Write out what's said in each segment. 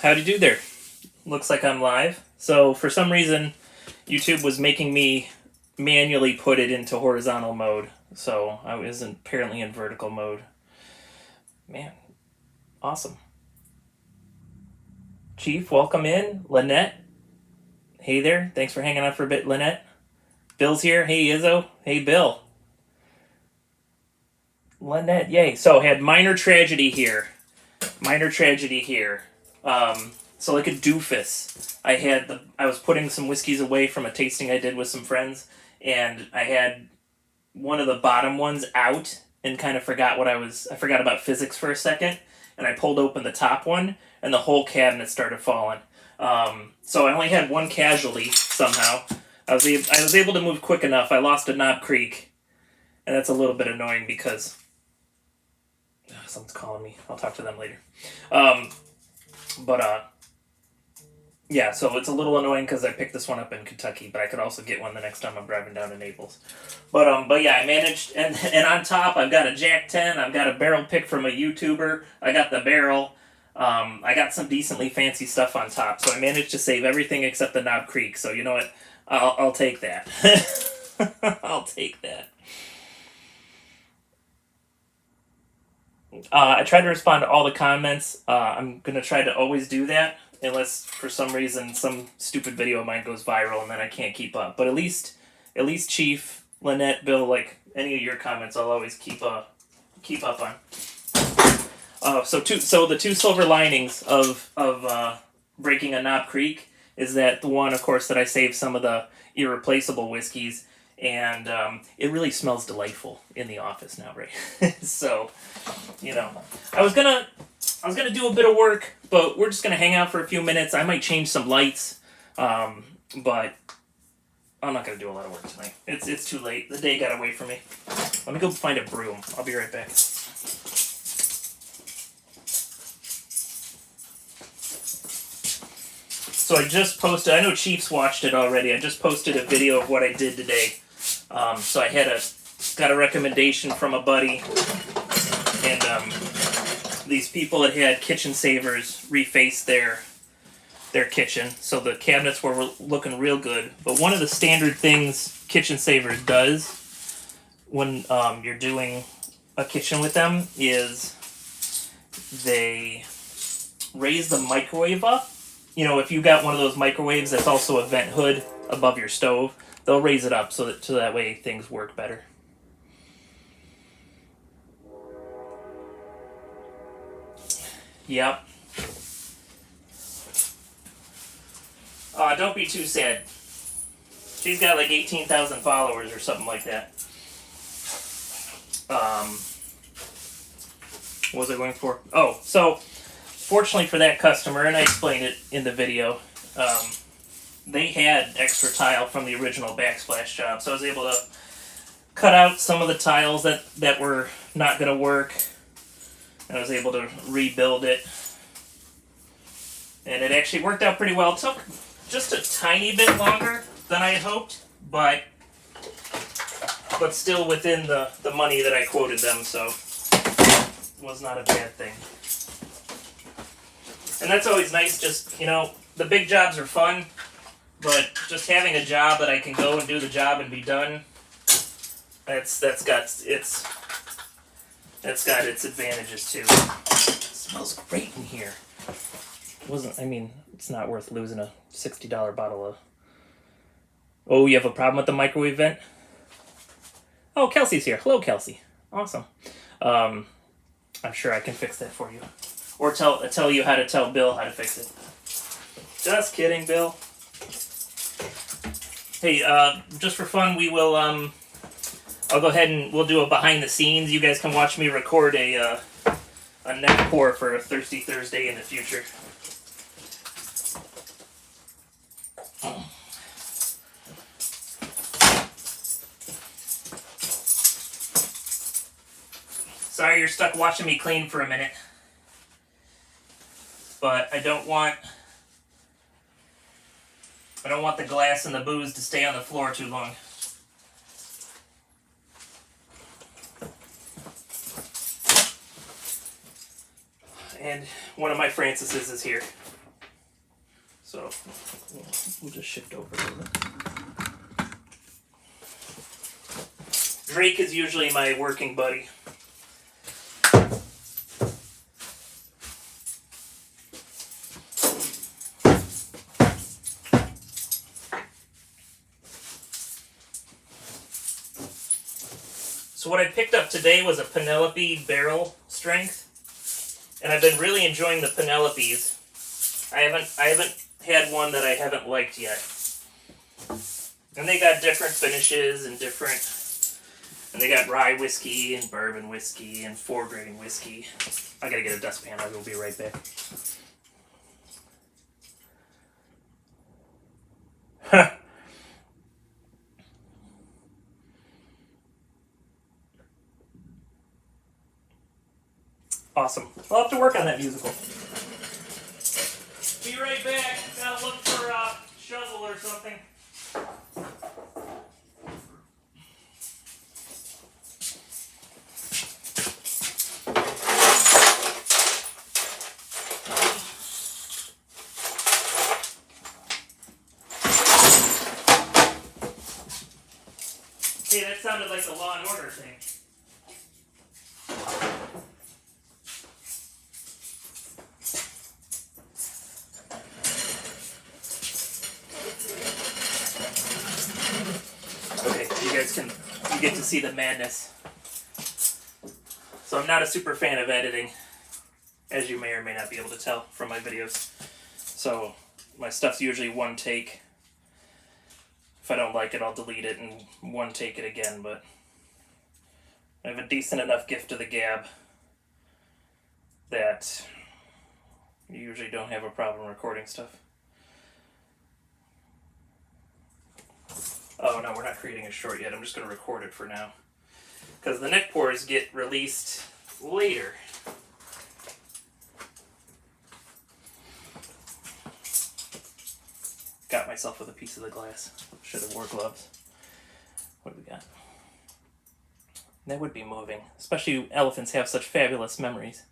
How'd you do there? Looks like I'm live. So for some reason, YouTube was making me manually put it into horizontal mode. So I was apparently in vertical mode. Man, awesome. Chief, welcome in. Lynette, hey there. Thanks for hanging out for a bit, Lynette. Bill's here. Hey, Izzo. Hey, Bill. Lynette, yay. So had minor tragedy here. Minor tragedy here. So like a doofus, I was putting some whiskeys away from a tasting I did with some friends, and I had one of the bottom ones out and kind of I forgot about physics for a second, and I pulled open the top one, and the whole cabinet started falling. So I only had one casualty somehow. I was able to move quick enough. I lost a Knob Creek, and that's a little bit annoying because someone's calling me. I'll talk to them later. But yeah, so it's a little annoying because I picked this one up in Kentucky, but I could also get one the next time I'm driving down to Naples. But yeah, I managed, and on top I've got a Jack 10, I've got a barrel pick from a YouTuber, I got the barrel, I got some decently fancy stuff on top, so I managed to save everything except the Knob Creek, so you know what, I'll take that. I'll take that. I tried to respond to all the comments. I'm going to try to always do that, unless for some reason some stupid video of mine goes viral and then I can't keep up. But at least Chief, Lynette, Bill, like any of your comments, I'll always keep up on. So the two silver linings of breaking a Knob Creek is that the one, of course, that I saved some of the irreplaceable whiskeys, and it really smells delightful in the office now, right? So, I was gonna do a bit of work, but we're just gonna hang out for a few minutes. I might change some lights, but I'm not gonna do a lot of work tonight. It's too late. The day got away from me. Let me go find a broom. I'll be right back. So I just posted, I know Chief's watched it already, I just posted a video of what I did today. So I got a recommendation from a buddy, and these people had Kitchen Savers reface their kitchen, so the cabinets were looking real good. But one of the standard things Kitchen Savers does when you're doing a kitchen with them is they raise the microwave up. If you got one of those microwaves that's also a vent hood above your stove, they'll raise it up so that way things work better. Yep. Don't be too sad. She's got like 18,000 followers or something like that. What was I going for? Oh, so fortunately for that customer, and I explained it in the video, they had extra tile from the original backsplash job, so I was able to cut out some of the tiles that were not going to work, and I was able to rebuild it, and it actually worked out pretty well. It took just a tiny bit longer than I had hoped, but still within the money that I quoted them, so it was not a bad thing. And that's always nice, just, the big jobs are fun, but just having a job that I can go and do the job and be done, that's got its advantages too. It smells great in here. It's not worth losing a $60 bottle of... Oh, you have a problem with the microwave vent? Oh, Kelsey's here. Hello, Kelsey. Awesome. I'm sure I can fix that for you. Or tell you how to tell Bill how to fix it. Just kidding, Bill. Hey, just for fun, we will, I'll go ahead and we'll do a behind the scenes. You guys can watch me record a neck pour for a Thirsty Thursday in the future. Sorry you're stuck watching me clean for a minute. But I don't want the glass and the booze to stay on the floor too long. And one of my Francises is here. So we'll just shift over a little bit. Drake is usually my working buddy. So what I picked up today was a Penelope barrel strength, and I've been really enjoying the Penelopes. I haven't had one that I haven't liked yet. And they got different finishes and they got rye whiskey and bourbon whiskey and 4-grain whiskey. I gotta get a dustpan. I will be right back. Awesome. I'll have to work on that musical. Be right back. Gotta look for a shovel or something. Okay, that sounded like the Law and Order thing. You get to see the madness. So I'm not a super fan of editing, as you may or may not be able to tell from my videos. So my stuff's usually one take. If I don't like it, I'll delete it and one take it again, but I have a decent enough gift of the gab that you usually don't have a problem recording stuff. Oh no, we're not creating a short yet. I'm just going to record it for now. Because the neck pours get released later. Got myself with a piece of the glass. Should have wore gloves. What do we got? That would be moving. Especially elephants have such fabulous memories.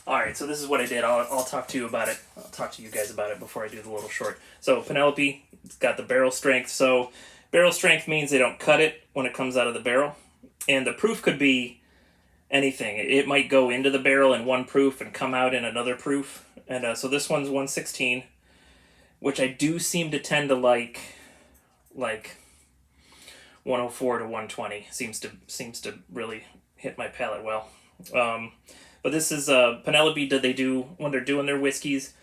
Alright, so this is what I did. I'll talk to you about it. I'll talk to you guys about it before I do the little short. So Penelope, it's got the barrel strength. So barrel strength means they don't cut it when it comes out of the barrel. And the proof could be anything. It might go into the barrel in one proof and come out in another proof. And so this one's 116, which I do seem to tend to like 104 to 120. Seems to really hit my palate well. But this is Penelope. Did they do when they're doing their whiskeys?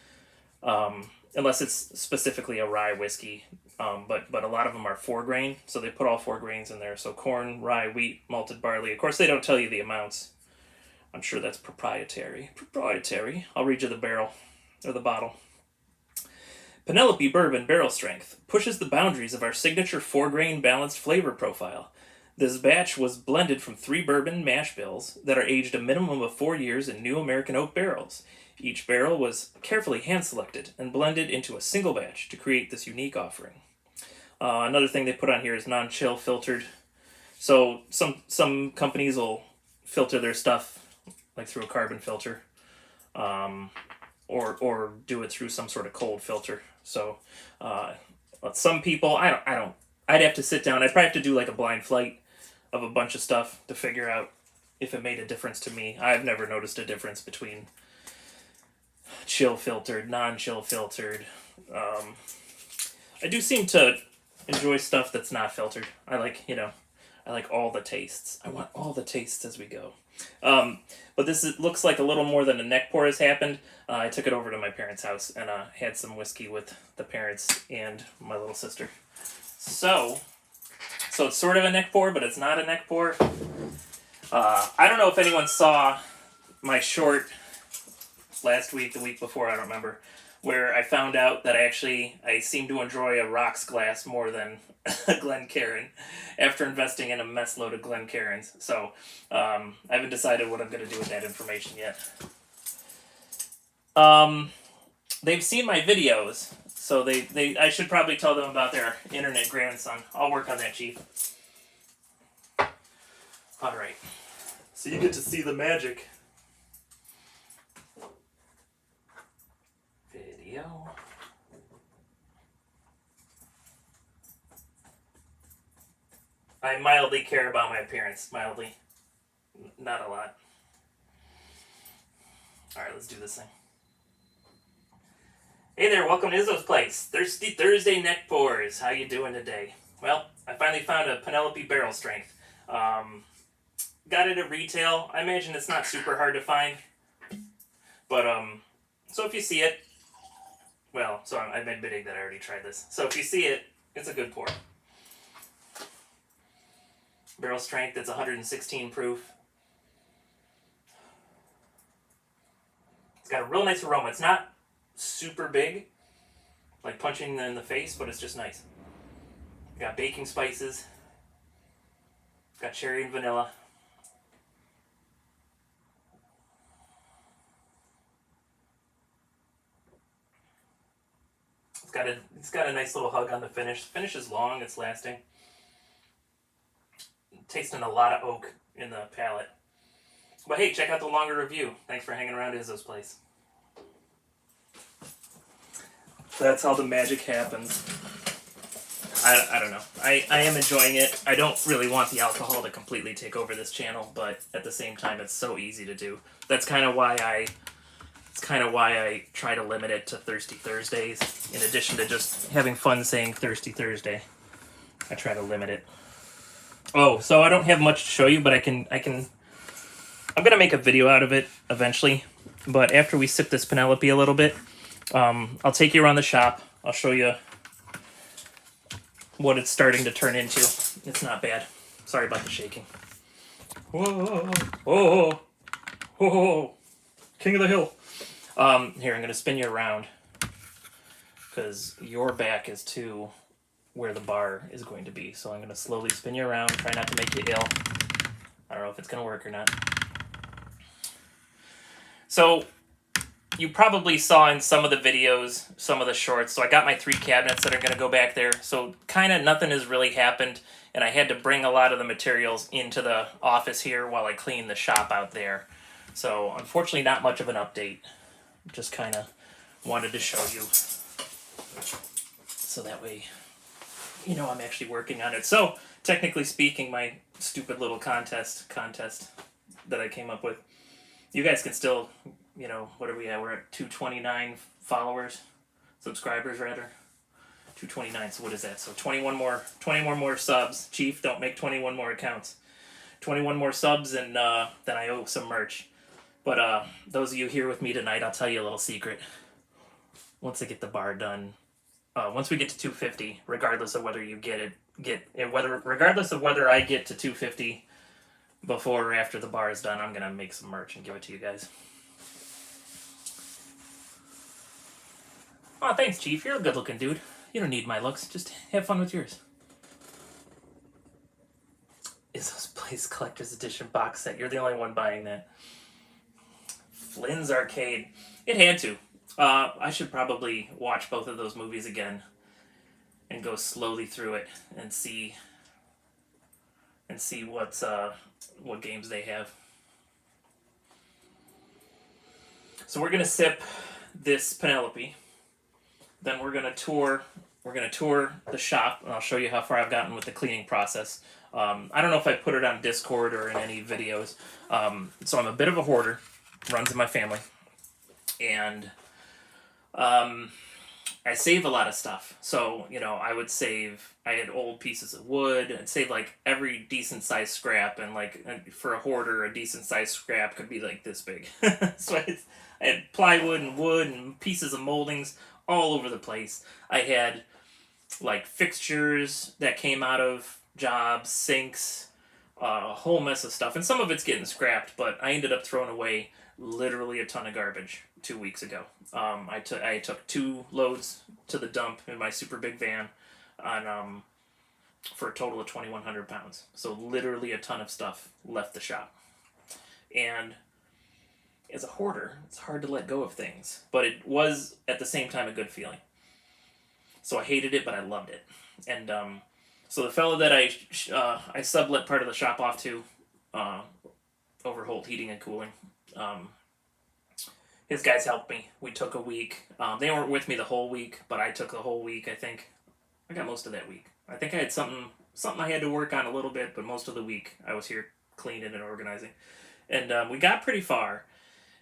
Unless it's specifically a rye whiskey. But a lot of them are 4-grain, so they put all 4 grains in there. So corn, rye, wheat, malted barley. Of course, they don't tell you the amounts. I'm sure that's proprietary. I'll read you the barrel or the bottle. Penelope Bourbon Barrel Strength pushes the boundaries of our signature 4-grain balanced flavor profile. This batch was blended from 3 bourbon mash bills that are aged a minimum of 4 years in new American oak barrels. Each barrel was carefully hand-selected and blended into a single batch to create this unique offering. Another thing they put on here is non-chill filtered. So some companies will filter their stuff like through a carbon filter, or do it through some sort of cold filter. So some people, I'd have to sit down. I'd probably have to do like a blind flight of a bunch of stuff to figure out if it made a difference to me. I've never noticed a difference between chill filtered, non-chill filtered. I do seem to enjoy stuff that's not filtered. I like all the tastes. I want all the tastes as we go. But looks like a little more than a neck pour has happened. I took it over to my parents' house and had some whiskey with the parents and my little sister. So it's sort of a neck pour, but it's not a neck pour. I don't know if anyone saw my short last week, the week before, I don't remember, where I found out that I seem to enjoy a rocks glass more than a Glencairn after investing in a mess load of Glencairns. So I haven't decided what I'm going to do with that information yet. They've seen my videos, so I should probably tell them about their internet grandson. I'll work on that, Chief. All right. So you get to see the magic. I mildly care about my appearance. Mildly. Not a lot. Alright, let's do this thing. Hey there, welcome to Izzo's Place. Thirsty Thursday neck pours. How you doing today? Well, I finally found a Penelope Barrel Strength. Got it at retail. I imagine it's not super hard to find. But, so if you see it, well, so I'm admitting that I already tried this. So if you see it, it's a good pour. Barrel strength, it's 116 proof. It's got a real nice aroma. It's not super big, like punching in the face, but it's just nice. Got baking spices. Got cherry and vanilla. It's got a nice little hug on the finish. The finish is long, it's lasting. Tasting a lot of oak in the palate. But hey, check out the longer review. Thanks for hanging around Izzo's Place. That's how the magic happens. I don't know. I am enjoying it. I don't really want the alcohol to completely take over this channel, but at the same time, it's so easy to do. That's kind of why I try to limit it to Thirsty Thursdays. In addition to just having fun saying Thirsty Thursday, I try to limit it. Oh, so I don't have much to show you, but I'm gonna make a video out of it eventually. But after we sip this Penelope a little bit, I'll take you around the shop. I'll show you what it's starting to turn into. It's not bad. Sorry about the shaking. Whoa, whoa, whoa, King of the Hill. Here, I'm gonna spin you around because your back is to where the bar is going to be. So I'm gonna slowly spin you around. Try not to make you ill. I don't know if it's gonna work or not. So you probably saw in some of the videos, some of the shorts. So I got my 3 cabinets that are going to go back there. So kind of nothing has really happened. And I had to bring a lot of the materials into the office here while I clean the shop out there. So unfortunately not much of an update. Just kind of wanted to show you. So that way, you know, I'm actually working on it. So technically speaking, my stupid little contest that I came up with, you guys can still, you know, what are we at? We're at 229 subscribers rather. 229, so what is that? So 21 more subs. Chief, don't make 21 more accounts. 21 more subs and then I owe some merch. But those of you here with me tonight, I'll tell you a little secret. Once I get the bar done, once we get to 250, regardless of whether you regardless of whether I get to 250 before or after the bar is done, I'm gonna make some merch and give it to you guys. Oh, thanks, Chief. You're a good-looking dude. You don't need my looks. Just have fun with yours. Izzo's Place Collector's Edition box set. You're the only one buying that. Flynn's Arcade. It had to. I should probably watch both of those movies again and go slowly through it and see what games they have. So we're gonna sip this Penelope. Then we're gonna tour the shop, and I'll show you how far I've gotten with the cleaning process. I don't know if I put it on Discord or in any videos. So I'm a bit of a hoarder, runs in my family, and I save a lot of stuff. So, you know, I had old pieces of wood. I'd save like every decent sized scrap, and like for a hoarder, a decent sized scrap could be like this big. So I had plywood and wood and pieces of moldings all over the place. I had like fixtures that came out of jobs, sinks, a whole mess of stuff. And some of it's getting scrapped, but I ended up throwing away literally a ton of garbage 2 weeks ago. I took 2 loads to the dump in my super big van on for a total of 2,100 pounds. So literally a ton of stuff left the shop. And as a hoarder, it's hard to let go of things, but it was at the same time a good feeling. So I hated it, but I loved it. And so the fellow that I sublet part of the shop off to, Overholt Heating and Cooling, his guys helped me. We took a week. They weren't with me the whole week, but I took the whole week, I think. I got most of that week. I think I had something something I had to work on a little bit, but most of the week I was here cleaning and organizing. And we got pretty far.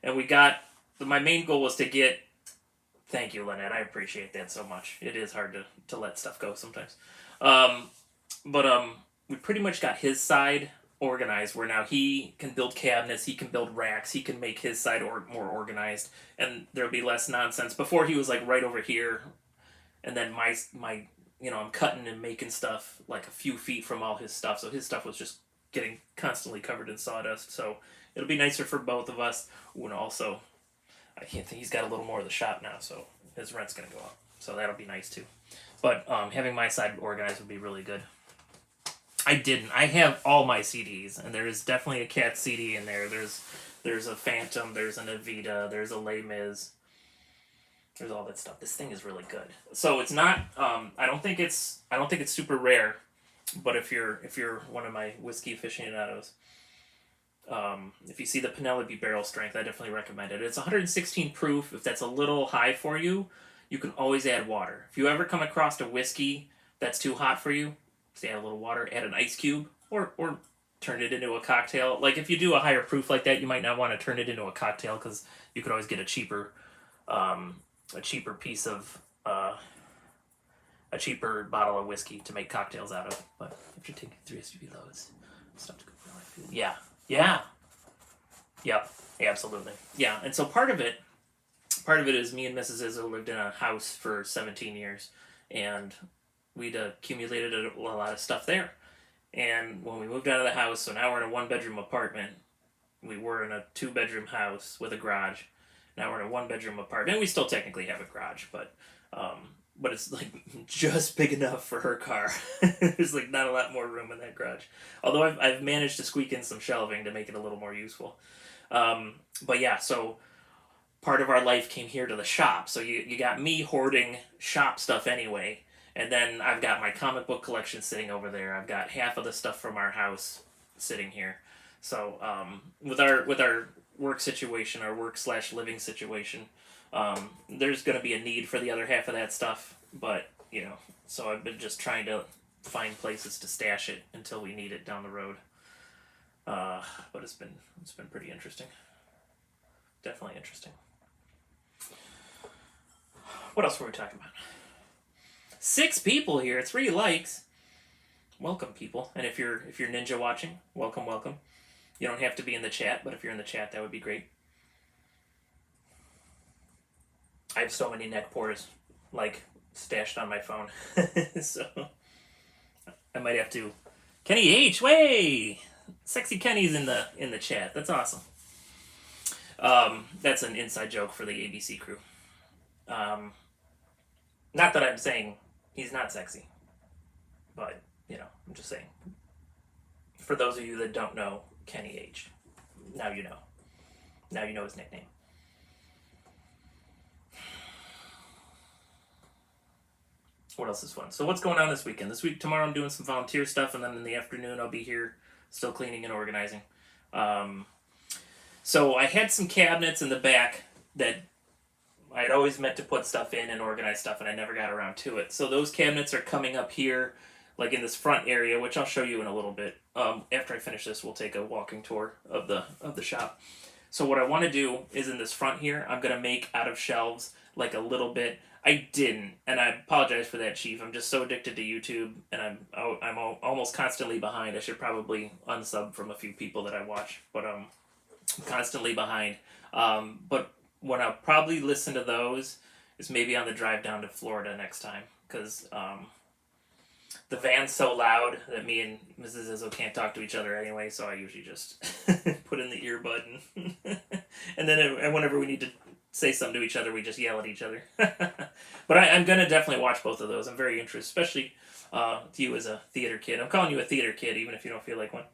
And we got, my main goal was to get, thank you, Lynette, I appreciate that so much. It is hard to let stuff go sometimes. But we pretty much got his side organized where now he can build cabinets, he can build racks, he can make his side more organized, and there'll be less nonsense. Before he was like right over here, and then my I'm cutting and making stuff like a few feet from all his stuff, so his stuff was just getting constantly covered in sawdust. So it'll be nicer for both of us. Ooh, and also, I can't think he's got a little more of the shop now, so his rent's gonna go up. So that'll be nice too. But having my side organized would be really good. I didn't. I have all my CDs, and there is definitely a Cat CD in there. There's a Phantom, there's an Evita, there's a Les Mis. There's all that stuff. This thing is really good. So it's not. I don't think it's super rare, but if you're one of my whiskey aficionados, if you see the Penelope barrel strength, I definitely recommend it. It's 116 proof. If that's a little high for you, you can always add water. If you ever come across a whiskey that's too hot for you, just add a little water, add an ice cube, or turn it into a cocktail. Like if you do a higher proof like that, you might not want to turn it into a cocktail because you could always get a cheaper piece of a cheaper bottle of whiskey to make cocktails out of. But if you're taking 3 SUV loads, stuff to go for life. Yeah, yep, absolutely, yeah. And so part of it is me and Mrs. Izzo lived in a house for 17 years, and we'd accumulated a lot of stuff there. And when we moved out of the house, so now we're in a 1-bedroom apartment. We were in a 2-bedroom house with a garage. Now we're in a 1-bedroom apartment. We still technically have a garage, but it's like just big enough for her car. There's like not a lot more room in that garage. Although I've managed to squeak in some shelving to make it a little more useful. But yeah, so part of our life came here to the shop. So you got me hoarding shop stuff anyway. And then I've got my comic book collection sitting over there. I've got half of the stuff from our house sitting here. So with our work situation, our work/living situation, there's going to be a need for the other half of that stuff. But so I've been just trying to find places to stash it until we need it down the road. But it's been pretty interesting. Definitely interesting. What else were we talking about? 6 people here, 3 likes. Welcome, people. And if you're ninja watching, welcome. You don't have to be in the chat, but if you're in the chat, that would be great. I have so many neck pores, like, stashed on my phone. So I might have to. Kenny H, way! Sexy Kenny's in the chat. That's awesome. That's an inside joke for the ABC crew. Not that I'm saying he's not sexy, but I'm just saying. For those of you that don't know Kenny H, now you know. Now you know his nickname. What else is fun? So what's going on this weekend? Tomorrow I'm doing some volunteer stuff, and then in the afternoon I'll be here still cleaning and organizing. So I had some cabinets in the back that I'd always meant to put stuff in and organize stuff, and I never got around to it. So those cabinets are coming up here, like in this front area, which I'll show you in a little bit. After I finish this, we'll take a walking tour of the shop. So what I want to do is in this front here, I'm going to make out of shelves like a little bit. I didn't, and I apologize for that, Chief. I'm just so addicted to YouTube, and I'm almost constantly behind. I should probably unsub from a few people that I watch, but I'm constantly behind. But when I'll probably listen to those is maybe on the drive down to Florida next time, because the van's so loud that me and Mrs. Izzo can't talk to each other anyway, so I usually just put in the earbud and then whenever we need to say something to each other, we just yell at each other. But I'm going to definitely watch both of those. I'm very interested, especially with you as a theater kid. I'm calling you a theater kid, even if you don't feel like one.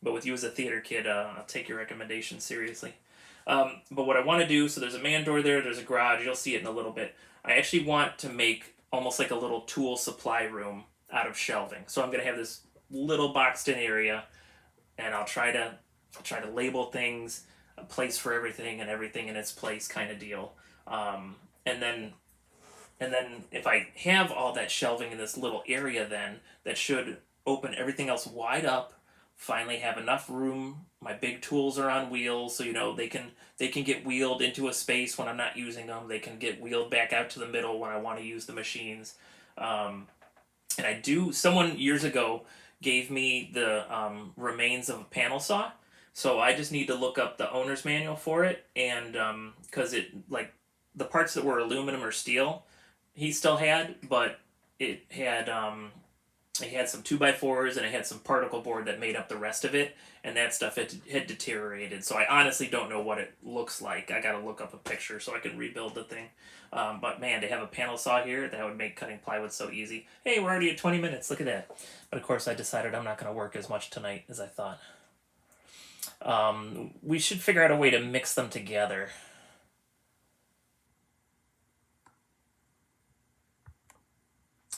But with you as a theater kid, I'll take your recommendations seriously. But what I want to do, so there's a man door there, there's a garage, you'll see it in a little bit. I actually want to make almost like a little tool supply room out of shelving. So I'm going to have this little boxed in area, and I'll try to label things, a place for everything and everything in its place kind of deal. And then if I have all that shelving in this little area, then that should open everything else wide up, finally have enough room. My big tools are on wheels, so they can get wheeled into a space when I'm not using them. They can get wheeled back out to the middle when I want to use the machines. Um, and I do. Someone years ago gave me the remains of a panel saw, so I just need to look up the owner's manual for it, and because it like the parts that were aluminum or steel, he still had, but it had some 2x4s and it had some particle board that made up the rest of it, and that stuff had deteriorated. So I honestly don't know what it looks like. I gotta look up a picture so I can rebuild the thing. But man, to have a panel saw here, that would make cutting plywood so easy. Hey, we're already at 20 minutes. Look at that. But of course, I decided I'm not gonna work as much tonight as I thought. We should figure out a way to mix them together.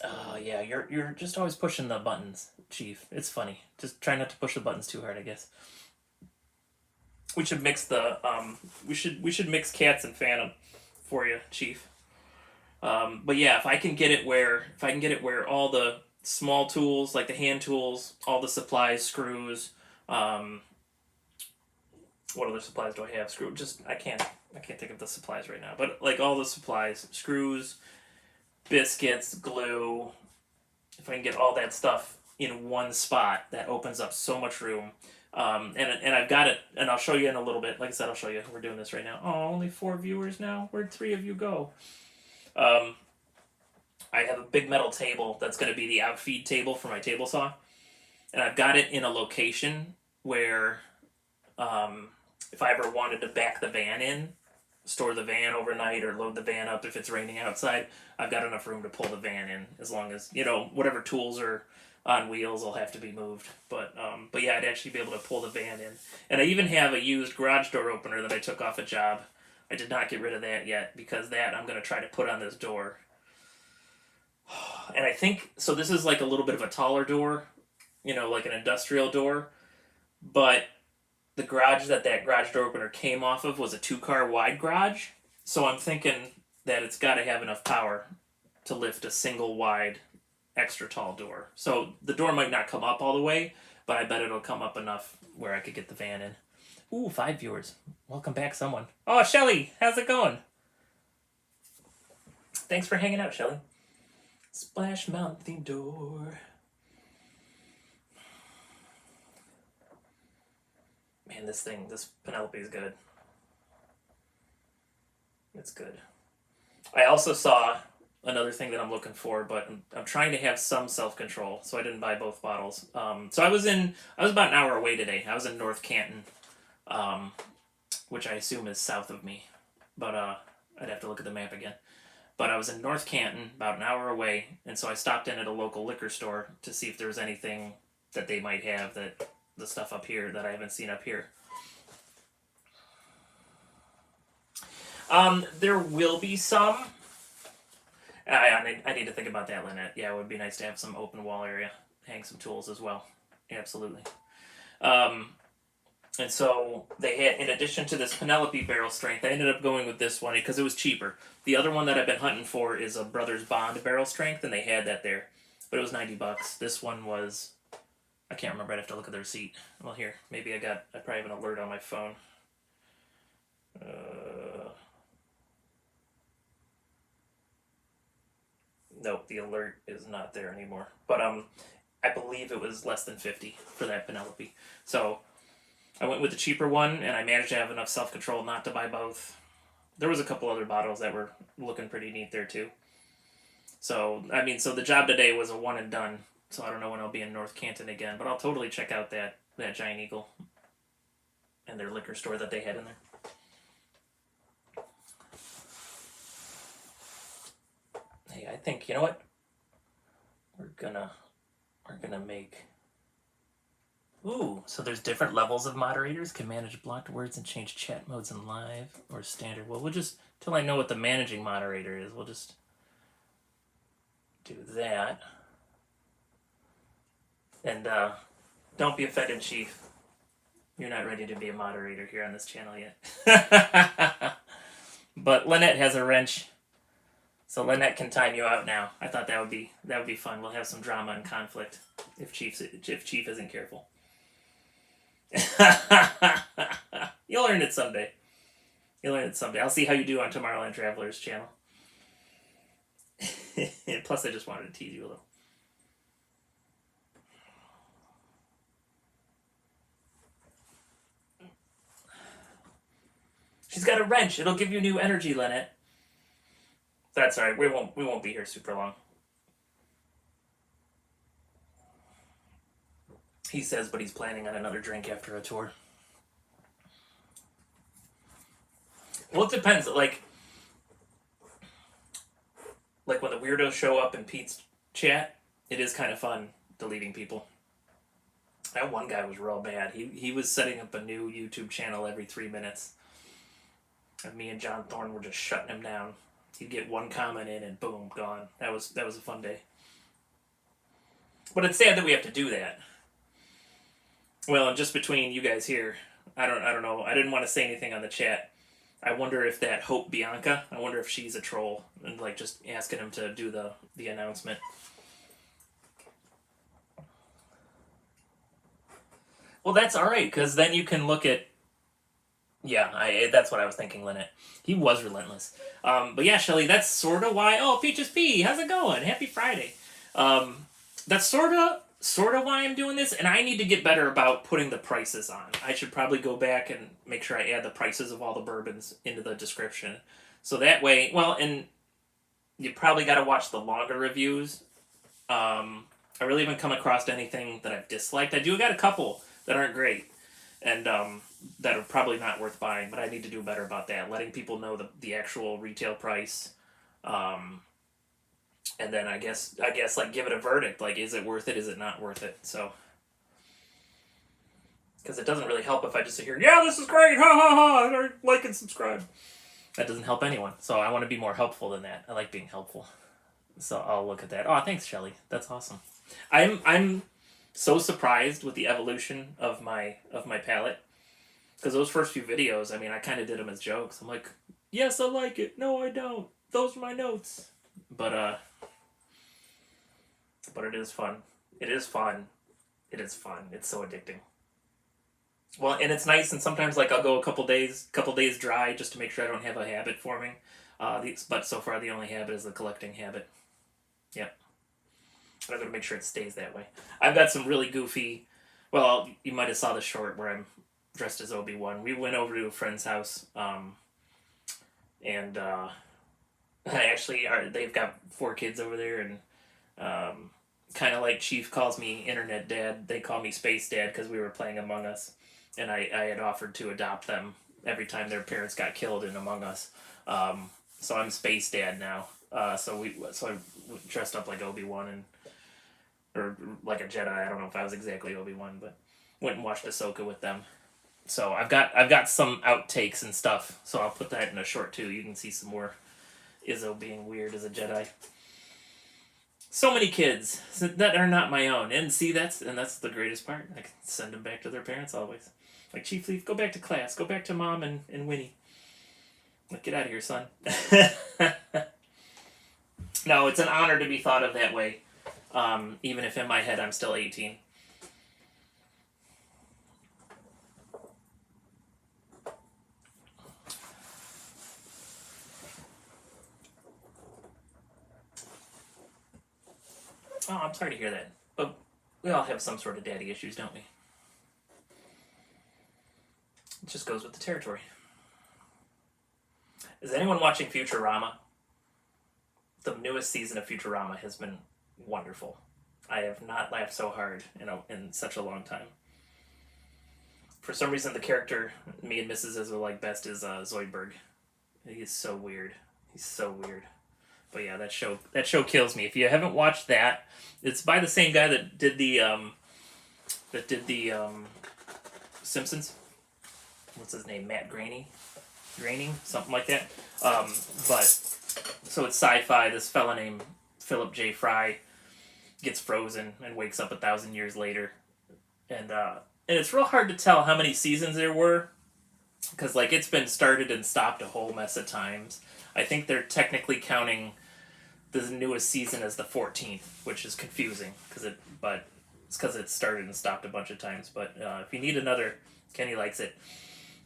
Oh yeah, you're just always pushing the buttons, Chief. It's funny. Just try not to push the buttons too hard, I guess. We should mix the we should mix Cats and Phantom for you, Chief. But yeah, if I can get it where all the small tools, like the hand tools, all the supplies, screws, um, what other supplies do I have? Screw. Just I can't think of the supplies right now. But like all the supplies, screws, biscuits, glue. If I can get all that stuff in one spot, that opens up so much room. And I've got it, and I'll show you in a little bit. Like I said, I'll show you. We're doing this right now. Oh, only 4 viewers now. Where'd 3 of you go? Um, I have a big metal table that's going to be the outfeed table for my table saw, and I've got it in a location where, um, if I ever wanted to back the van in, store the van overnight, or load the van up if it's raining outside, I've got enough room to pull the van in, as long as whatever tools are on wheels will have to be moved. But yeah, I'd actually be able to pull the van in, and I even have a used garage door opener that I took off a job. I did not get rid of that yet, because that I'm going to try to put on this door. And I think so. This is like a little bit of a taller door, like an industrial door, but the garage that garage door opener came off of was a 2-car wide garage. So I'm thinking that it's got to have enough power to lift a single wide extra tall door. So the door might not come up all the way, but I bet it'll come up enough where I could get the van in. Ooh, 5 viewers. Welcome back, someone. Oh, Shelly, how's it going? Thanks for hanging out, Shelly. Splash Mountain theme door. Man, this Penelope is good. It's good. I also saw another thing that I'm looking for, but I'm trying to have some self control, so I didn't buy both bottles. So I was about an hour away today. I was in North Canton, um, which I assume is south of me, but I'd have to look at the map again. But I was in North Canton, about an hour away, and so I stopped in at a local liquor store to see if there was anything that they might have, that the stuff up here that I haven't seen up here. There will be some. I need to think about that, Lynette. Yeah, it would be nice to have some open wall area, hang some tools as well. Absolutely. Um, and so they had, in addition to this Penelope barrel strength, I ended up going with this one because it was cheaper. The other one that I've been hunting for is a Brothers Bond barrel strength, and they had that there, but it was $90. This one was, I can't remember. I'd have to look at the receipt. Well, here, maybe I probably have an alert on my phone. Uh, nope, the alert is not there anymore. But I believe it was less than 50 for that Penelope. So I went with the cheaper one, and I managed to have enough self control not to buy both. There was a couple other bottles that were looking pretty neat there too. So so the job today was a one and done. So I don't know when I'll be in North Canton again, but I'll totally check out that Giant Eagle and their liquor store that they had in there. Hey, I think, you know what? We're gonna make. Ooh, so there's different levels of moderators. Can manage blocked words and change chat modes in live or standard. Well, we'll just, till I know what the managing moderator is, we'll just do that. And don't be offended, Chief. You're not ready to be a moderator here on this channel yet. But Lynette has a wrench, so Lynette can time you out now. I thought that would be fun. We'll have some drama and conflict. if Chief isn't careful. You'll learn it someday. You'll learn it someday. I'll see how you do on Tomorrowland Travelers channel. Plus, I just wanted to tease you a little. She's got a wrench. It'll give you new energy, Lynette. That's alright. We won't be here super long. He says, but he's planning on another drink after a tour. Well, it depends. Like when the weirdos show up in Pete's chat, it is kind of fun deleting people. That one guy was real bad. He was setting up a new YouTube channel every 3 minutes. And me and John Thorne were just shutting him down. He'd get one comment in and boom, gone. That was a fun day. But it's sad that we have to do that. Well, and just between you guys here, I don't know. I didn't want to say anything on the chat. I wonder if that Hope Bianca, I wonder if she's a troll and like just asking him to do the announcement. Well, that's all right, because then you can look at. Yeah, that's what I was thinking, Lynette. He was relentless. But yeah, Shelly, that's sort of why. Oh, Peaches P, how's it going? Happy Friday. That's sort of why I'm doing this, and I need to get better about putting the prices on. I should probably go back and make sure I add the prices of all the bourbons into the description. So that way, well, and you probably got to watch the longer reviews. I really haven't come across anything that I've disliked. I do got a couple that aren't great, and that are probably not worth buying, but I need to do better about that, letting people know the actual retail price. And then I guess like give it a verdict, like is it worth it, is it not worth it? So because it doesn't really help if I just sit here, yeah, this is great, ha ha ha, like and subscribe. That doesn't help anyone. So I want to be more helpful than that. I like being helpful. So I'll look at that. Oh, thanks, Shelly. That's awesome. I'm so surprised with the evolution of my palate. Because those first few videos, I mean, I kind of did them as jokes. I'm like, yes, I like it. No, I don't. Those are my notes. But it is fun. It is fun. It is fun. It's so addicting. Well, and it's nice, and sometimes like I'll go a couple days dry just to make sure I don't have a habit forming. But so far the only habit is the collecting habit. Yep. But I'm gonna make sure it stays that way. I've got some really goofy. Well, you might have saw the short where I'm dressed as Obi-Wan. We went over to a friend's house, and they've got 4 kids over there, and kind of like Chief calls me Internet Dad, they call me Space Dad because we were playing Among Us, and I had offered to adopt them every time their parents got killed in Among Us. So I'm Space Dad now. So I dressed up like Obi-Wan or like a Jedi. I don't know if I was exactly Obi-Wan, but went and watched Ahsoka with them. So I've got some outtakes and stuff. So I'll put that in a short too. You can see some more Izzo being weird as a Jedi. So many kids that are not my own, and see that's the greatest part. I can send them back to their parents always. Like, Chief Leaf, go back to class. Go back to Mom and Winnie. Like, get out of here, son. No, it's an honor to be thought of that way. Even if in my head I'm still 18. Oh, I'm sorry to hear that. But we all have some sort of daddy issues, don't we? It just goes with the territory. Is anyone watching Futurama? The newest season of Futurama has been wonderful. I have not laughed so hard in such a long time. For some reason, the character me and Mrs. Izzo like best is Zoidberg. He's so weird. He's so weird. But yeah, that show kills me. If you haven't watched that, it's by the same guy that did the Simpsons. What's his name? Matt Groening, something like that. But so it's sci-fi. This fella named Philip J. Fry gets frozen and wakes up 1,000 years later, and it's real hard to tell how many seasons there were, because like it's been started and stopped a whole mess of times. I think they're technically counting the newest season as the 14th, which is confusing but It's because it started and stopped a bunch of times. But if you need another, Kenny likes it.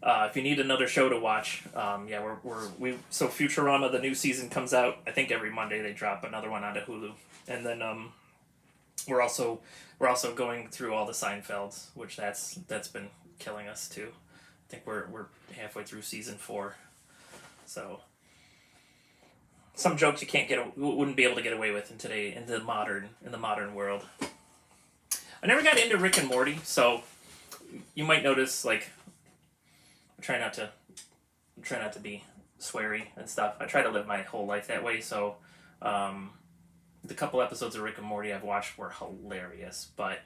If you need another show to watch, yeah, so Futurama, the new season comes out. I think every Monday they drop another one onto Hulu, and then we're also going through all the Seinfelds, which that's been killing us too. I think we're halfway through season 4, so some jokes wouldn't be able to get away with in the modern world. I never got into Rick and Morty, so you might notice like I try not to be sweary and stuff. I try to live my whole life that way, so the couple episodes of Rick and Morty I've watched were hilarious, but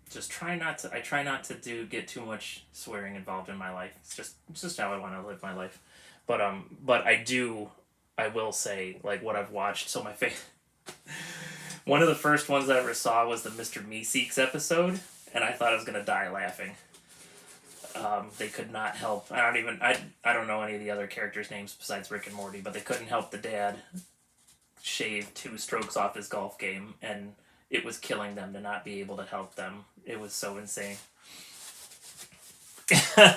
just try not to get too much swearing involved in my life. It's just how I want to live my life. But I will say, like, what I've watched, so one of the first ones I ever saw was the Mr. Meeseeks episode, and I thought I was gonna die laughing. They could not help. I don't know any of the other characters' names besides Rick and Morty, but they couldn't help the dad shave 2 strokes off his golf game, and it was killing them to not be able to help them. It was so insane.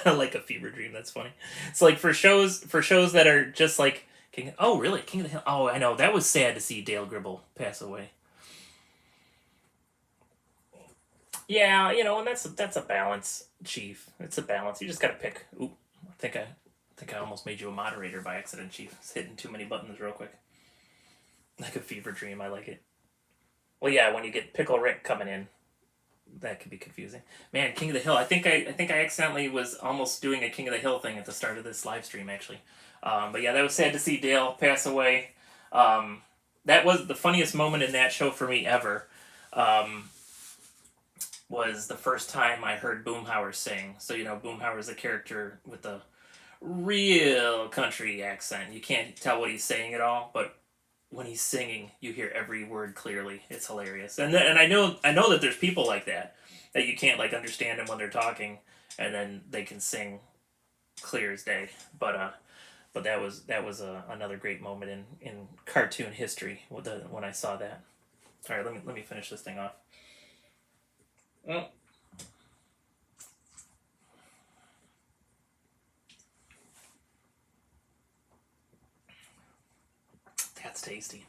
Like a fever dream. That's funny. It's like for shows that are just like King of the Hill. Oh, I know, that was sad to see Dale Gribble pass away. Yeah, and that's a balance, Chief. It's a balance. You just gotta pick. Oop, I think I almost made you a moderator by accident, Chief. It's hitting too many buttons real quick. Like a fever dream. I like it. Well, yeah, when you get Pickle Rick coming in, that could be confusing. Man, King of the Hill. I think I accidentally was almost doing a King of the Hill thing at the start of this live stream, actually. But yeah, that was sad to see Dale pass away. That was the funniest moment in that show for me ever. Was the first time I heard Boomhauer sing. So, Boomhauer's a character with a real country accent. You can't tell what he's saying at all, but when he's singing, you hear every word clearly. It's hilarious. And I know that there's people like that you can't like understand them when they're talking, and then they can sing clear as day. But that was another great moment in cartoon history when I saw that. All right, let me finish this thing off. Oh. That's tasty.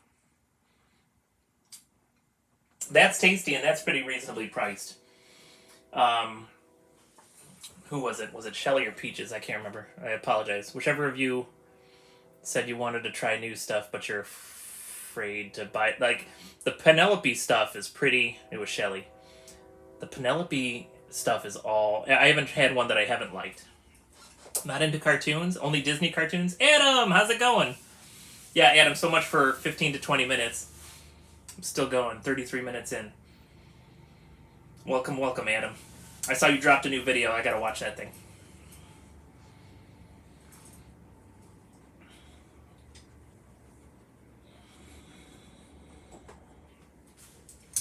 That's tasty, and that's pretty reasonably priced. Who was it? Was it Shelly or Peaches? I can't remember. I apologize. Whichever of you said you wanted to try new stuff, but you're afraid to buy. Like, the Penelope stuff is pretty. It was Shelly. The Penelope stuff is all... I haven't had one that I haven't liked. Not into cartoons. Only Disney cartoons. Adam, how's it going? Yeah, Adam, so much for 15 to 20 minutes. I'm still going. 33 minutes in. Welcome, Adam. I saw you dropped a new video. I gotta watch that thing.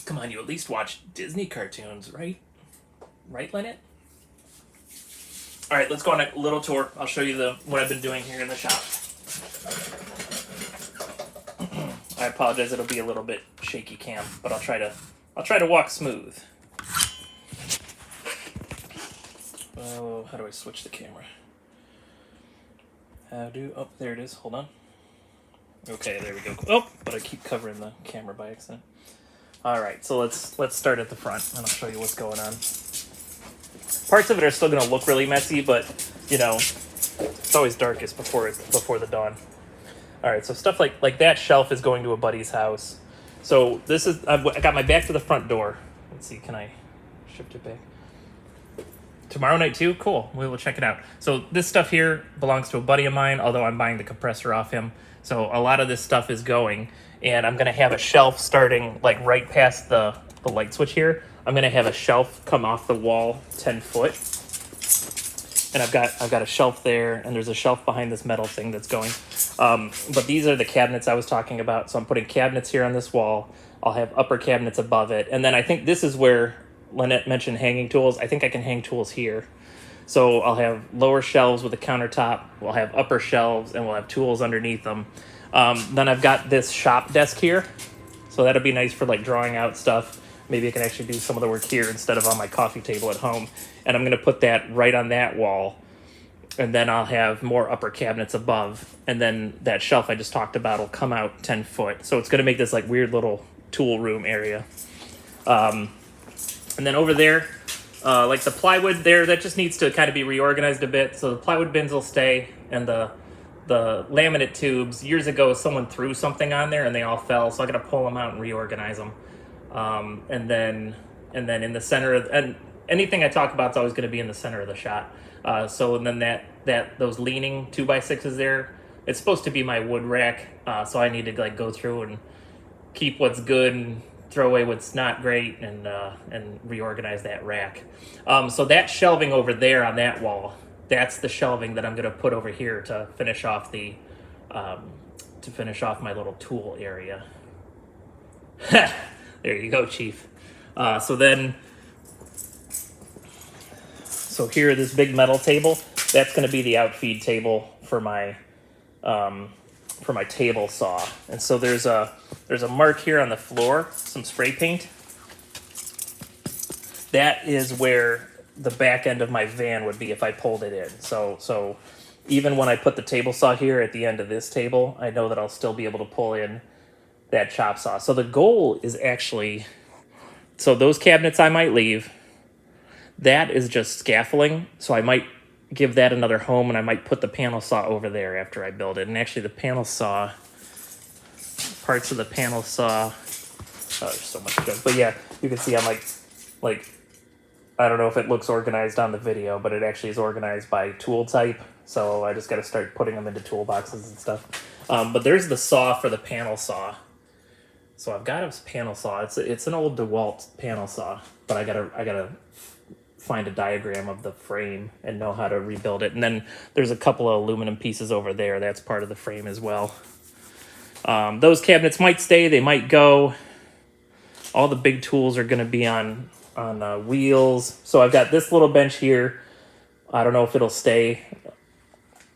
Come on, you at least watch Disney cartoons, right? Right, Lynette? All right, let's go on a little tour. I'll show you what I've been doing here in the shop. I apologize; it'll be a little bit shaky cam, but I'll try to walk smooth. Oh, how do I switch the camera? Oh, there it is. Hold on. Okay, there we go. Oh, but I keep covering the camera by accident. All right, so let's start at the front, and I'll show you what's going on. Parts of it are still going to look really messy, but it's always darkest before the dawn. All right, so stuff like that shelf is going to a buddy's house. So I got my back to the front door. Let's see, can I shift it back? Tomorrow night too? Cool. We will check it out. So this stuff here belongs to a buddy of mine, although I'm buying the compressor off him. So a lot of this stuff is going, and I'm going to have a shelf starting like right past the light switch here. I'm going to have a shelf come off the wall 10 foot. And I've got a shelf there, and there's a shelf behind this metal thing that's going. But these are the cabinets I was talking about. So I'm putting cabinets here on this wall. I'll have upper cabinets above it. And then I think this is where Lynette mentioned hanging tools. I think I can hang tools here. So I'll have lower shelves with a countertop. We'll have upper shelves, and we'll have tools underneath them. Then I've got this shop desk here. So that'll be nice for like drawing out stuff. maybe I can actually do some of the work here instead of on my coffee table at home. And I'm going to put that right on that wall. And then I'll have more upper cabinets above. And then that shelf I just talked about will come out 10 foot. So it's going to make this like weird little tool room area. And then over there, like the plywood there, that just needs to kind of be reorganized a bit. So the plywood bins will stay, and the laminate tubes, years ago someone threw something on there and they all fell, so I gotta pull them out and reorganize them. And then in the center of, and anything I talk about is always going to be in the center of the shot. So and then that those leaning 2x6s there, it's supposed to be my wood rack. So I need to like go through and keep what's good and throw away what's not great, and reorganize that rack. So that shelving over there on that wall, that's the shelving that I'm going to put over here to finish off the my little tool area. There you go, Chief. So here, this big metal table, that's going to be the outfeed table for my table saw. And so there's a mark here on the floor, some spray paint. That is where the back end of my van would be if I pulled it in. So even when I put the table saw here at the end of this table, I know that I'll still be able to pull in that chop saw. So the goal is actually, so those cabinets I might leave, that is just scaffolding. So I might give that another home, and I might put the panel saw over there after I build it. And actually the panel saw, parts of the panel saw, oh, there's so much junk. But yeah, you can see I'm like, I don't know if it looks organized on the video, but it actually is organized by tool type. So I just got to start putting them into toolboxes and stuff. But there's the saw for the panel saw. So I've got a panel saw. It's an old DeWalt panel saw, but I gotta find a diagram of the frame and know how to rebuild it. And then there's a couple of aluminum pieces over there. That's part of the frame as well. Those cabinets might stay. They might go. All the big tools are going to be on wheels. So I've got this little bench here. I don't know if it'll stay.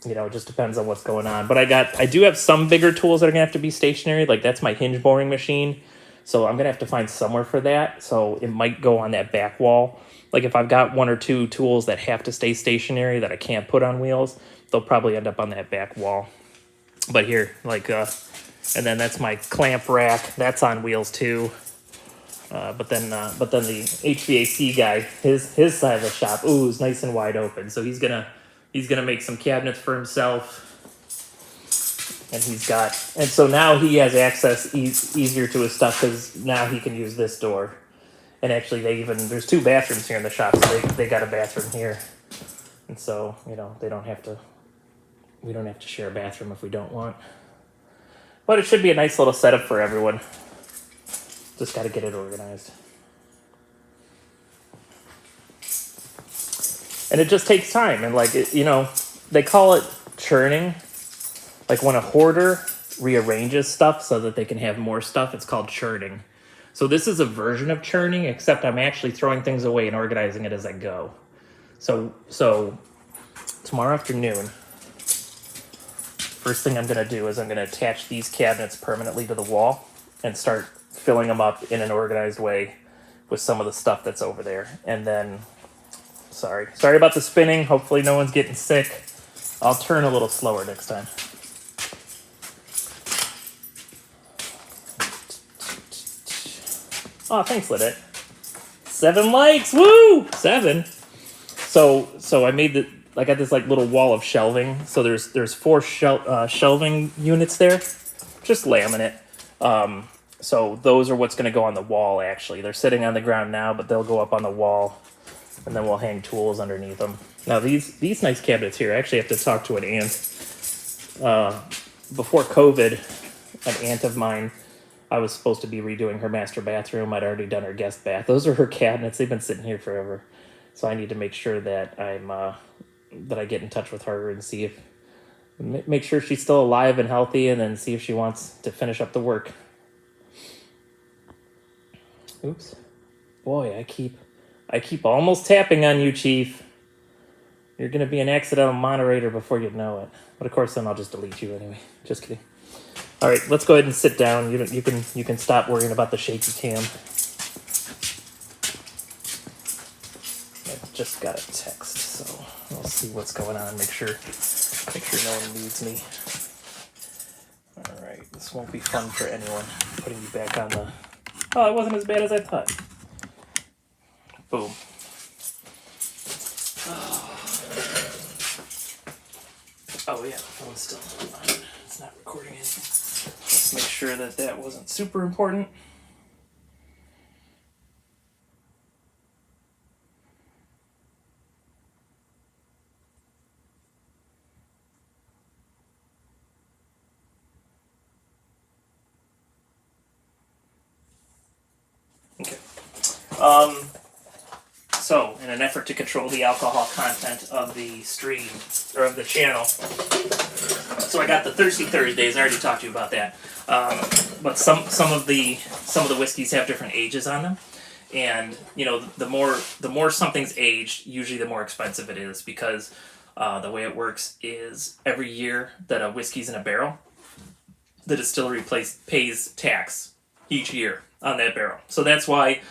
You know, it just depends on what's going on. But I do have some bigger tools that are going to have to be stationary. Like that's my hinge boring machine. So I'm going to have to find somewhere for that. So it might go on that back wall. Like if I've got one or two tools that have to stay stationary that I can't put on wheels, they'll probably end up on that back wall. But here, like, and then that's my clamp rack. That's on wheels too. But then the HVAC guy, his side of the shop, ooh, is nice and wide open. So he's gonna make some cabinets for himself. And so now he has access easier to his stuff because now he can use this door. And actually, there's 2 bathrooms here in the shop, so they got a bathroom here. And so, you know, we don't have to share a bathroom if we don't want. But it should be a nice little setup for everyone. Just got to get it organized. And it just takes time. And like, you know, they call it churning. Like when a hoarder rearranges stuff so that they can have more stuff, it's called churning. So this is a version of churning, except I'm actually throwing things away and organizing it as I go. So tomorrow afternoon, first thing I'm going to do is I'm going to attach these cabinets permanently to the wall and start filling them up in an organized way with some of the stuff that's over there. And then, sorry about the spinning. Hopefully no one's getting sick. I'll turn a little slower next time. Oh, thanks, Lynette. 7 likes, woo! 7. So I got this like little wall of shelving. So there's 4 shelving units there, just laminate. So those are what's going to go on the wall. Actually, they're sitting on the ground now, but they'll go up on the wall, and then we'll hang tools underneath them. Now these nice cabinets here, I actually have to talk to an aunt. Before COVID, an aunt of mine, I was supposed to be redoing her master bathroom. I'd already done her guest bath. Those are her cabinets. They've been sitting here forever. So I need to make sure that I get in touch with her and make sure she's still alive and healthy, and then see if she wants to finish up the work. Oops. Boy, I keep almost tapping on you, Chief. You're going to be an accidental moderator before you know it. But of course, then I'll just delete you anyway. Just kidding. All right, let's go ahead and sit down. You can stop worrying about the shaky cam. just got a text, so we'll see what's going on. Make sure no one needs me. All right, this won't be fun for anyone. Putting you back on the. Oh, it wasn't as bad as I thought. Boom. Oh yeah, the phone's still on. It's not recording anything. Let's make sure that wasn't super important. Okay. So, in an effort to control the alcohol content of the stream, or of the channel, so I got the Thirsty Thursdays. I already talked to you about that. But some of the whiskeys have different ages on them, and you know the more something's aged, usually the more expensive it is, because the way it works is every year that a whiskey's in a barrel, the distillery pays tax each year on that barrel. So that's why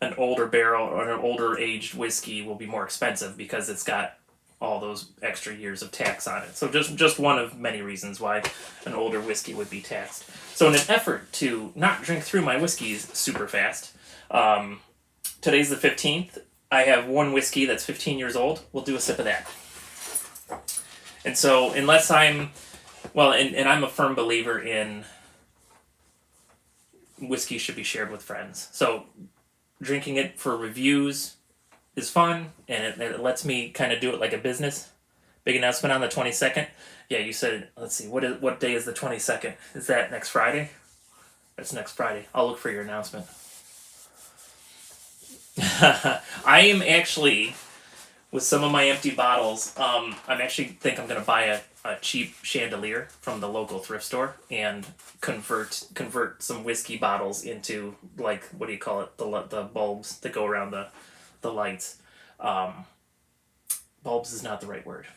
an older barrel or an older aged whiskey will be more expensive, because it's got all those extra years of tax on it. So just one of many reasons why an older whiskey would be taxed. So in an effort to not drink through my whiskeys super fast, today's the 15th. I have one whiskey that's 15 years old. We'll do a sip of that. And so unless I'm, well, and I'm a firm believer in whiskey should be shared with friends. So drinking it for reviews is fun, and it lets me kind of do it like a business. Big announcement on the 22nd. Yeah, you said, let's see, what day is the 22nd? Is that next Friday? That's next Friday. I'll look for your announcement. I am actually, with some of my empty bottles, I'm actually think I'm going to buy a cheap chandelier from the local thrift store and convert some whiskey bottles into, like, what do you call it, the bulbs that go around the lights. Bulbs is not the right word.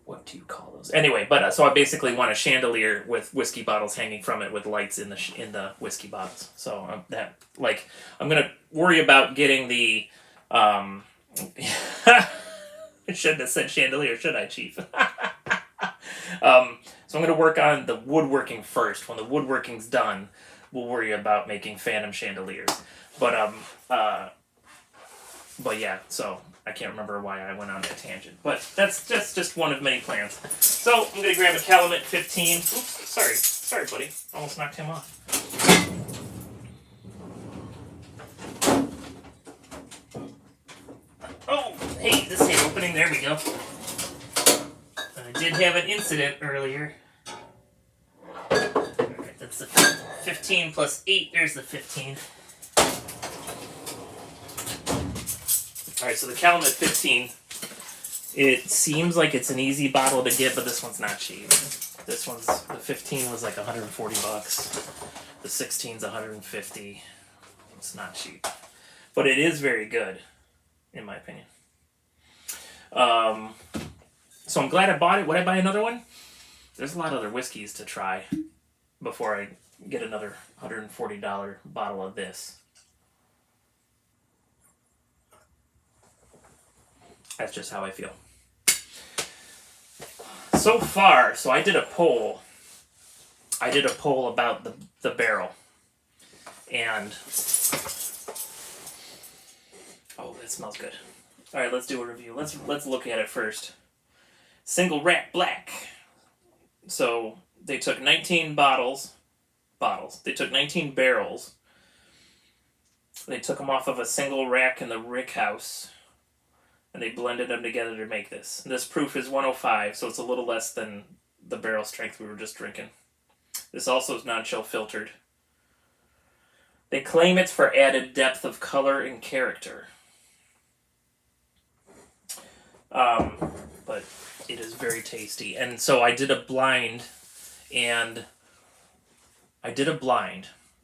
What do you call those? Anyway, but so I basically want a chandelier with whiskey bottles hanging from it with lights in the whiskey bottles. So I'm gonna worry about getting the. I shouldn't have said chandelier, should I, Chief? So I'm gonna work on the woodworking first. When the woodworking's done, we'll worry about making phantom chandeliers. But yeah, so I can't remember why I went on that tangent. But that's just one of many plans. So I'm gonna grab a Calumet 15. Oops, sorry, buddy. Almost knocked him off. Oh, hey, this ain't opening. There we go. I did have an incident earlier. Alright, that's the 15 plus 8. There's the 15. Alright, so the Calumet 15, it seems like it's an easy bottle to get, but this one's not cheap. The 15 was like $140. The 16's $150. It's not cheap. But it is very good, in my opinion. So I'm glad I bought it. Would I buy another one? There's a lot of other whiskeys to try before I get another $140 bottle of this. That's just how I feel. So far, so I did a poll. About the barrel. And oh, that smells good. All right, let's do a review. Let's look at it first. Single rack black. So they took 19 bottles. They took 19 barrels. They took them off of a single rack in the rick house, and they blended them together to make this. This proof is 105, so it's a little less than the barrel strength we were just drinking. This also is non-chill filtered. They claim it's for added depth of color and character. But it is very tasty. And so I did a blind,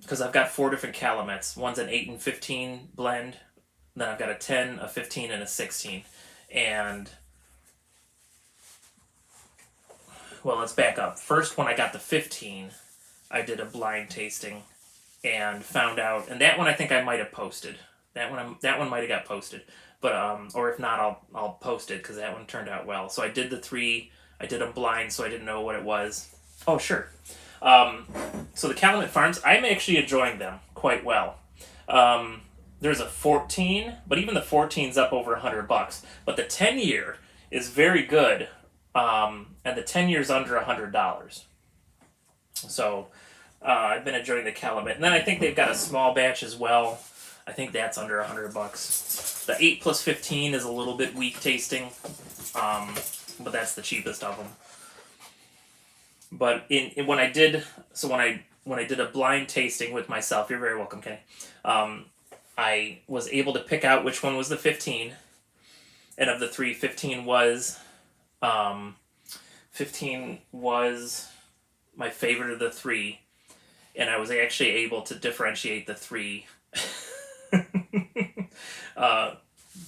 because I've got 4 different Calumets. One's an 8 and 15 blend. Then I've got a 10, a 15, and a 16. And, well, let's back up. First, when I got the 15, I did a blind tasting and found out, and that one I think I might have posted. That one might have got posted, but or if not, I'll post it because that one turned out well. So I did the three. I did them blind, so I didn't know what it was. Oh sure. Um, so the Calumet Farms, I'm actually enjoying them quite well. There's a 14, but even the 14's up over $100. But the 10 year is very good, and the 10 year's under $100. So I've been enjoying the Calumet, and then I think they've got a small batch as well. I think that's under $100. The 8+15 is a little bit weak tasting, but that's the cheapest of them. But when I did a blind tasting with myself, you're very welcome, Kenny. I was able to pick out which one was the 15, and of the three, 15 was my favorite of the three, and I was actually able to differentiate the three.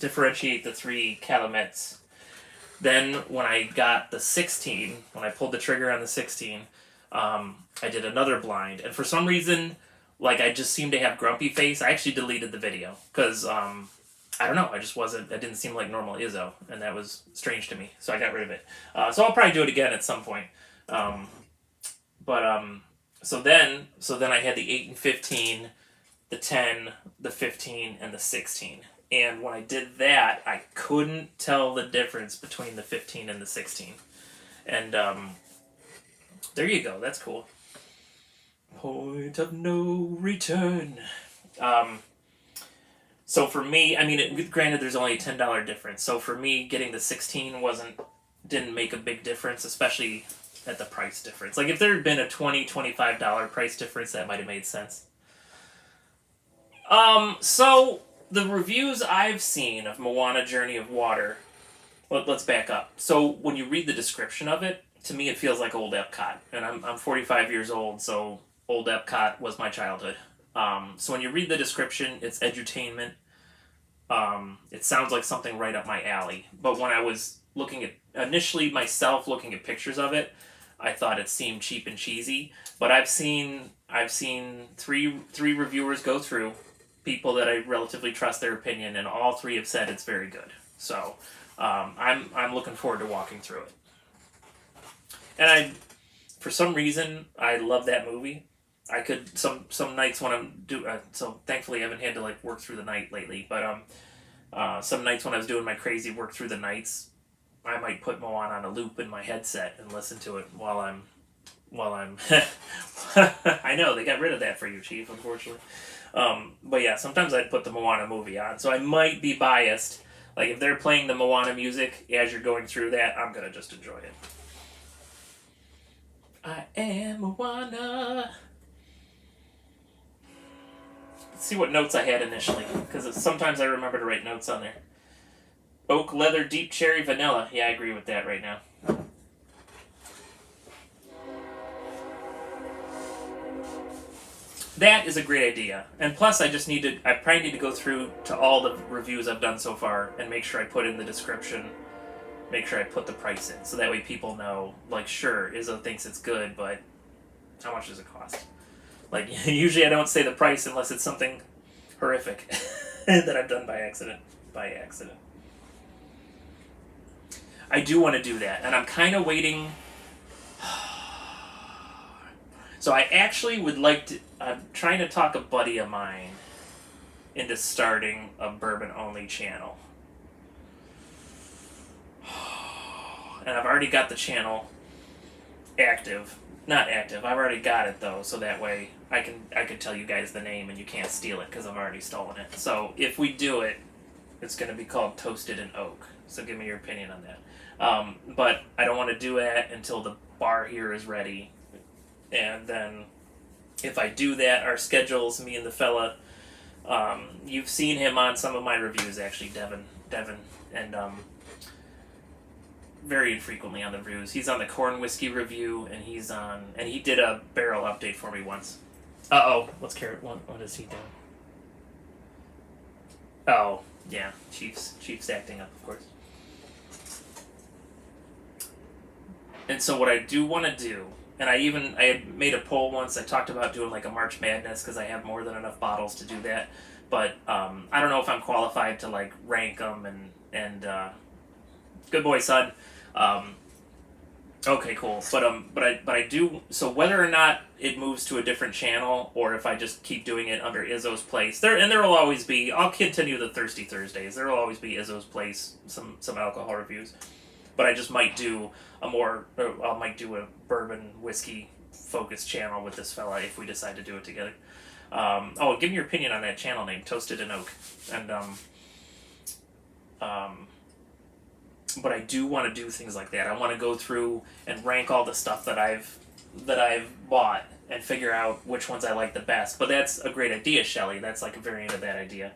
Differentiate the three Calumets. Then when I got the 16, when I pulled the trigger on the 16, I did another blind, and for some reason, like I just seemed to have grumpy face. I actually deleted the video because I don't know. I just wasn't. That didn't seem like normal Izzo, and that was strange to me. So I got rid of it. So I'll probably do it again at some point. So then I had the 8 and 15, the 10, the 15, and the 16. And when I did that, I couldn't tell the difference between the 15 and the 16. And there you go. That's cool. Point of no return. So for me, I mean, granted, there's only a $10 difference. So for me, getting the 16 didn't make a big difference, especially at the price difference. Like if there had been a $20, $25 price difference, that might have made sense. So the reviews I've seen of Moana Journey of Water, let's back up. So when you read the description of it, to me it feels like old Epcot. And I'm 45 years old, so old Epcot was my childhood. So when you read the description, it's edutainment. It sounds like something right up my alley. But when I was looking at pictures of it, I thought it seemed cheap and cheesy. But I've seen three reviewers go through, people that I relatively trust their opinion, and all three have said it's very good. So I'm looking forward to walking through it. And for some reason, I love that movie. I could some nights when I'm so thankfully I haven't had to like work through the night lately, but some nights when I was doing my crazy work through the nights, I might put Moana on a loop in my headset and listen to it while I'm I know they got rid of that for you, Chief, unfortunately. But yeah, sometimes I'd put the Moana movie on, so I might be biased. Like if they're playing the Moana music as you're going through that, I'm gonna just enjoy it. I am Moana. Let's see what notes I had initially, because sometimes I remember to write notes on there. Oak leather, deep cherry, vanilla. Yeah, I agree with that right now. That is a great idea. And plus, I probably need to go through to all the reviews I've done so far and make sure I put in the description, make sure I put the price in, so that way people know, like, sure, Izzo thinks it's good, but how much does it cost? Like, usually I don't say the price unless it's something horrific that I've done by accident. I do want to do that, and I'm kind of waiting. So I actually would like to. I'm trying to talk a buddy of mine into starting a bourbon-only channel. And I've already got the channel active. Not active. I've already got it though, so that way I could tell you guys the name and you can't steal it because I've already stolen it. So if we do it, it's going to be called Toasted in Oak. So give me your opinion on that. But I don't want to do that until the bar here is ready. And then if I do that, our schedules, me and the fella, you've seen him on some of my reviews actually, Devin, and very infrequently on the reviews. He's on the corn whiskey review, and he did a barrel update for me once. What's Carrot? What is he doing? Oh, yeah, Chief's acting up, of course. And so what I do want to do, and I had made a poll once. I talked about doing like a March Madness because I have more than enough bottles to do that. but I don't know if I'm qualified to like rank them and good boy, son. Um, okay, cool. But I do. So whether or not it moves to a different channel, or if I just keep doing it under Izzo's place, there will always be. I'll continue the Thirsty Thursdays. There will always be Izzo's place, some alcohol reviews, but I just might do a more. I might do a bourbon whiskey focused channel with this fella if we decide to do it together. Give me your opinion on that channel name, Toasted in Oak, and um, but I do want to do things like that. I want to go through and rank all the stuff that I've bought and figure out which ones I like the best. But that's a great idea, Shelly. That's like a variant of that idea.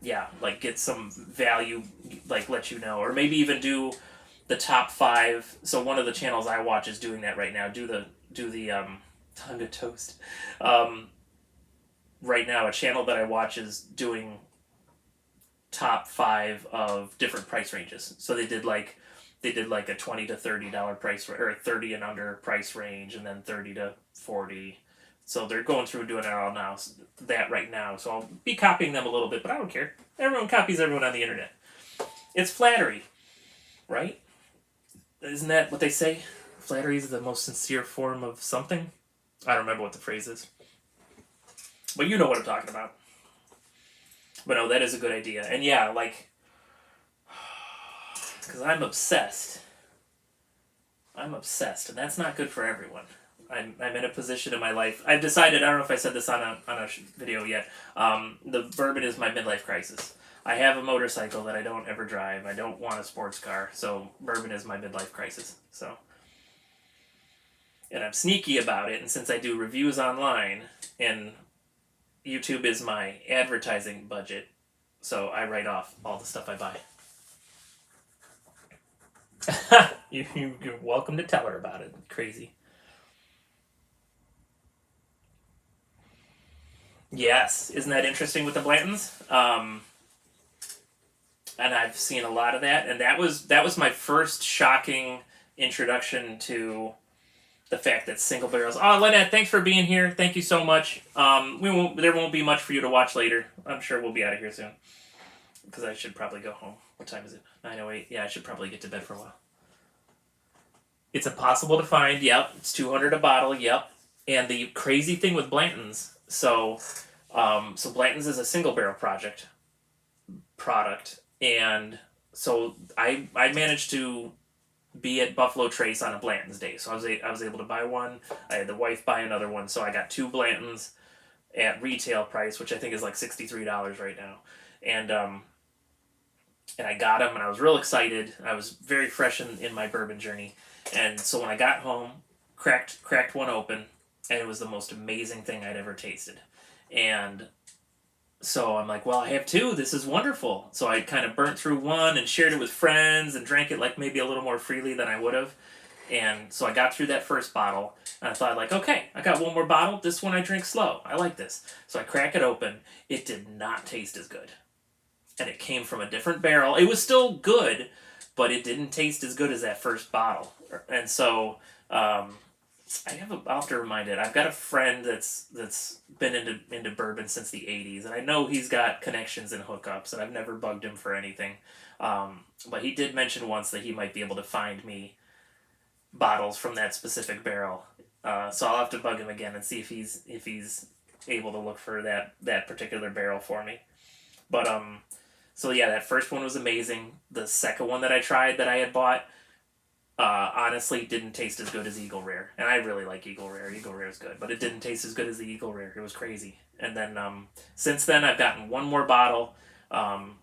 Yeah, like get some value, like let you know, or maybe even do the top five. So one of the channels I watch is doing that right now. Do the tongue of toast. Um, right now, a channel that I watch is doing top five of different price ranges. So they did like a $20 to $30 price or 30 and under price range, and then 30 to 40. So they're going through doing it all now. That right now. So I'll be copying them a little bit, but I don't care. Everyone copies everyone on the internet. It's flattery, right? Isn't that what they say? Flattery is the most sincere form of something. I don't remember what the phrase is, but you know what I'm talking about. But no, that is a good idea. And yeah, like, because I'm obsessed, and that's not good for everyone. I'm in a position in my life. I've decided. I don't know if I said this on a video yet. The bourbon is my midlife crisis. I have a motorcycle that I don't ever drive. I don't want a sports car, so bourbon is my midlife crisis. So, and I'm sneaky about it. And since I do reviews online, and YouTube is my advertising budget, so I write off all the stuff I buy. You're welcome to tell her about it. Crazy. Yes, isn't that interesting with the Blantons? And I've seen a lot of that, and that was my first shocking introduction to the fact that single barrels. Oh, Lynette, thanks for being here. Thank you so much. There won't be much for you to watch later. I'm sure we'll be out of here soon because I should probably go home. What time is it? 9:08. Yeah, I should probably get to bed for a while. It's impossible to find. Yep, it's 200 a bottle. Yep. And the crazy thing with Blanton's, so Blanton's is a single barrel product, and so I managed to be at Buffalo Trace on a Blanton's day. So I was able to buy one. I had the wife buy another one, so I got two Blantons at retail price, which I think is like $63 right now, and and I got them, and I was real excited. I was very fresh in my bourbon journey, and so when I got home, cracked one open, and it was the most amazing thing I'd ever tasted, and so I'm like, well, I have two. This is wonderful. So I kind of burnt through one and shared it with friends and drank it like maybe a little more freely than I would have. And so I got through that first bottle, and I thought like, okay, I got one more bottle. This one I drink slow. I like this. So I crack it open. It did not taste as good, and it came from a different barrel. It was still good, but it didn't taste as good as that first bottle. And so I'll have to remind it. I've got a friend that's been into bourbon since the '80s, and I know he's got connections and hookups, and I've never bugged him for anything. But he did mention once that he might be able to find me bottles from that specific barrel. So I'll have to bug him again and see if he's able to look for that particular barrel for me. But so yeah, that first one was amazing. The second one that I tried that I had bought, honestly didn't taste as good as Eagle Rare, and I really like Eagle Rare. Eagle Rare is good, but it didn't taste as good as the Eagle Rare. It was crazy. And then since then, I've gotten one more bottle. Um,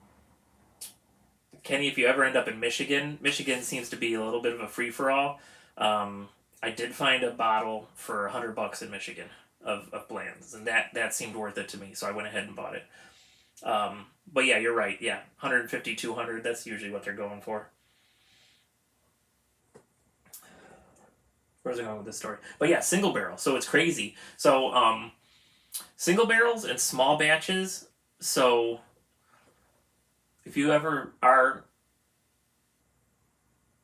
Kenny, if you ever end up in Michigan, Michigan seems to be a little bit of a free for all. I did find a bottle for $100 in Michigan of Bland's, and that seemed worth it to me, so I went ahead and bought it. But yeah, you're right. Yeah, 150, 200. That's usually what they're going for. Where's it going with this story? But yeah, single barrel. So it's crazy. So single barrels and small batches. So if you ever are,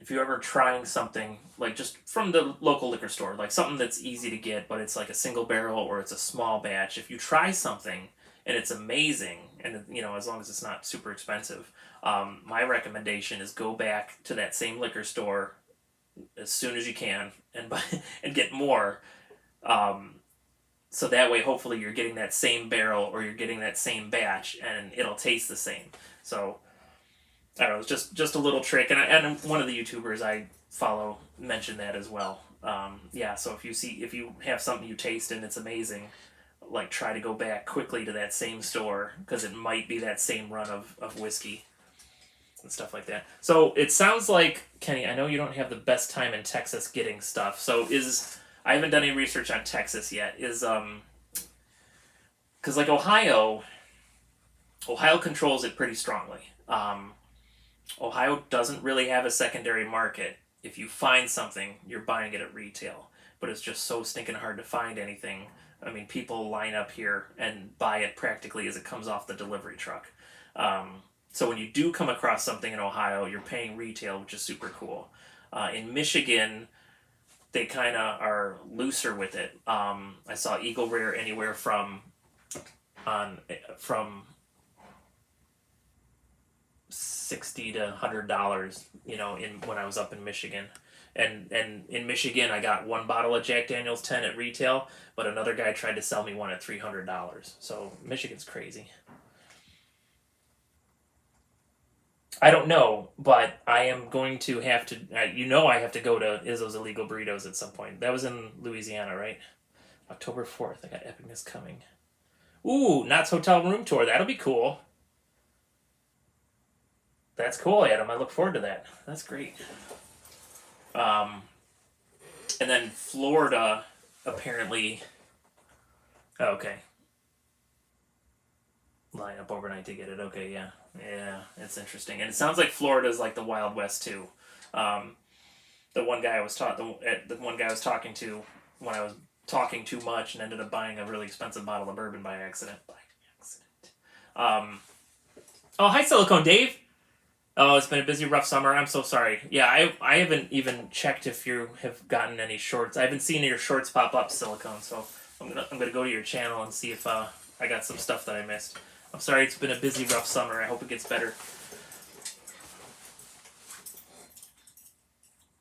if you ever trying something like just from the local liquor store, like something that's easy to get, but it's like a single barrel or it's a small batch. If you try something and it's amazing. And you know, as long as it's not super expensive, my recommendation is go back to that same liquor store as soon as you can and buy and get more. Um, so that way, hopefully, you're getting that same barrel or you're getting that same batch, and it'll taste the same. So I don't know, it's just a little trick, and one of the YouTubers I follow mentioned that as well. Yeah, so if you have something you taste and it's amazing, like try to go back quickly to that same store because it might be that same run of whiskey and stuff like that. So it sounds like, Kenny, I know you don't have the best time in Texas getting stuff. So I haven't done any research on Texas yet. Because like Ohio controls it pretty strongly. Ohio doesn't really have a secondary market. If you find something, you're buying it at retail. But it's just so stinking hard to find anything. I mean, people line up here and buy it practically as it comes off the delivery truck. So when you do come across something in Ohio, you're paying retail, which is super cool. In Michigan, they kind of are looser with it. I saw Eagle Rare anywhere from $60 to $100, you know, in when I was up in Michigan. And in Michigan, I got one bottle of Jack Daniel's 10 at retail, but another guy tried to sell me one at $300. So Michigan's crazy. I don't know, but I am going to have to. I have to go to Izzo's Illegal Burritos at some point. That was in Louisiana, right? October 4th. I got Epicness coming. Ooh, Knott's Hotel Room Tour. That'll be cool. That's cool, Adam. I look forward to that. That's great. Um, and then Florida, apparently. Oh, okay. Line up overnight to get it. Okay, yeah. Yeah, it's interesting. And it sounds like Florida's like the Wild West, too. Um, the one guy I was the one guy I was talking to when I was talking too much and ended up buying a really expensive bottle of bourbon by accident. Um, oh, hi, Silicone Dave. Oh, it's been a busy, rough summer. I'm so sorry. Yeah, I haven't even checked if you have gotten any shorts. I haven't seen your shorts pop up, Silicone. So I'm gonna go to your channel and see if I got some stuff that I missed. I'm sorry. It's been a busy, rough summer. I hope it gets better.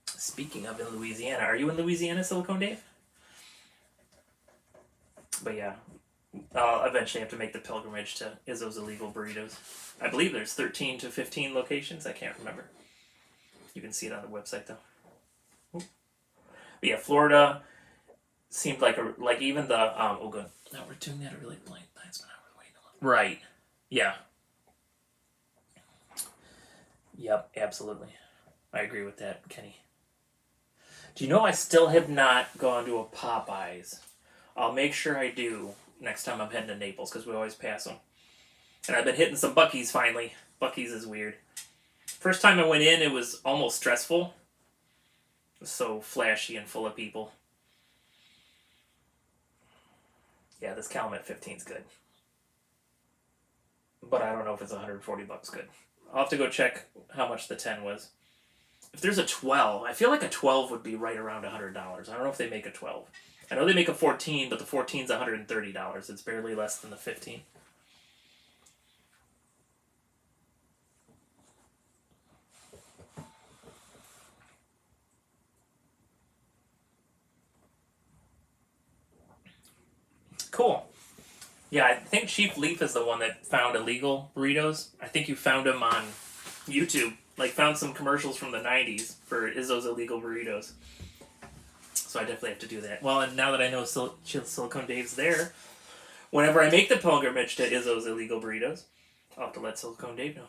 Speaking of in Louisiana, are you in Louisiana, Silicone Dave? But yeah, I'll eventually have to make the pilgrimage to Izzo's Illegal Burritos. I believe there's 13 to 15 locations. I can't remember. You can see it on the website though. But yeah, Florida seemed like even the oh good. Now we're doing that a really blank. That's what I was waiting on. Right. Yeah. Yep. Absolutely. I agree with that, Kenny. Do you know I still have not gone to a Popeyes? I'll make sure I do next time I'm heading to Naples because we always pass them. And I've been hitting some Buc-ee's finally. Buc-ee's is weird. First time I went in, it was almost stressful. It was so flashy and full of people. Yeah, this Calumet 15 is good. But I don't know if it's $140 good. I'll have to go check how much the 10 was. If there's a 12, I feel like a 12 would be right around $100. I don't know if they make a 12. I know they make a 14, but the 14's $130. It's barely less than the 15. Cool. Yeah, I think Chief Leaf is the one that found illegal burritos. I think you found him on YouTube. Like, found some commercials from the 90s for Izzo's Illegal Burritos. So I definitely have to do that. Well, and now that I know Silicone Dave's there, whenever I make the pilgrimage to Izzo's Illegal Burritos, I'll have to let Silicone Dave know.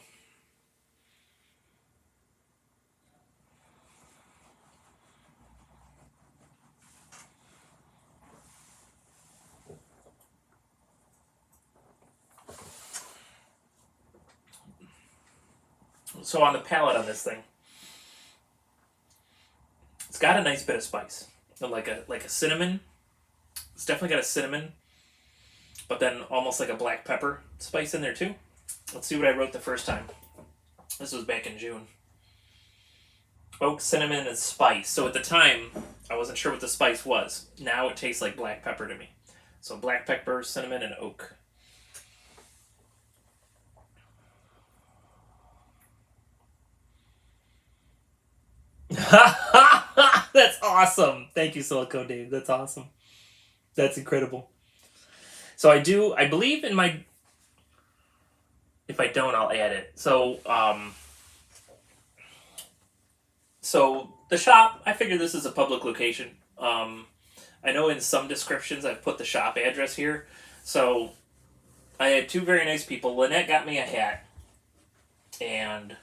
So on the palate on this thing, it's got a nice bit of spice, like a cinnamon. It's definitely got a cinnamon, but then almost like a black pepper spice in there too. Let's see what I wrote the first time. This was back in June. Oak, cinnamon, and spice. So at the time, I wasn't sure what the spice was. Now it tastes like black pepper to me. So black pepper, cinnamon, and oak. That's awesome. Thank you, Silicone Dave. That's awesome. That's incredible. So I believe in my, if I don't, I'll add it. So the shop, I figure this is a public location. I know in some descriptions I've put the shop address here. So I had two very nice people. Lynette got me a hat, and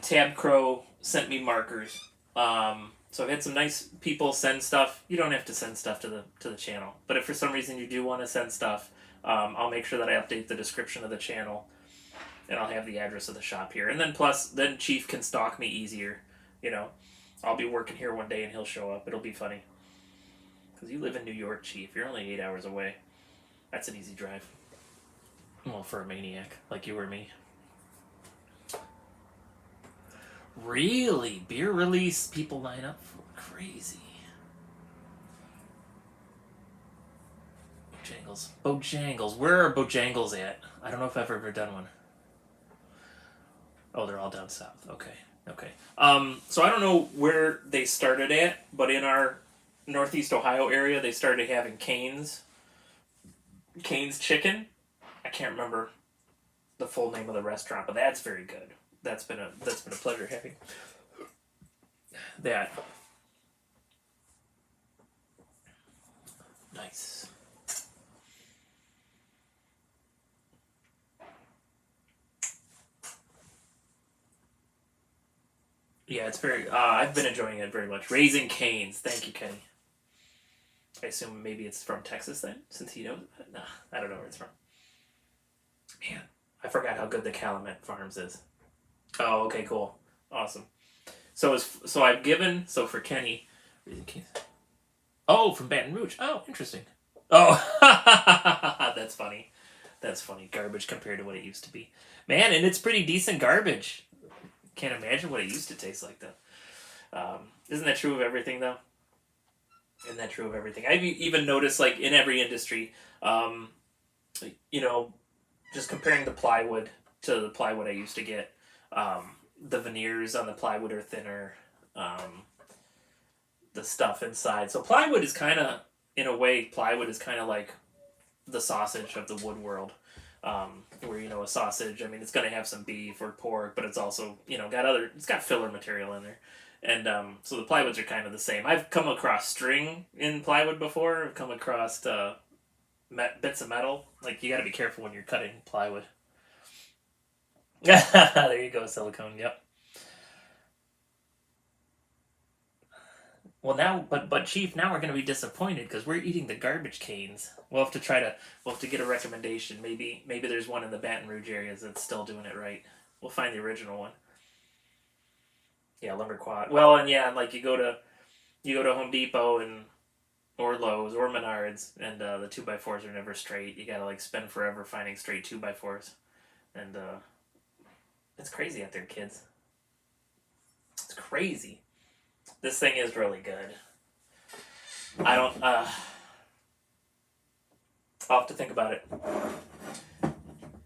Tab Crow sent me markers. So I've had some nice people send stuff. You don't have to send stuff to the channel, but if for some reason you do want to send stuff, I'll make sure that I update the description of the channel, and I'll have the address of the shop here. And then plus, then Chief can stalk me easier. You know, I'll be working here one day and he'll show up. It'll be funny. Because you live in New York, Chief. You're only 8 hours away. That's an easy drive. Well, for a maniac like you or me. Really? Beer release people line up for crazy. Bojangles. Bojangles. Where are Bojangles at? I don't know if I've ever done one. Oh, they're all down south. Okay. So I don't know where they started at, but in our Northeast Ohio area, they started having Cane's Chicken. I can't remember the full name of the restaurant, but that's very good. That's been a pleasure having that. Nice. Yeah, it's very. I've been enjoying it very much. Raising Cane's. Thank you, Kenny. I assume maybe it's from Texas then, since he knows. Nah, I don't know where it's from. Man, I forgot how good the Calumet Farms is. Oh, okay, cool, awesome. So for Kenny, Raising Cane's. Oh, from Baton Rouge. Oh, interesting. Oh, that's funny. That's funny. Garbage compared to what it used to be. Man, and it's pretty decent garbage. Can't imagine what it used to taste like, though. Isn't that true of everything, though? Isn't that true of everything? I've even noticed, like, in every industry, you know, just comparing the plywood to the plywood I used to get, the veneers on the plywood are thinner, the stuff inside. So plywood is kind of, in a way, like the sausage of the wood world. Where, you know, a sausage, I mean, it's going to have some beef or pork, but it's also, you know, it's got filler material in there. And so the plywoods are kind of the same. I've come across string in plywood before. I've come across bits of metal. Like, you got to be careful when you're cutting plywood. There you go, silicone. Yep. Well, now, but Chief, now we're going to be disappointed because we're eating the garbage canes. We'll have to get a recommendation. Maybe there's one in the Baton Rouge areas that's still doing it right. We'll find the original one. Yeah, Lumberquad. Well, and yeah, like you go to Home Depot or Lowe's or Menards, and the 2x4s are never straight. You gotta like spend forever finding straight 2x4s, and it's crazy out there, kids. It's crazy. This thing is really good. I don't. I'll have to think about it.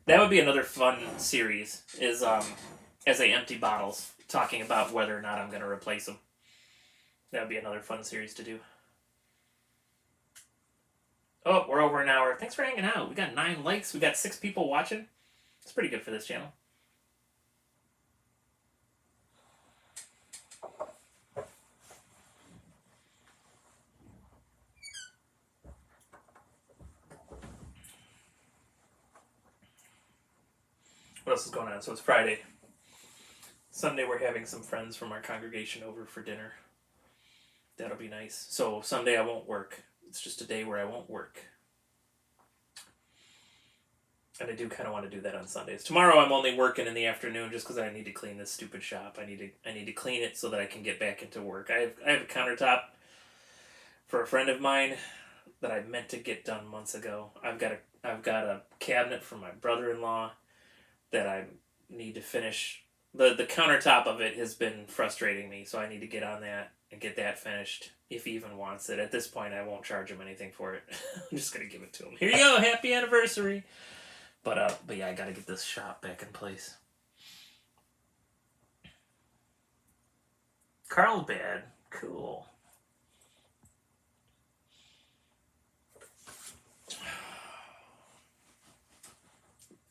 That would be another fun series. Is as they empty bottles, talking about whether or not I'm going to replace them. That would be another fun series to do. Oh, we're over an hour. Thanks for hanging out. We got 9 likes. We got 6 people watching. It's pretty good for this channel. What else is going on? So it's Friday. Sunday we're having some friends from our congregation over for dinner. That'll be nice. So Sunday I won't work. It's just a day where I won't work. And I do kind of want to do that on Sundays. Tomorrow I'm only working in the afternoon just because I need to clean this stupid shop. I need to clean it so that I can get back into work. I have a countertop for a friend of mine that I meant to get done months ago. I've got a cabinet from my brother-in-law that I need to finish. The countertop of it has been frustrating me, so I need to get on that and get that finished if he even wants it. At this point, I won't charge him anything for it. I'm just gonna give it to him. Here you go, happy anniversary. But yeah, I gotta get this shop back in place. Carlsbad. Cool.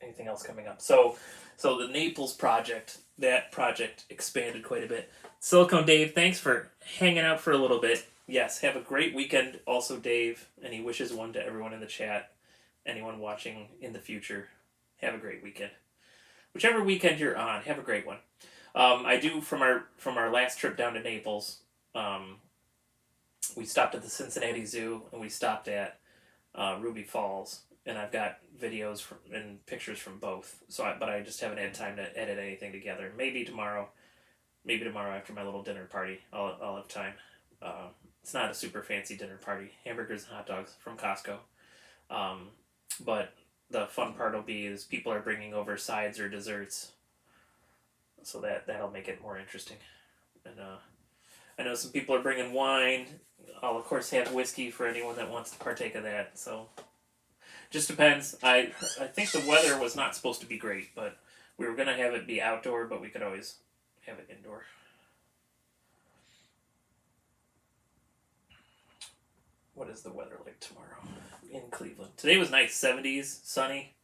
Anything else coming up? So the Naples project, that project expanded quite a bit. Silicone Dave, thanks for hanging out for a little bit. Yes, have a great weekend. Also, Dave, and he wishes one to everyone in the chat. Anyone watching in the future, have a great weekend. Whichever weekend you're on, have a great one. I do from our last trip down to Naples. We stopped at the Cincinnati Zoo and we stopped at Ruby Falls, and I've got videos and pictures from both. But I just haven't had time to edit anything together. Maybe tomorrow after my little dinner party, I'll have time. It's not a super fancy dinner party. Hamburgers and hot dogs from Costco. But the fun part will be is people are bringing over sides or desserts, so that'll make it more interesting. And I know some people are bringing wine. I'll of course have whiskey for anyone that wants to partake of that. So just depends. I think the weather was not supposed to be great, but we were gonna have it be outdoor, but we could always have it indoor. What is the weather like tomorrow in Cleveland? Today was nice, 70s, sunny.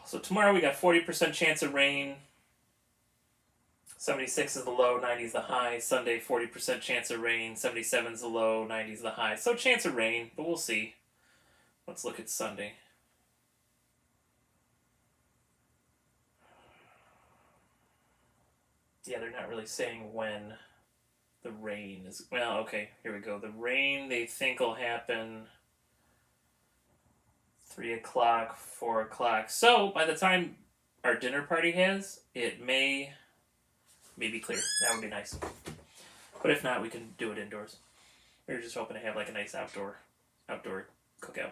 So tomorrow we got 40% chance of rain. 76 is the low, 90 is the high. Sunday, 40% chance of rain. 77 is the low, 90 is the high. So chance of rain, but we'll see. Let's look at Sunday. Yeah, they're not really saying when the rain is. Well, okay, here we go. The rain they think will happen 3 o'clock, 4 o'clock. So by the time our dinner party has, it may be clear. That would be nice. But if not, we can do it indoors. We were just hoping to have like a nice outdoor cookout.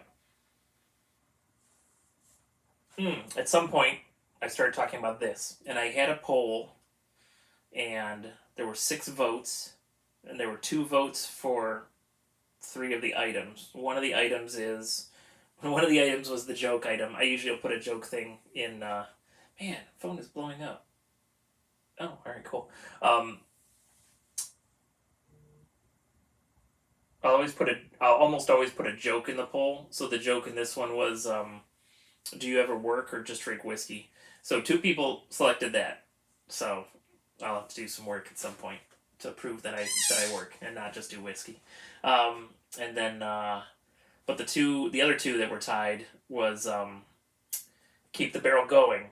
At some point, I started talking about this, and I had a poll, and there were 6 votes, and there were 2 votes for 3 of the items. One of the items was the joke item. I usually put a joke thing in. Man, phone is blowing up. Oh, all right, cool. I'll almost always put a joke in the poll. So the joke in this one was, do you ever work or just drink whiskey? So 2 people selected that. So I'll have to do some work at some point to prove that I work and not just do whiskey. And then, but the other 2 that were tied was keep the barrel going,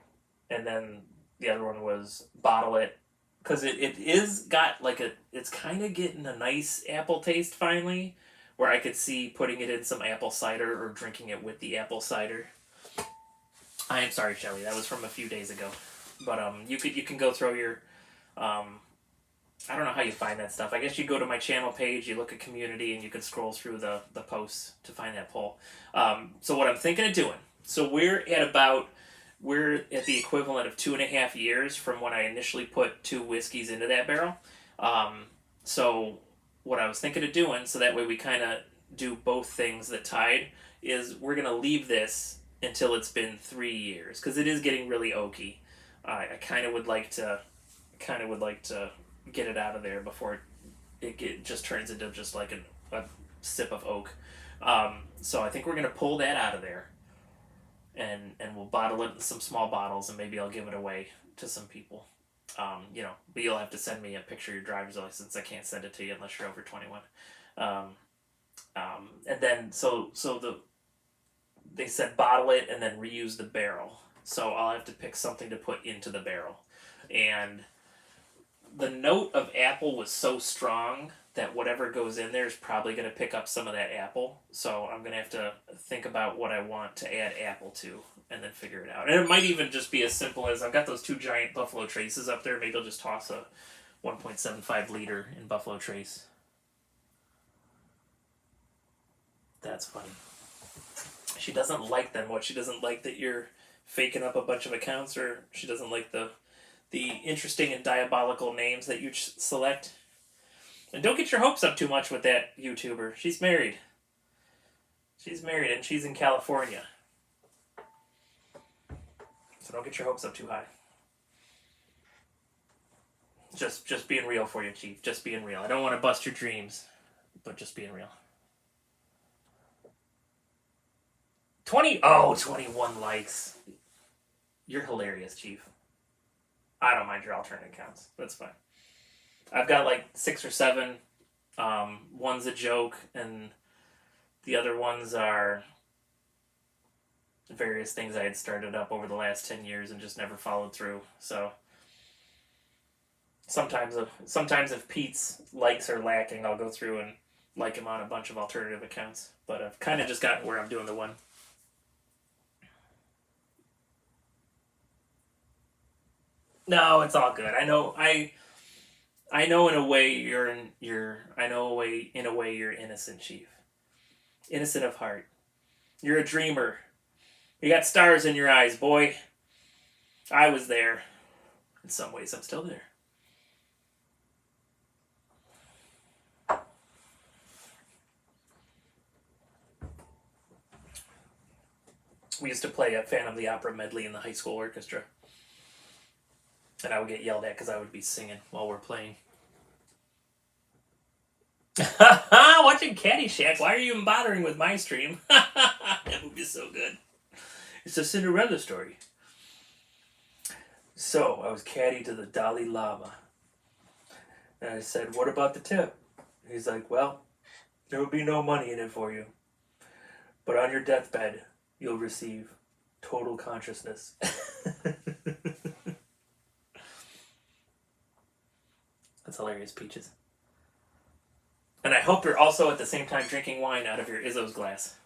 and then the other one was bottle it, because it is got like it's kind of getting a nice apple taste finally, where I could see putting it in some apple cider or drinking it with the apple cider. I am sorry, Shelly, that was from a few days ago, but you can go throw your I don't know how you find that stuff. I guess you go to my channel page, you look at community, and you can scroll through the posts to find that poll. So what I'm thinking of doing, so we're at the equivalent of 2.5 years from when I initially put 2 whiskeys into that barrel. So what I was thinking of doing, so that way we kind of do both things that tied, is we're going to leave this until it's been 3 years, because it is getting really oaky. I kind of would like to get it out of there before it just turns into just like a sip of oak. So I think we're going to pull that out of there, and we'll bottle it in some small bottles, and maybe I'll give it away to some people. But you'll have to send me a picture of your driver's license. I can't send it to you unless you're over 21. And then they said bottle it and then reuse the barrel. So I'll have to pick something to put into the barrel. And the note of apple was so strong that whatever goes in there is probably going to pick up some of that apple. So I'm going to have to think about what I want to add apple to and then figure it out. And it might even just be as simple as, I've got those 2 giant Buffalo Traces up there. Maybe I'll just toss a 1.75 liter in Buffalo Trace. That's funny. She doesn't like them. She doesn't like that you're faking up a bunch of accounts, or she doesn't like the interesting and diabolical names that you select. And don't get your hopes up too much with that YouTuber. She's married. And she's in California. So don't get your hopes up too high. Just being real for you, Chief. Just being real. I don't want to bust your dreams, but just being real. 21 likes. You're hilarious, Chief. I don't mind your alternate accounts. That's fine. I've got like 6 or 7. One's a joke, and the other ones are various things I had started up over the last 10 years and just never followed through. So sometimes if Pete's likes are lacking, I'll go through and like him on a bunch of alternative accounts. But I've kind of just gotten where I'm doing the one. No, it's all good. I know in a way I know a way in a way you're innocent, Chief. Innocent of heart. You're a dreamer. You got stars in your eyes, boy. I was there. In some ways, I'm still there. We used to play a Phantom of the Opera medley in the high school orchestra, and I would get yelled at because I would be singing while we're playing. Watching Caddyshack. Why are you even bothering with my stream? That movie's so good. It's a Cinderella story. So I was caddy to the Dalai Lama, and I said, "What about the tip?" He's like, "Well, there will be no money in it for you, but on your deathbed, you'll receive total consciousness." That's hilarious, Peaches. And I hope you're also at the same time drinking wine out of your Izzo's glass.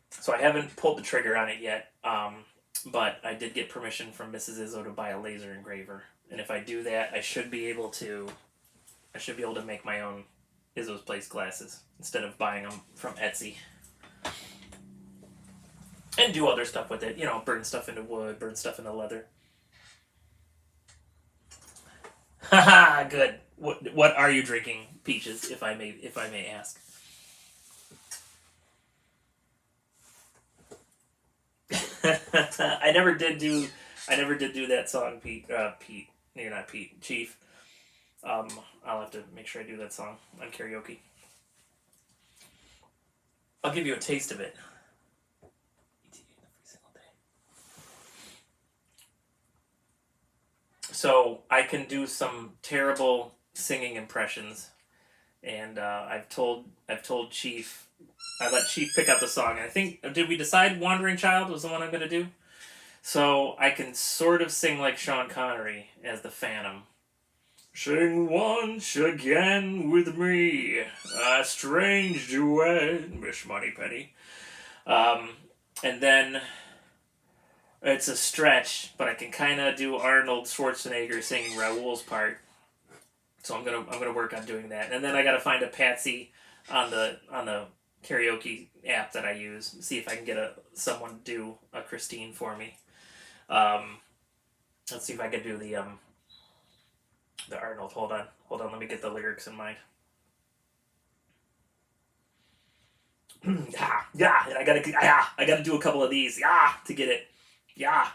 So I haven't pulled the trigger on it yet, but I did get permission from Mrs. Izzo to buy a laser engraver, and if I do that, I should be able to make my own Izzo's Place glasses instead of buying them from Etsy. And do other stuff with it, burn stuff into wood, burn stuff into leather. Haha, good. What are you drinking, Peaches, if I may ask? I never did do that song, Pete. Pete, you're not Pete, Chief. I'll have to make sure I do that song on karaoke. I'll give you a taste of it. So I can do some terrible singing impressions, and I've told Chief. I let Chief pick out the song. And I think, did we decide "Wandering Child" was the one I'm gonna do? So I can sort of sing like Sean Connery as the Phantom. Sing once again with me, a strange duet, Miss Moneypenny. And then it's a stretch, but I can kind of do Arnold Schwarzenegger singing Raoul's part. So I'm gonna work on doing that, and then I gotta find a Patsy on the karaoke app that I use. See if I can get someone to do a Christine for me. Um, let's see if I can do the Arnold. Hold on. Let me get the lyrics in mind. Yeah, yeah. And I gotta do a couple of these. Yeah, to get it. Yeah.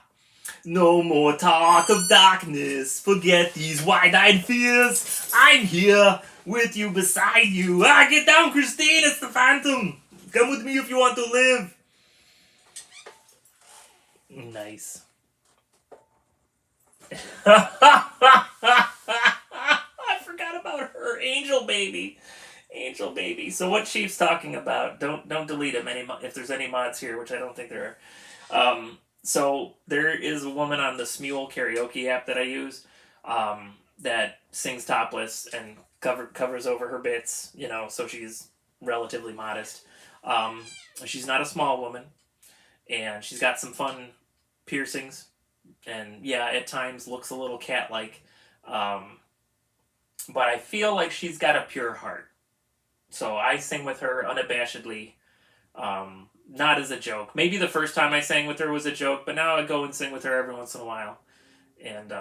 No more talk of darkness. Forget these wide-eyed fears. I'm here with you, beside you. Get down, Christine. It's the Phantom. Come with me if you want to live. Nice. I forgot about her, Angel Baby. Angel Baby. So what Chief's talking about? Don't delete him if there's any mods here, which I don't think there are. So there is a woman on the Smule karaoke app that I use, that sings topless and covers over her bits. So she's relatively modest. She's not a small woman, and she's got some fun piercings, and yeah, at times looks a little cat-like. But I feel like she's got a pure heart. So I sing with her unabashedly, not as a joke. Maybe the first time I sang with her was a joke, but now I go and sing with her every once in a while, and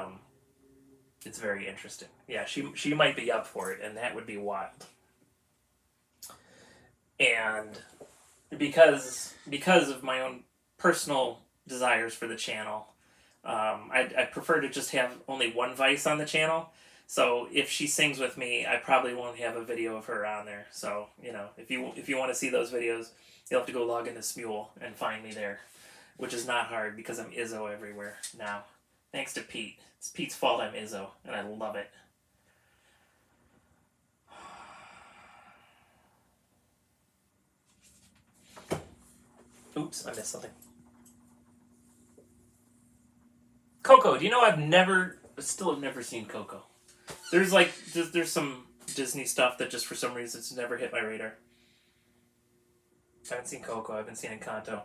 it's very interesting. Yeah, she might be up for it, and that would be wild. And because of my own personal desires for the channel, I prefer to just have only one Vice on the channel. So if she sings with me, I probably won't have a video of her on there. So if you want to see those videos, you'll have to go log into Smule and find me there, which is not hard because I'm Izzo everywhere now. Thanks to Pete. It's Pete's fault I'm Izzo, and I love it. Oops, I missed something. Coco, do you know still have never seen Coco. There's some Disney stuff that just for some reason it's never hit my radar. I haven't seen Coco, I haven't seen Encanto, I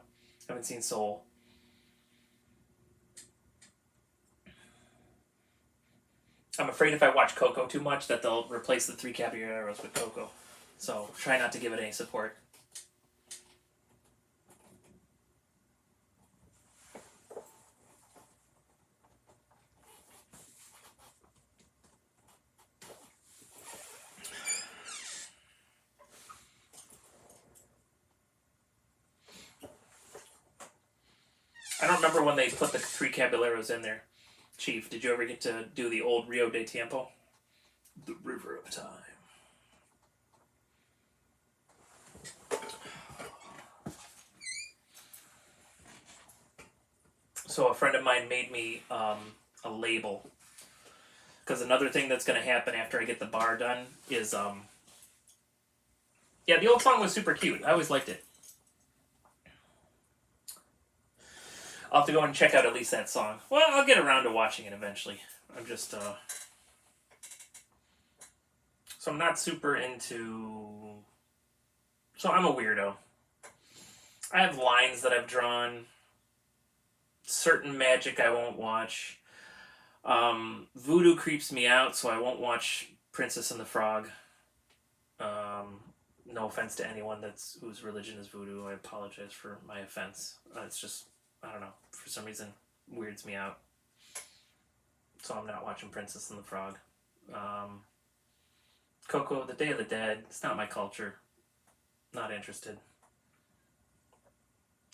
haven't seen Soul. I'm afraid if I watch Coco too much that they'll replace the Three Caballeros with Coco. So try not to give it any support. I don't remember when they put the Three Caballeros in there. Chief, did you ever get to do the old Rio de Tiempo? The River of Time. So a friend of mine made me a label. Because another thing that's going to happen after I get the bar done is, yeah, the old song was super cute. I always liked it. I'll have to go and check out at least that song. Well, I'll get around to watching it eventually. I'm just, so I'm not super into... So I'm a weirdo. I have lines that I've drawn. Certain magic I won't watch. Voodoo creeps me out, so I won't watch Princess and the Frog. No offense to anyone whose religion is voodoo. I apologize for my offense. It's just, I don't know, for some reason weirds me out. So I'm not watching Princess and the Frog. Coco, The Day of the Dead, it's not my culture. Not interested.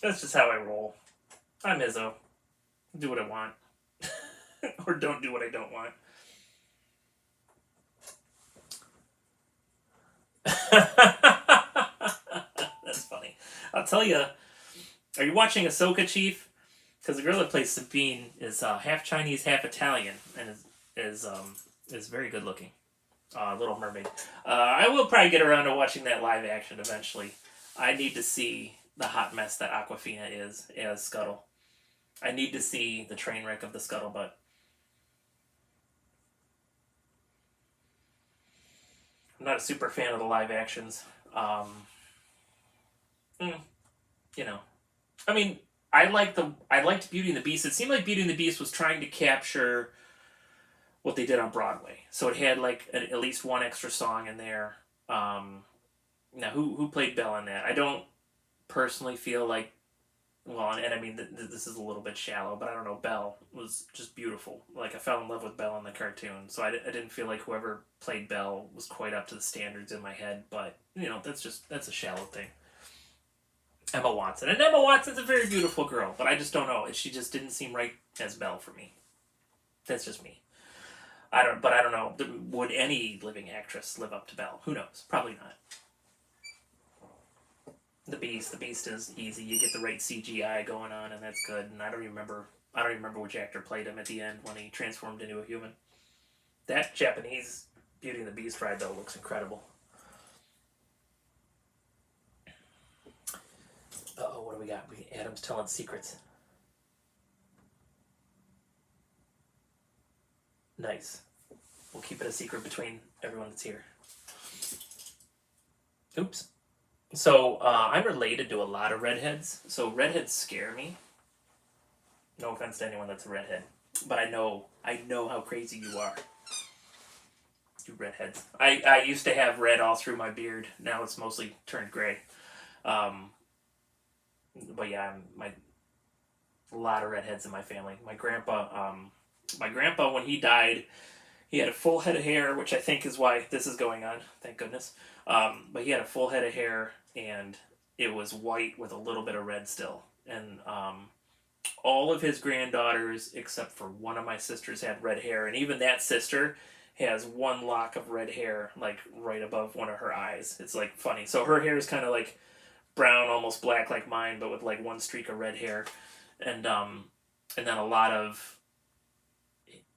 That's just how I roll. I'm Izzo. Do what I want. Or don't do what I don't want. That's funny. I'll tell you. Are you watching Ahsoka, Chief? Because the girl that plays Sabine is half Chinese, half Italian, and is very good looking. Little Mermaid. I will probably get around to watching that live action eventually. I need to see the hot mess that Awkwafina is as Scuttle. I need to see the train wreck of the Scuttlebutt. I'm not a super fan of the live actions. You know, I mean, I liked Beauty and the Beast. It seemed like Beauty and the Beast was trying to capture what they did on Broadway. So it had like at least one extra song in there. Now, who played Belle in that? I don't personally feel like, well, and I mean, this is a little bit shallow, but I don't know. Belle was just beautiful. Like, I fell in love with Belle in the cartoon, so I didn't feel like whoever played Belle was quite up to the standards in my head. But that's a shallow thing. Emma Watson, and Emma Watson's a very beautiful girl, but I just don't know. She just didn't seem right as Belle for me. That's just me. I don't know. Would any living actress live up to Belle? Who knows? Probably not. The Beast is easy. You get the right CGI going on, and that's good. And I don't even remember which actor played him at the end when he transformed into a human. That Japanese Beauty and the Beast ride though looks incredible. Uh-oh, what do we got? Adam's telling secrets. Nice. We'll keep it a secret between everyone that's here. Oops. So, I'm related to a lot of redheads. So, redheads scare me. No offense to anyone that's a redhead. But I know how crazy you are. You redheads. I used to have red all through my beard. Now it's mostly turned gray. But yeah, a lot of redheads in my family. My grandpa, when he died, he had a full head of hair, which I think is why this is going on. Thank goodness. But he had a full head of hair, and it was white with a little bit of red still. And all of his granddaughters, except for one of my sisters, had red hair, and even that sister has one lock of red hair, like right above one of her eyes. It's like funny. So her hair is kind of like brown, almost black, like mine, but with like one streak of red hair, and then a lot of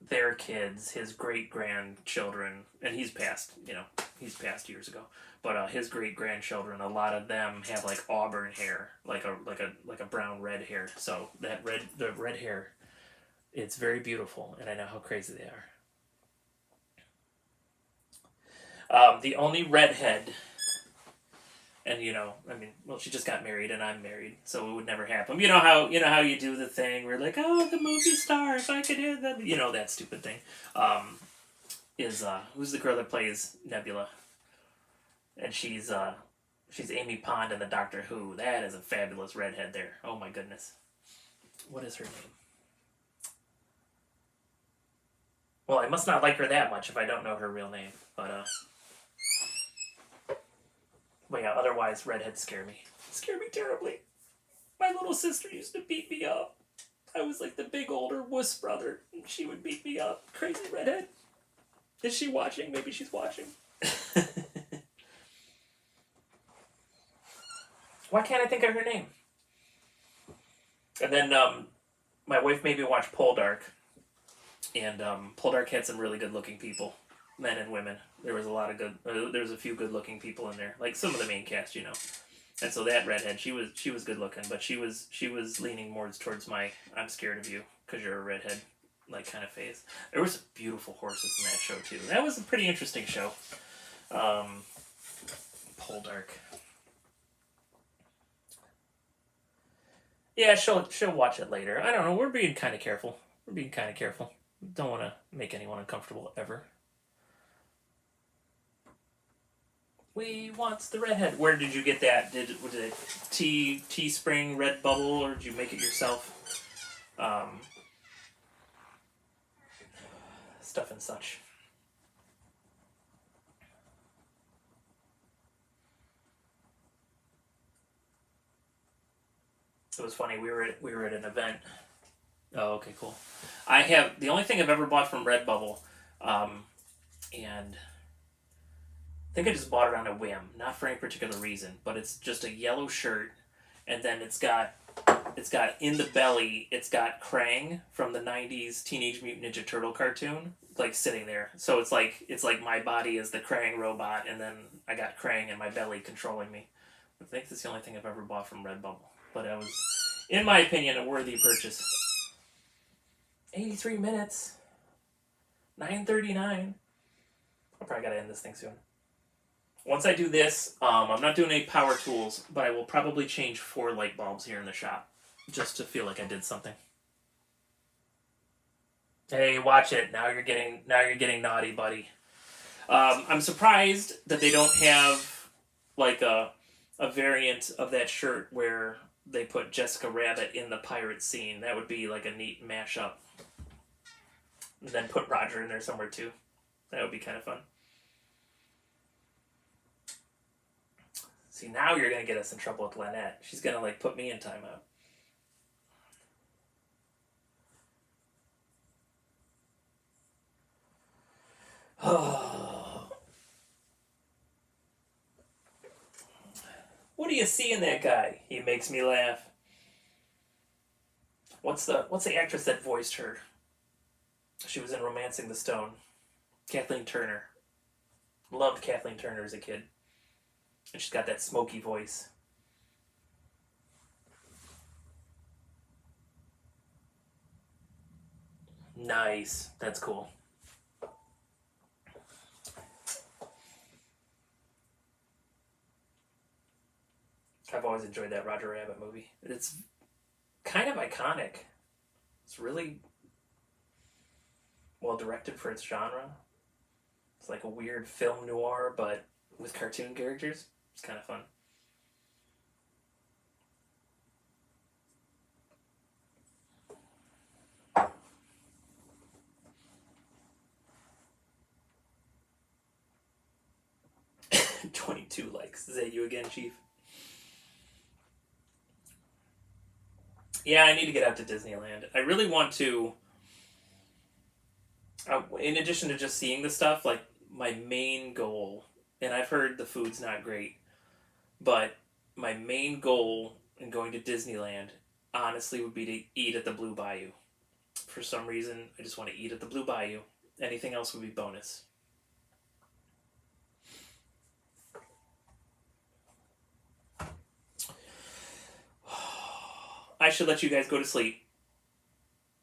their kids, his great grandchildren, and he's passed years ago. But his great grandchildren, a lot of them have like auburn hair, like a brown red hair. So the red hair, it's very beautiful, and I know how crazy they are. The only redhead, and I mean, well, she just got married, and I'm married, so it would never happen. You know how you do the thing where like, oh, the movie star, if I could hit that, that stupid thing. Um, is who's the girl that plays Nebula? And she's Amy Pond in the Doctor Who. That is a fabulous redhead there. Oh my goodness. What is her name? Well, I must not like her that much if I don't know her real name. But yeah, otherwise redheads scare me. Scare me terribly. My little sister used to beat me up. I was like the big older wuss brother, and she would beat me up. Crazy redhead. Is she watching? Maybe she's watching. Why can't I think of her name? And then my wife made me watch Poldark, and Poldark had some really good-looking people, men and women. There was a lot of good. There was a few good-looking people in there, like some of the main cast. And so that redhead, she was good-looking, but she was leaning more towards my I'm scared of you because you're a redhead, like kind of phase. There was some beautiful horses in that show too. That was a pretty interesting show. Poldark. Yeah, she'll watch it later. I don't know. We're being kind of careful. Don't want to make anyone uncomfortable ever. We wants the redhead. Where did you get that? Was it Teespring Redbubble, or did you make it yourself? Stuff and such. It was funny. We were at an event. Oh, okay, cool. I have the only thing I've ever bought from Redbubble, and I think I just bought it on a whim, not for any particular reason, but it's just a yellow shirt, and then it's got in the belly, it's got Krang from the '90s Teenage Mutant Ninja Turtle cartoon, like sitting there. So it's like my body is the Krang robot, and then I got Krang in my belly controlling me. I think that's the only thing I've ever bought from Redbubble, but it was, in my opinion, a worthy purchase. 83 minutes. 9:39. I probably gotta end this thing soon. Once I do this, I'm not doing any power tools, but I will probably change 4 light bulbs here in the shop, just to feel like I did something. Hey, watch it. Now you're getting naughty, buddy. I'm surprised that they don't have like a variant of that shirt where they put Jessica Rabbit in the pirate scene. That would be like a neat mashup. And then put Roger in there somewhere too. That would be kind of fun. See, now you're gonna get us in trouble with Lynette. She's gonna like put me in timeout. What do you see in that guy? He makes me laugh. What's the actress that voiced her? She was in *Romancing the Stone*. Kathleen Turner. Loved Kathleen Turner as a kid, and she's got that smoky voice. Nice. That's cool. I've always enjoyed that Roger Rabbit movie. It's kind of iconic. It's really well directed for its genre. It's like a weird film noir, but with cartoon characters. It's kind of fun. 22 likes. Is that you again, Chief? Yeah, I need to get out to Disneyland. I really want to. In addition to just seeing the stuff, like my main goal, and I've heard the food's not great, but my main goal in going to Disneyland, honestly, would be to eat at the Blue Bayou. For some reason, I just want to eat at the Blue Bayou. Anything else would be bonus. I should let you guys go to sleep.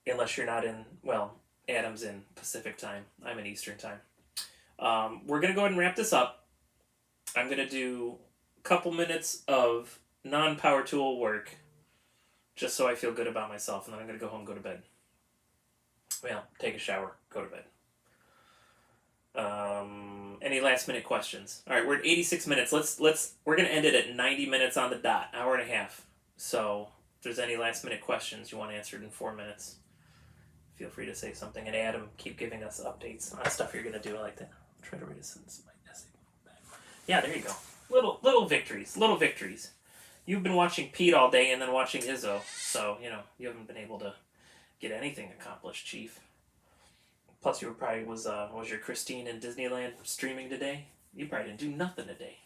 Unless you're not in, well, Adam's in Pacific time. I'm in Eastern time. We're going to go ahead and wrap this up. I'm going to do a couple minutes of non power tool work just so I feel good about myself, and then I'm going to go home and go to bed. Well, take a shower, go to bed. Any last minute questions? All right, we're at 86 minutes. We're going to end it at 90 minutes on the dot, hour and a half. So if there's any last minute questions you want answered in 4 minutes, feel free to say something. And Adam, keep giving us updates on stuff you're going to do. I like that. I'll try to read a sentence. Yeah, there you go. Little victories. Little victories. You've been watching Pete all day and then watching Izzo. So, you haven't been able to get anything accomplished, Chief. Plus, you were probably, was your Christine in Disneyland streaming today? You probably didn't do nothing today.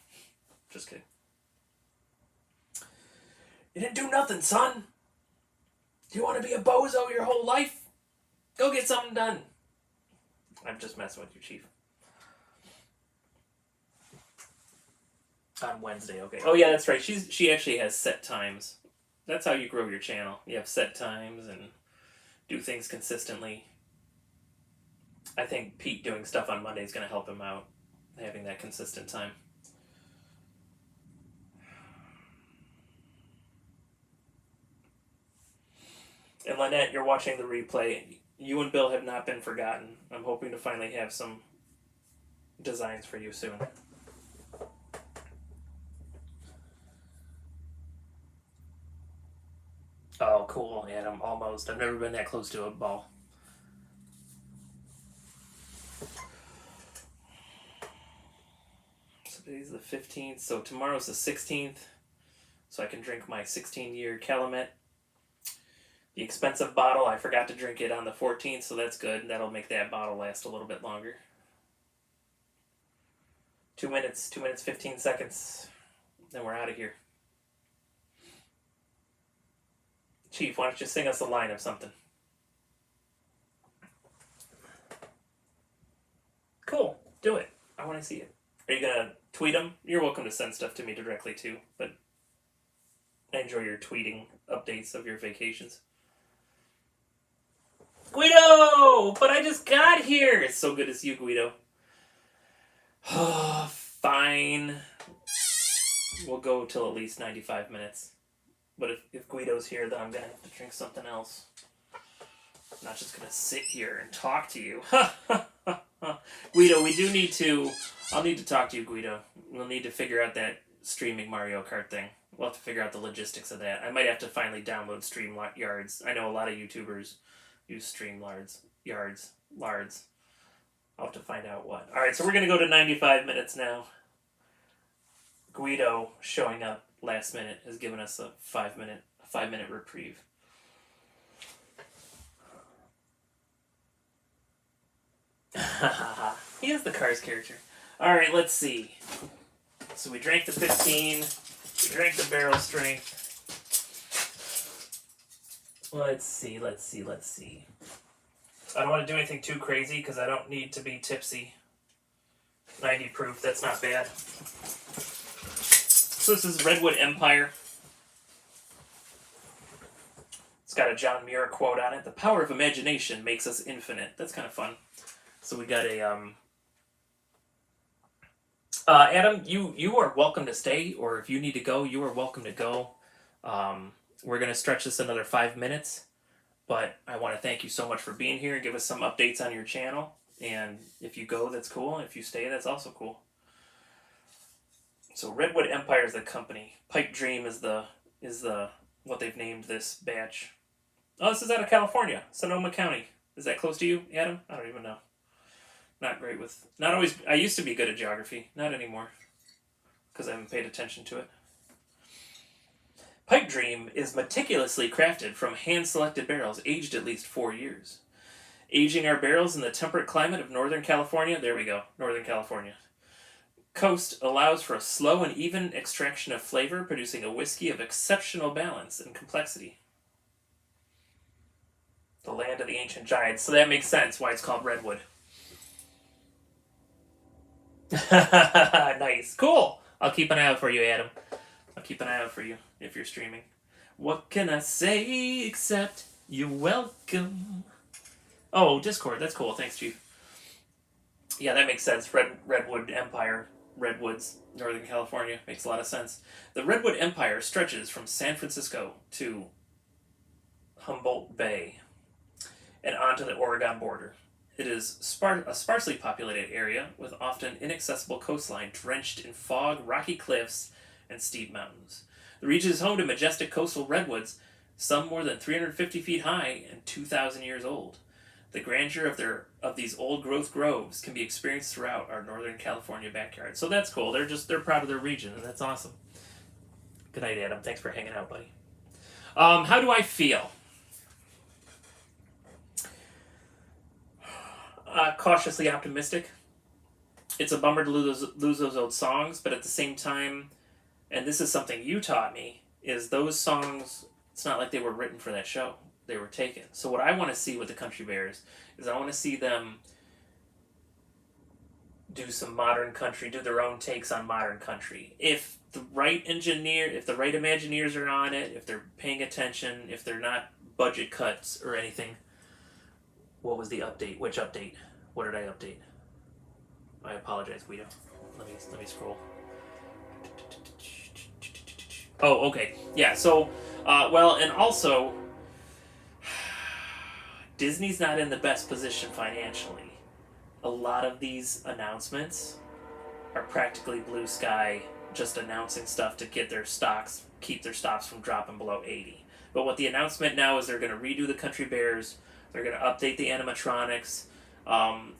Just kidding. You didn't do nothing, son. Do you want to be a bozo your whole life? Go get something done. I'm just messing with you, Chief. On Wednesday, okay. Oh yeah, that's right. She actually has set times. That's how you grow your channel. You have set times and do things consistently. I think Pete doing stuff on Monday is going to help him out, having that consistent time. And Lynette, you're watching the replay. You and Bill have not been forgotten. I'm hoping to finally have some designs for you soon. Oh, cool, Adam. Almost. I've never been that close to a ball. So today's the 15th, so tomorrow's the 16th. So I can drink my 16-year Calumet. The expensive bottle, I forgot to drink it on the 14th, so that's good. That'll make that bottle last a little bit longer. 2 minutes, 15 seconds. Then we're out of here. Chief, why don't you sing us a line of something? Cool. Do it. I want to see it. Are you going to tweet them? You're welcome to send stuff to me directly too, but I enjoy your tweeting updates of your vacations. Guido! But I just got here! It's so good to see you, Guido. Fine. We'll go till at least 95 minutes. But if Guido's here, then I'm going to have to drink something else. I'm not just going to sit here and talk to you. Guido, I'll need to talk to you, Guido. We'll need to figure out that streaming Mario Kart thing. We'll have to figure out the logistics of that. I might have to finally download StreamYards. I know a lot of YouTubers use StreamYards. I'll have to find out what. Alright, so we're going to go to 95 minutes now. Guido showing up last minute has given us a 5 minute reprieve. He is the Cars character. Alright, let's see. So we drank the 15. We drank the barrel strength. Let's see. I don't want to do anything too crazy because I don't need to be tipsy. 90 proof, that's not bad. So this is Redwood Empire. It's got a John Muir quote on it. The power of imagination makes us infinite. That's kind of fun. So we got a, Adam, you are welcome to stay, or if you need to go, you are welcome to go. We're going to stretch this another 5 minutes, but I want to thank you so much for being here and give us some updates on your channel. And if you go, that's cool. If you stay, that's also cool. So Redwood Empire is the company. Pipe Dream is the what they've named this batch. Oh, this is out of California, Sonoma County. Is that close to you, Adam? I don't even know. Not always. I used to be good at geography, not anymore, because I haven't paid attention to it. Pipe Dream is meticulously crafted from hand-selected barrels aged at least 4 years. Aging our barrels in the temperate climate of Northern California, there we go, Northern California, coast allows for a slow and even extraction of flavor, producing a whiskey of exceptional balance and complexity. The land of the ancient giants, so that makes sense why it's called Redwood. Nice. Cool. I'll keep an eye out for you, Adam. I'll keep an eye out for you if you're streaming. What can I say except you're welcome? Oh, Discord. That's cool. Thanks, Chief. Yeah, that makes sense. Redwood Empire. Redwoods, Northern California. Makes a lot of sense. The Redwood Empire stretches from San Francisco to Humboldt Bay and onto the Oregon border. It is a sparsely populated area with often inaccessible coastline drenched in fog, rocky cliffs, and steep mountains. The region is home to majestic coastal redwoods, some more than 350 feet high and 2,000 years old. The grandeur of these old-growth groves can be experienced throughout our Northern California backyard. So that's cool. They're proud of their region, and that's awesome. Good night, Adam. Thanks for hanging out, buddy. How do I feel? Cautiously optimistic. It's a bummer to lose those old songs, but at the same time, and this is something you taught me, is those songs, it's not like they were written for that show. They were taken. So what I want to see with the Country Bears is I want to see them do some modern country, do their own takes on modern country. If the right Imagineers are on it, if they're paying attention, if they're not budget cuts or anything. What was the update? Which update? What did I update? I apologize, Guido. Let me scroll. Oh, okay. Yeah, so, and also, Disney's not in the best position financially. A lot of these announcements are practically blue sky, just announcing stuff to get keep their stocks from dropping below 80. But what the announcement now is they're going to redo the Country Bears, they're going to update the animatronics.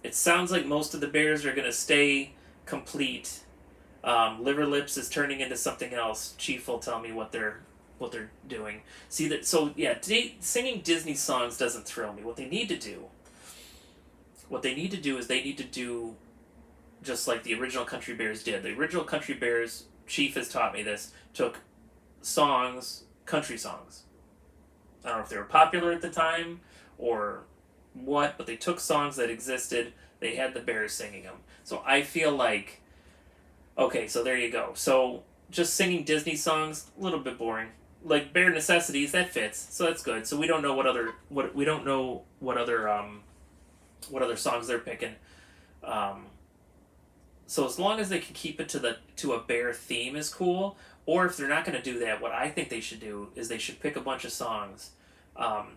It sounds like most of the bears are going to stay complete. Liver Lips is turning into something else. Chief will tell me what they're doing. See that? So yeah, singing Disney songs doesn't thrill me. What they need to do is they need to do just like the original Country Bears did. The original Country Bears, Chief has taught me this, took country songs. I don't know if they were popular at the time or what, but they took songs that existed, they had the bears singing them. So I feel like, okay, so there you go. So just singing Disney songs, a little bit boring. Like Bare Necessities, that fits, so that's good. So we don't know what other songs they're picking. So as long as they can keep it to a bear theme is cool. Or if they're not going to do that, what I think they should do is they should pick a bunch of songs,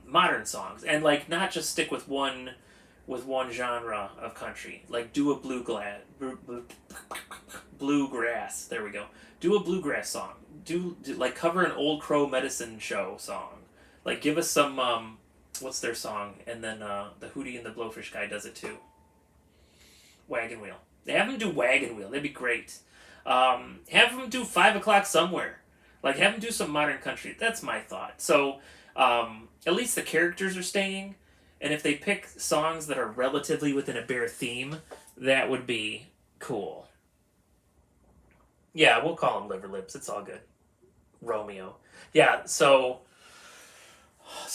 modern songs, and like not just stick with one genre of country. Like do a bluegrass. There we go. Do a bluegrass song. Do like cover an Old Crow Medicine Show song. Like give us some what's their song? And then the Hootie and the Blowfish guy does it too. Wagon Wheel. They have them do Wagon Wheel. That'd be great. Have them do 5 o'clock somewhere. Like have them do some modern country. That's my thought. So at least the characters are staying. And if they pick songs that are relatively within a bear theme, that would be cool. Yeah, we'll call him Liver Lips. It's all good. Romeo. Yeah, so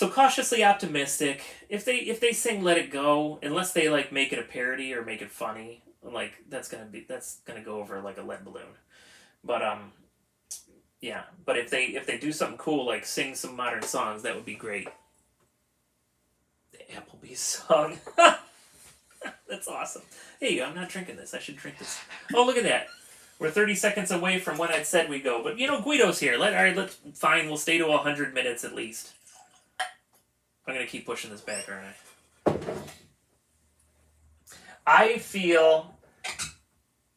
cautiously optimistic. If they sing Let It Go, unless they like make it a parody or make it funny, like that's gonna go over like a lead balloon. But yeah. But if they do something cool like sing some modern songs, that would be great. The Applebee's song. That's awesome. Hey, I'm not drinking this. I should drink this. Oh, look at that. We're 30 seconds away from when I'd said we'd go. But, Guido's here. Fine, we'll stay to 100 minutes at least. I'm going to keep pushing this back, aren't I? I feel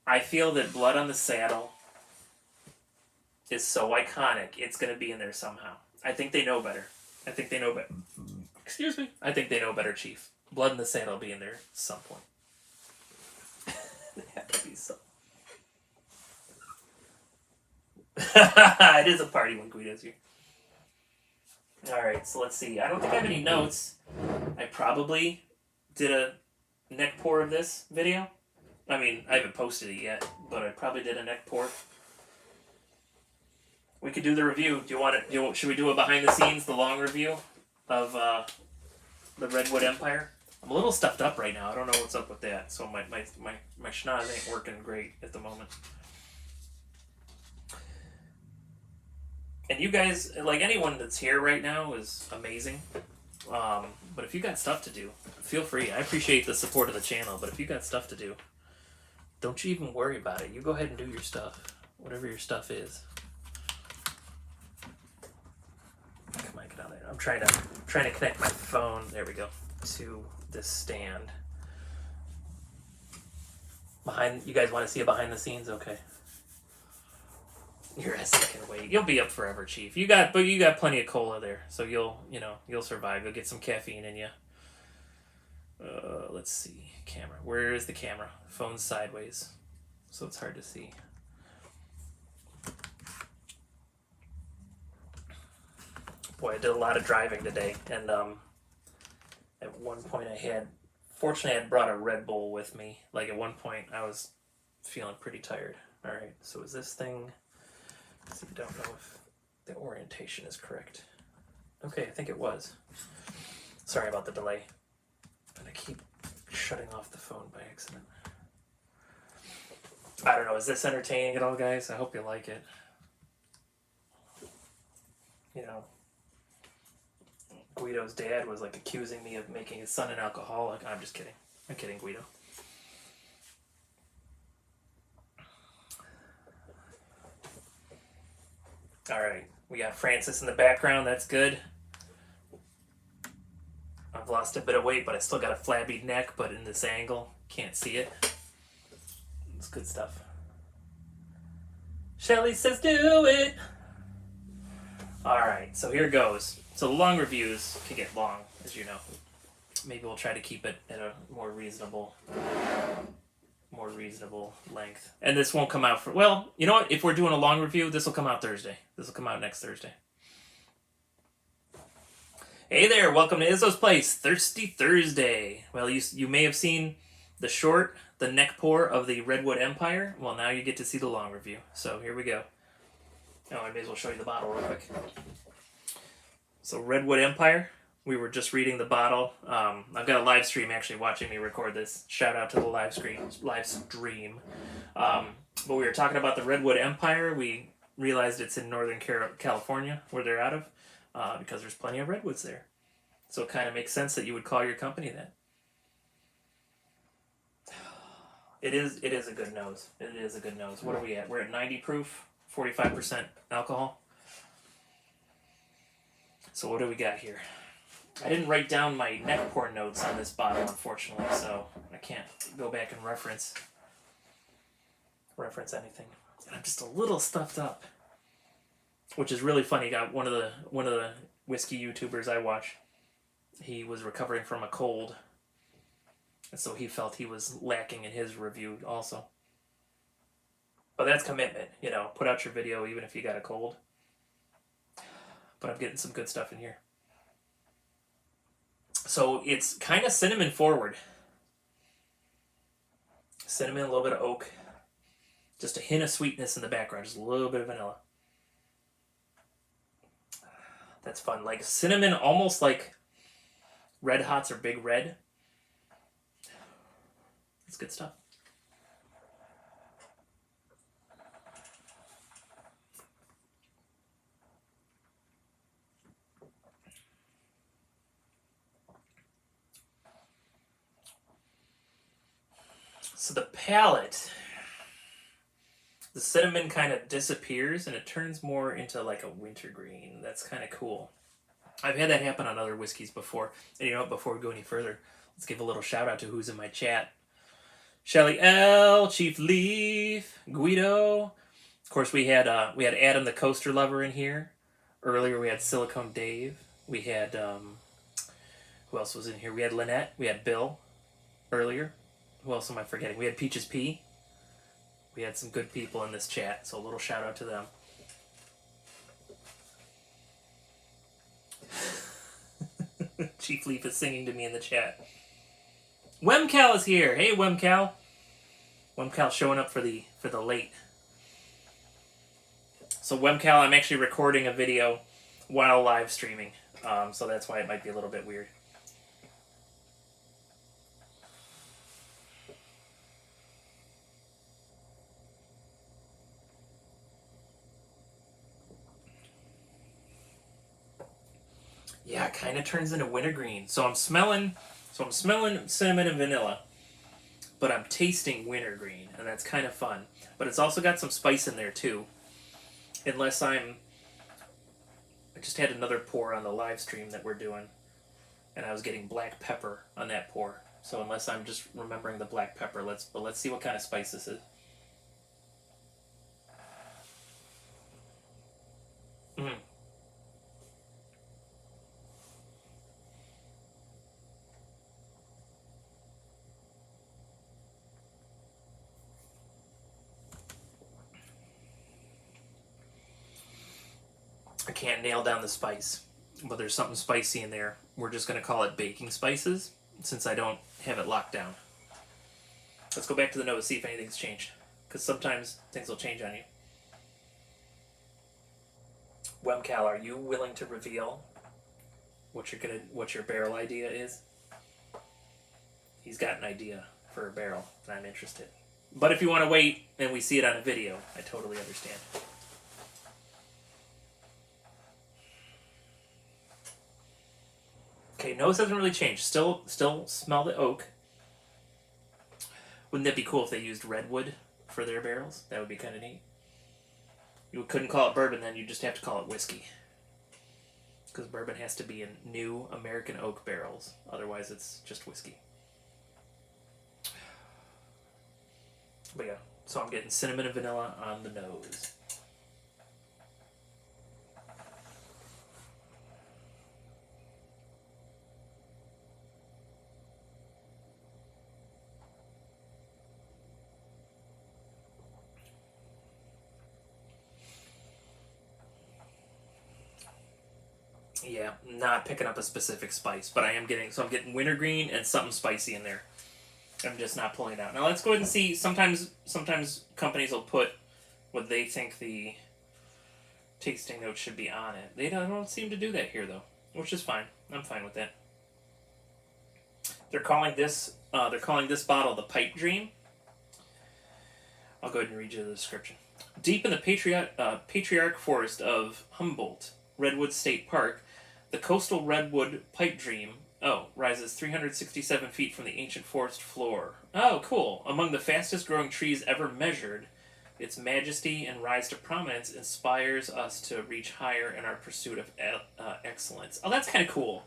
that Blood on the Saddle is so iconic, it's going to be in there somehow. I think they know better. Excuse me. I think they know better, Chief. Blood in the Saddle will be in there at some point. They have to be so. It is a party when Guido's here. Alright, so let's see. I don't think I have any notes. I probably did a neck pour of this video. I mean, I haven't posted it yet, but I probably did a neck pour. We could do the review. Do you want it? Should we do a behind the scenes, the long review of the Redwood Empire? I'm a little stuffed up right now. I don't know what's up with that. So my schnoz ain't working great at the moment. And you guys, like anyone that's here right now, is amazing. But if you got stuff to do, feel free. I appreciate the support of the channel, but if you got stuff to do, don't you even worry about it. You go ahead and do your stuff, whatever your stuff is. Come on, get on there. I'm trying to connect my phone. There we go, to this stand. You guys want to see a behind the scenes? Okay. Your ass can wait. You'll be up forever, Chief. You got plenty of cola there, so you'll survive. You'll get some caffeine in you. Let's see, camera. Where is the camera? Phone's sideways, so it's hard to see. Boy, I did a lot of driving today, and at one point fortunately I had brought a Red Bull with me. Like at one point I was feeling pretty tired. All right, so is this thing? So you don't know if the orientation is correct. Okay, I think it was. Sorry about the delay. And I keep shutting off the phone by accident. I don't know, is this entertaining at all, guys? I hope you like it. You know, Guido's dad was like accusing me of making his son an alcoholic. I'm just kidding. I'm kidding, Guido. Alright, we got Francis in the background, that's good. I've lost a bit of weight, but I still got a flabby neck, but in this angle, can't see it. It's good stuff. Shelly says do it! Alright, so here goes. So the long reviews can get long, as you know. Maybe we'll try to keep it at a more reasonable length. And this won't come out for, well, you know what? If we're doing a long review, this will come out Thursday. This will come out next Thursday. Hey there, welcome to Izzo's Place, Thirsty Thursday. Well, you may have seen the neck pour of the Redwood Empire. Well, now you get to see the long review. So here we go. Oh, I may as well show you the bottle real quick. So Redwood Empire. We were just reading the bottle. I've got a live stream actually watching me record this. Shout out to the live stream. But we were talking about the Redwood Empire. We realized it's in Northern California, where they're out of, because there's plenty of redwoods there. So it kind of makes sense that you would call your company that. It is a good nose. It is a good nose. What are we at? We're at 90 proof, 45% alcohol. So what do we got here? I didn't write down my neck pour notes on this bottle, unfortunately, so I can't go back and reference anything. And I'm just a little stuffed up, which is really funny. Got one of the whiskey YouTubers I watch. He was recovering from a cold, and so he felt he was lacking in his review also. But that's commitment, you know. Put out your video even if you got a cold. But I'm getting some good stuff in here. So it's kind of cinnamon forward. Cinnamon, a little bit of oak. Just a hint of sweetness in the background. Just a little bit of vanilla. That's fun. Like cinnamon, almost like Red Hots or Big Red. It's good stuff. So the palate, the cinnamon kind of disappears and it turns more into like a wintergreen. That's kind of cool. I've had that happen on other whiskeys before. And you know what, before we go any further, let's give a little shout out to who's in my chat. Shelly L, Chief Leaf, Guido. Of course, we had Adam the Coaster Lover in here. Earlier we had Silicone Dave. We had, who else was in here? We had Lynette. We had Bill earlier. Who else am I forgetting? We had Peaches P. We had some good people in this chat, so a little shout out to them. Chief Leaf is singing to me in the chat. Wemcal is here. Hey, Wemcal. Wemcal showing up for the late. So Wemcal, I'm actually recording a video while live streaming, so that's why it might be a little bit weird. Yeah, it kind of turns into wintergreen. So I'm smelling cinnamon and vanilla, but I'm tasting wintergreen, and that's kind of fun. But it's also got some spice in there too. Unless I just had another pour on the live stream that we're doing, and I was getting black pepper on that pour. So unless I'm just remembering the black pepper, let's see what kind of spice this is. Mm. I can't nail down the spice, but there's something spicy in there. We're just going to call it baking spices since I don't have it locked down. Let's go back to the nose, see if anything's changed, because sometimes things will change on you. Wemcal, are you willing to reveal what your barrel idea is? He's got an idea for a barrel, and I'm interested. But if you want to wait and we see it on a video, I totally understand. Okay, nose hasn't really changed. Still smell the oak. Wouldn't that be cool if they used redwood for their barrels? That would be kind of neat. You couldn't call it bourbon then, you just have to call it whiskey. Because bourbon has to be in new American oak barrels. Otherwise it's just whiskey. But yeah, so I'm getting cinnamon and vanilla on the nose. Yeah, not picking up a specific spice, but I'm getting wintergreen and something spicy in there. I'm just not pulling it out. Now let's go ahead and see. Sometimes companies will put what they think the tasting notes should be on it. They don't seem to do that here though, which is fine. I'm fine with that. They're calling this bottle the Pipe Dream. I'll go ahead and read you the description. Deep in the patriarch forest of Humboldt Redwood State Park, the coastal redwood Pipe Dream rises 367 feet from the ancient forest floor. Oh, cool. Among the fastest growing trees ever measured, its majesty and rise to prominence inspires us to reach higher in our pursuit of excellence. Oh, that's kind of cool.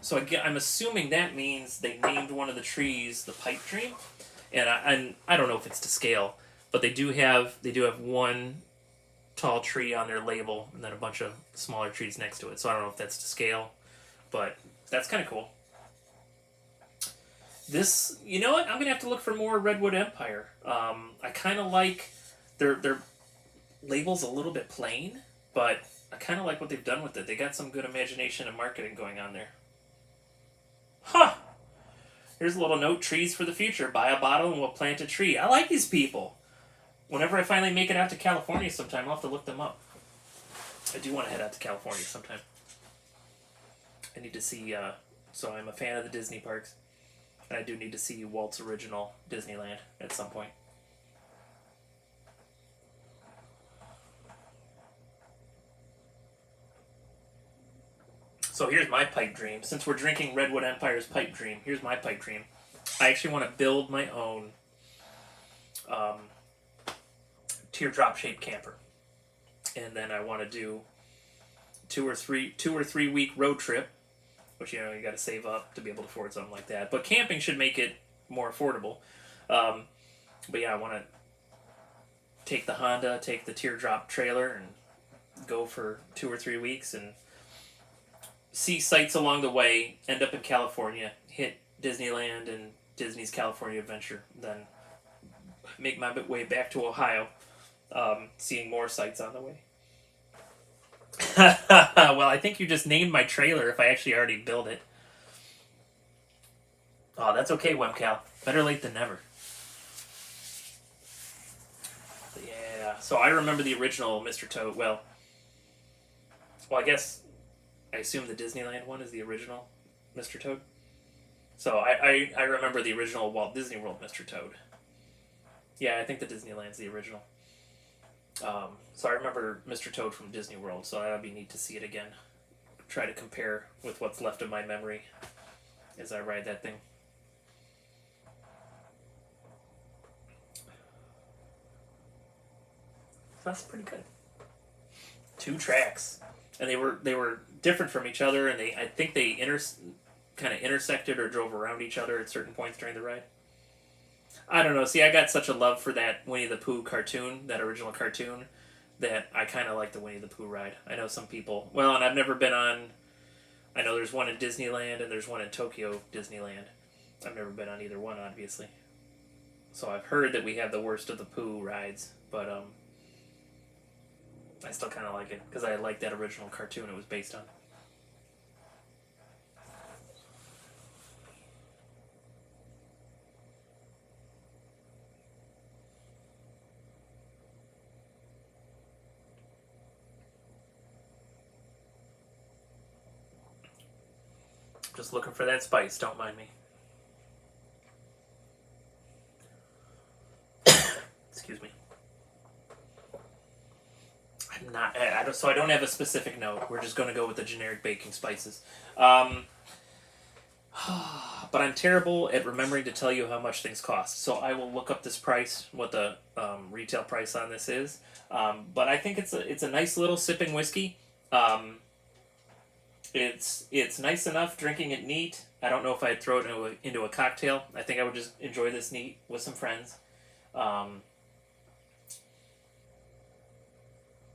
So again, I'm assuming that means they named one of the trees the Pipe Dream, and I don't know if it's to scale, but they do have one tall tree on their label and then a bunch of smaller trees next to it. So I don't know if that's to scale, but that's kind of cool. This, you know what? I'm gonna have to look for more Redwood Empire. I kind of like their label's a little bit plain, but I kind of like what they've done with it. They got some good imagination and marketing going on there. Huh. Here's a little note: trees for the future. Buy a bottle and we'll plant a tree. I like these people. Whenever I finally make it out to California sometime, I'll have to look them up. I do want to head out to California sometime. I need to see, so I'm a fan of the Disney parks, and I do need to see Walt's original Disneyland at some point. So here's my pipe dream. Since we're drinking Redwood Empire's pipe dream, here's my pipe dream. I actually want to build my own teardrop shaped camper, and then I want to do two or three week road trip, which you got to save up to be able to afford something like that. But camping should make it more affordable. But yeah, I want to take the Honda, take the teardrop trailer, and go for 2 or 3 weeks and see sights along the way. End up in California, hit Disneyland and Disney's California Adventure, then make my way back to Ohio. Seeing more sights on the way. Well, I think you just named my trailer if I actually already built it. Oh, that's okay, Webcal. Better late than never. Yeah. So I remember the original Mr. Toad. Well, I guess I assume the Disneyland one is the original Mr. Toad. So I remember the original Walt Disney World Mr. Toad. Yeah, I think the Disneyland's the original. So I remember Mr. Toad from Disney World, so that'd be neat to see it again. Try to compare with what's left of my memory as I ride that thing. So that's pretty good. 2 tracks, and they were different from each other, and I think they kind of intersected or drove around each other at certain points during the ride. I don't know. See, I got such a love for that Winnie the Pooh cartoon, that original cartoon, that I kind of like the Winnie the Pooh ride. I know some people. Well, and I've never been on. I know there's one in Disneyland and there's one in Tokyo Disneyland. I've never been on either one, obviously. So I've heard that we have the worst of the Pooh rides, but I still kind of like it because I like that original cartoon it was based on. Just looking for that spice. Don't mind me. Excuse me. I'm not. I don't. So I don't have a specific note. We're just going to go with the generic baking spices. Um, but I'm terrible at remembering to tell you how much things cost. So I will look up this price, what the retail price on this is. But I think it's a nice little sipping whiskey. It's nice enough drinking it neat. I don't know if I'd throw it into a cocktail. I think I would just enjoy this neat with some friends. Um,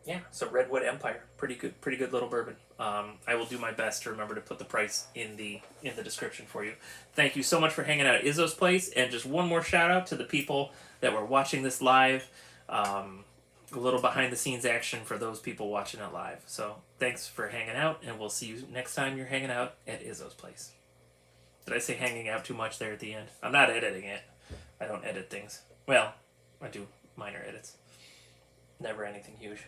yeah, so Redwood Empire, pretty good little bourbon. I will do my best to remember to put the price in the description for you. Thank you so much for hanging out at Izzo's place, and just one more shout out to the people that were watching this live. A little behind the scenes action for those people watching it live. So thanks for hanging out, and we'll see you next time you're hanging out at Izzo's place. Did I say hanging out too much there at the end? I'm not editing it. I don't edit things. Well, I do minor edits. Never anything huge.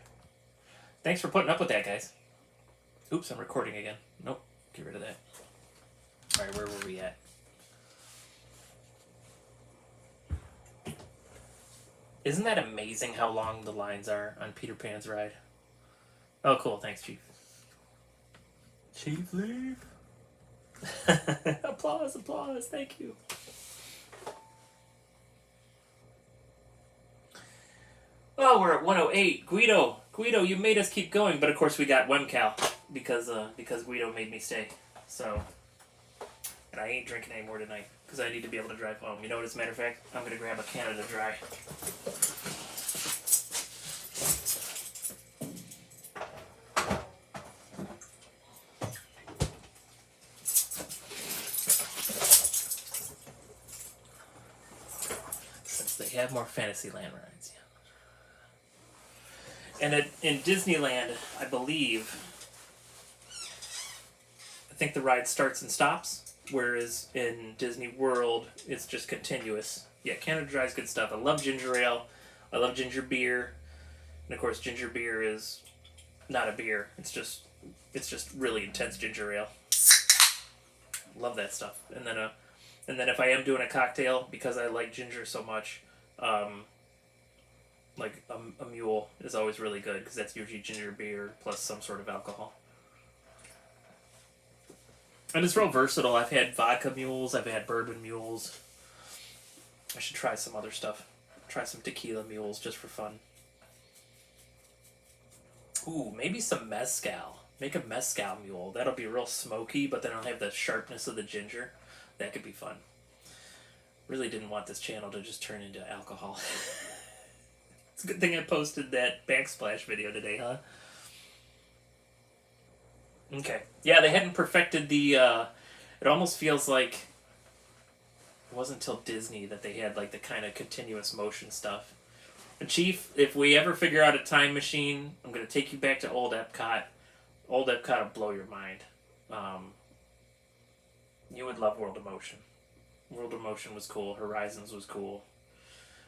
Thanks for putting up with that, guys. Oops, I'm recording again. Nope, get rid of that. Alright, where were we at? Isn't that amazing how long the lines are on Peter Pan's ride? Oh, cool. Thanks, Chief. Chief, leave. Applause, applause. Thank you. Oh, we're at 108. Guido, you made us keep going, but of course we got Wemcal because Guido made me stay. So, and I ain't drinking anymore tonight because I need to be able to drive home. You know what? As a matter of fact, I'm gonna grab a Canada Dry. Since they have more Fantasyland rides, yeah. And in Disneyland, I believe, I think the ride starts and stops, whereas in Disney World, it's just continuous. Yeah, Canada Dry is good stuff. I love ginger ale. I love ginger beer. And of course, ginger beer is not a beer. It's just really intense ginger ale. Love that stuff. And then if I am doing a cocktail, because I like ginger so much, like a mule is always really good because that's usually ginger beer plus some sort of alcohol. And it's real versatile. I've had vodka mules. I've had bourbon mules. I should try some other stuff. Try some tequila mules just for fun. Ooh, maybe some mezcal. Make a mezcal mule. That'll be real smoky, but then it'll have the sharpness of the ginger. That could be fun. Really didn't want this channel to just turn into alcohol. It's a good thing I posted that backsplash video today, huh? Okay. Yeah, they hadn't perfected the, it almost feels like it wasn't until Disney that they had, like, the kind of continuous motion stuff. And Chief, if we ever figure out a time machine, I'm going to take you back to old Epcot. Old Epcot will blow your mind. Um, you would love World of Motion. World of Motion was cool. Horizons was cool.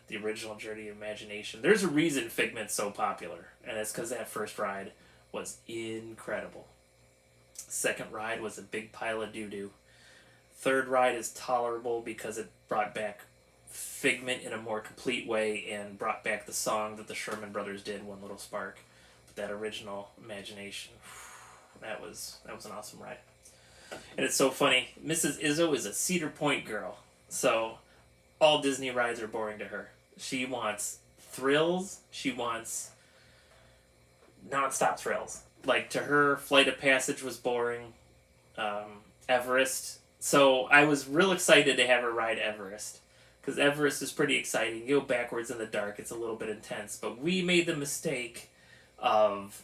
The original Journey of Imagination. There's a reason Figment's so popular, and it's because that first ride was incredible. Second ride was a big pile of doo doo. Third ride is tolerable because it brought back Figment in a more complete way and brought back the song that the Sherman Brothers did, One Little Spark. But that original Imagination, that was an awesome ride. And it's so funny. Mrs. Izzo is a Cedar Point girl, so all Disney rides are boring to her. She wants thrills. She wants nonstop thrills. Like, to her, Flight of Passage was boring. Everest. So I was real excited to have her ride Everest. Because Everest is pretty exciting. You go backwards in the dark. It's a little bit intense. But we made the mistake of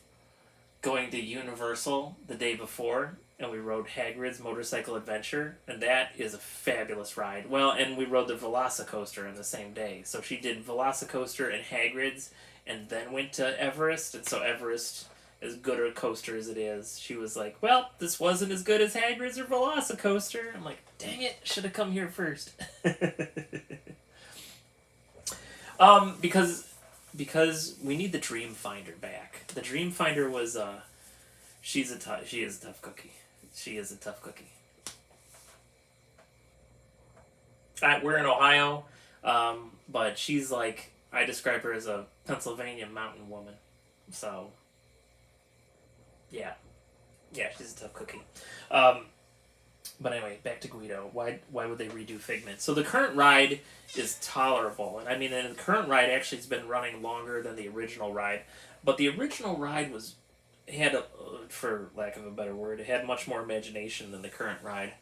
going to Universal the day before. And we rode Hagrid's Motorcycle Adventure. And that is a fabulous ride. Well, and we rode the Velocicoaster on the same day. So she did Velocicoaster and Hagrid's. And then went to Everest. And so Everest, as good a coaster as it is, she was like, well, this wasn't as good as Hagrid's or Velocicoaster. I'm like, dang it, should have come here first. Because we need the Dreamfinder back. The Dreamfinder was she is a tough cookie. She is a tough cookie. We're in Ohio, but she's like, I describe her as a Pennsylvania mountain woman. So yeah, she's a tough cookie. But anyway, back to Guido. Why would they redo Figment? So the current ride is tolerable, and I mean, the current ride actually has been running longer than the original ride. But the original ride had for lack of a better word, it had much more imagination than the current ride.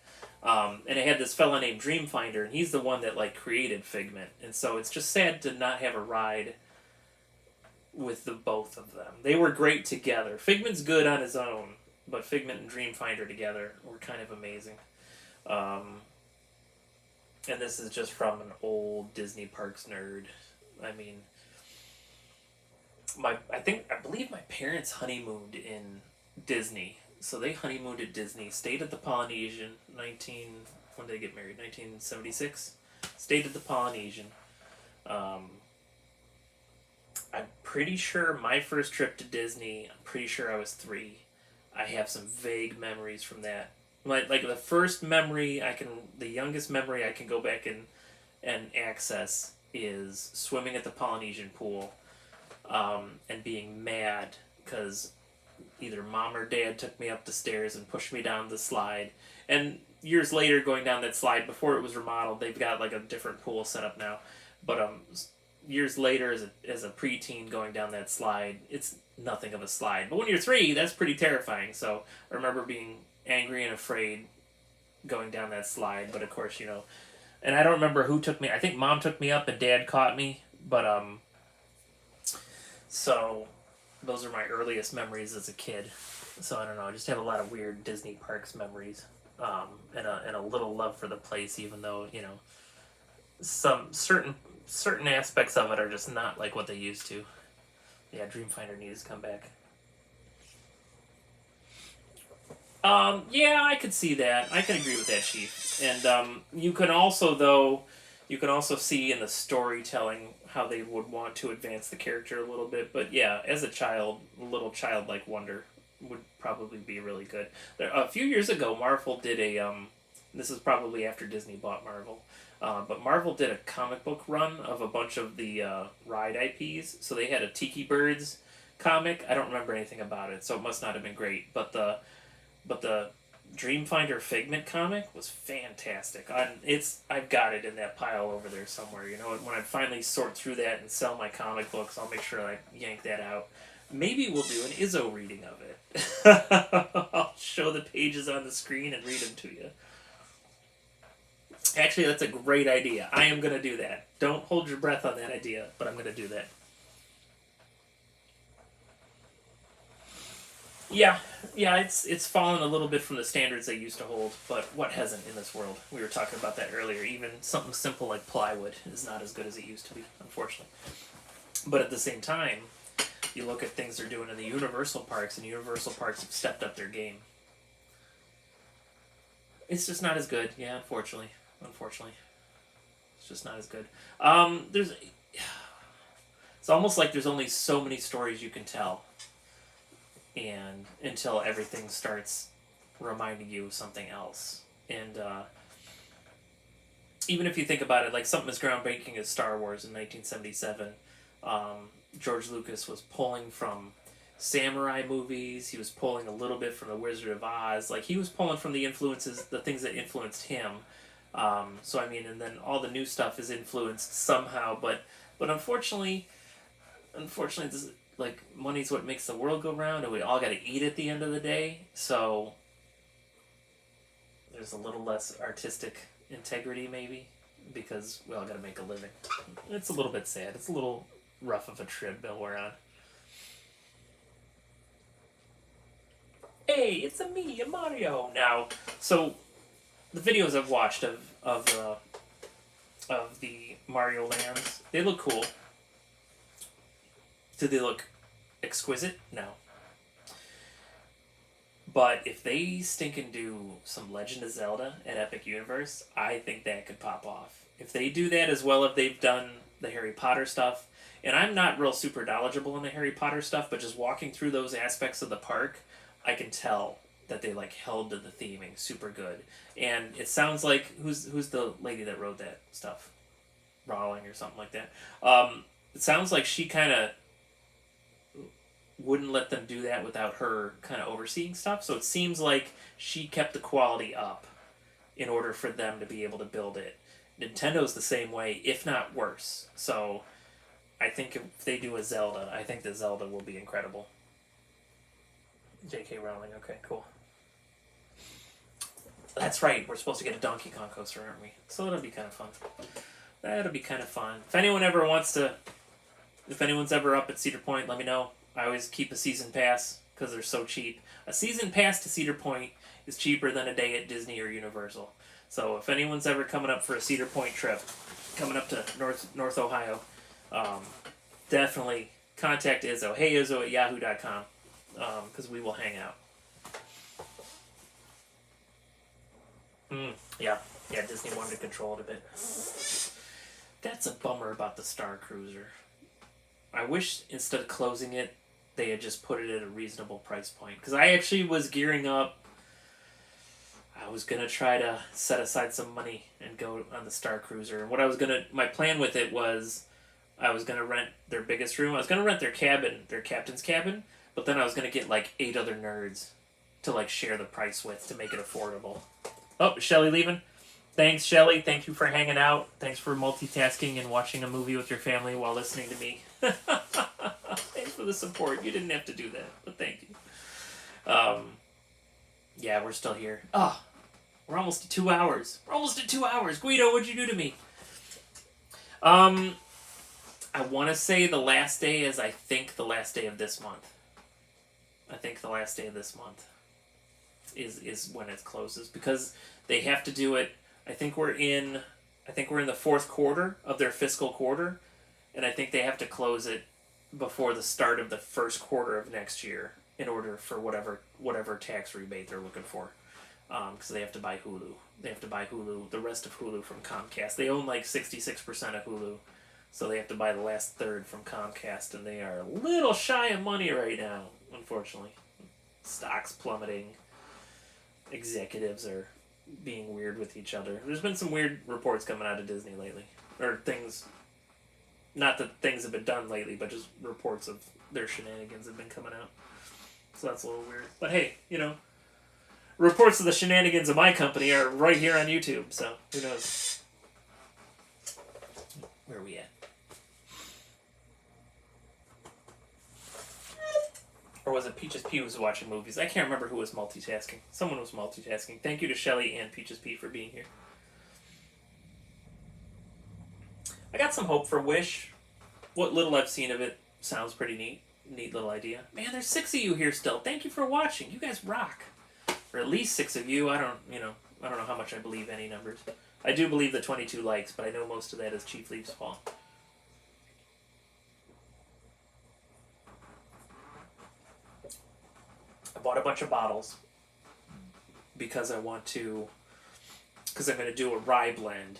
And it had this fella named Dreamfinder, and he's the one that like created Figment. And so it's just sad to not have a ride with the both of them. They were great together. Figment's good on his own, but Figment and Dreamfinder together were kind of amazing. And this is just from an old Disney Parks nerd. I mean, I believe my parents honeymooned in Disney. So they honeymooned at Disney, stayed at the Polynesian, when did they get married? 1976? Stayed at the Polynesian. I'm pretty sure my first trip to Disney, I'm pretty sure I was 3. I have some vague memories from that. Like the first memory the youngest memory I can go back and access is swimming at the Polynesian pool, and being mad because either mom or dad took me up the stairs and pushed me down the slide. And years later, going down that slide, before it was remodeled, they've got like a different pool set up now. But years later, as a preteen going down that slide, it's nothing of a slide. But when you're 3, that's pretty terrifying. So I remember being angry and afraid going down that slide. But of course, and I don't remember who took me. I think mom took me up and dad caught me. But so those are my earliest memories as a kid. So I don't know. I just have a lot of weird Disney Parks memories, and a little love for the place, even though some certain aspects of it are just not like what they used to. Yeah, Dreamfinder needs to come back. Yeah, I could see that. I can agree with that, Chief. And you can also see in the storytelling how they would want to advance the character a little bit. But yeah, as a child, a little childlike wonder would probably be really good. A few years ago, Marvel did this is probably after Disney bought Marvel, but Marvel did a comic book run of a bunch of the ride IPs. So they had a Tiki Birds comic. I don't remember anything about it, so it must not have been great. But the Dreamfinder Figment comic was fantastic. I've got it in that pile over there somewhere. When I finally sort through that and sell my comic books, I'll make sure I yank that out. Maybe we'll do an Izzo reading of it. I'll show the pages on the screen and read them to you. Actually, that's a great idea. I am going to do that. Don't hold your breath on that idea, but I'm going to do that. Yeah, it's fallen a little bit from the standards they used to hold, but what hasn't in this world? We were talking about that earlier. Even something simple like plywood is not as good as it used to be, unfortunately. But at the same time, you look at things they're doing in the Universal parks, and Universal parks have stepped up their game. It's just not as good. Yeah, unfortunately. Unfortunately. It's just not as good. There's... It's almost like there's only so many stories you can tell, and until everything starts reminding you of something else. And even if you think about it, like something as groundbreaking as Star Wars in 1977, George Lucas was pulling from samurai movies. He was pulling a little bit from The Wizard of Oz. Like, he was pulling from the influences, the things that influenced him. So I mean, and then all the new stuff is influenced somehow, but unfortunately, this, like, money's what makes the world go round, and we all got to eat at the end of the day. So there's a little less artistic integrity, maybe, because we all got to make a living. It's a little bit sad. It's a little rough of a treadmill we're on. Hey, it's me, Mario. Now, so the videos I've watched of the Mario lands, they look cool. Do they look exquisite? No. But if they stink and do some Legend of Zelda at Epic Universe, I think that could pop off. If they do that as well as they've done the Harry Potter stuff, and I'm not real super knowledgeable in the Harry Potter stuff, but just walking through those aspects of the park, I can tell that they like held to the theming super good. And it sounds like who's the lady that wrote that stuff? Rowling or something like that. It sounds like she kind of wouldn't let them do that without her kind of overseeing stuff. So it seems like she kept the quality up in order for them to be able to build it. Nintendo's the same way, if not worse. So I think if they do a Zelda, I think the Zelda will be incredible. J.K. Rowling, okay, cool. That's right, we're supposed to get a Donkey Kong coaster, aren't we? So that'll be kind of fun. That'll be kind of fun. If anyone's ever up at Cedar Point, let me know. I always keep a season pass because they're so cheap. A season pass to Cedar Point is cheaper than a day at Disney or Universal. So if anyone's ever coming up for a Cedar Point trip, coming up to North Ohio, definitely contact Izzo. Hey Izzo at yahoo.com, because we will hang out. Yeah, Disney wanted to control it a bit. That's a bummer about the Star Cruiser. I wish instead of closing it, they had just put it at a reasonable price point. Because I actually was gearing up. I was going to try to set aside some money and go on the Star Cruiser. And my plan with it was I was going to rent their biggest room. I was going to rent their cabin, their captain's cabin. But then I was going to get like 8 other nerds to like share the price with to make it affordable. Oh, is Shelly leaving? Thanks, Shelly. Thank you for hanging out. Thanks for multitasking and watching a movie with your family while listening to me. Thanks for the support. You didn't have to do that, but thank you. Yeah, we're still here. Oh, we're almost at 2 hours. Guido, what'd you do to me? I want to say the last day is, I think, the last day of this month. Is when it closes, because they have to do it. I think we're in the fourth quarter of their fiscal quarter, and I think they have to close it before the start of the first quarter of next year in order for whatever tax rebate they're looking for, because they have to buy Hulu. They have to buy Hulu, the rest of Hulu from Comcast. They own like 66% of Hulu, so they have to buy the last third from Comcast, and they are a little shy of money right now, unfortunately. Stocks plummeting. Executives are being weird with each other. There's been some weird reports coming out of Disney lately. Or things, not that things have been done lately, but just reports of their shenanigans have been coming out. So that's a little weird. But hey, reports of the shenanigans of my company are right here on YouTube, so who knows? Where are we at? Or was it Peaches P who was watching movies? I can't remember who was multitasking. Someone was multitasking. Thank you to Shelly and Peaches P for being here. I got some hope for Wish. What little I've seen of it sounds pretty neat. Neat little idea. Man, there's 6 of you here still. Thank you for watching. You guys rock. Or at least 6 of you. I don't know how much I believe any numbers. I do believe the 22 likes, but I know most of that is Chief Leaf's fault. bought a bunch of bottles because I'm going to do a rye blend.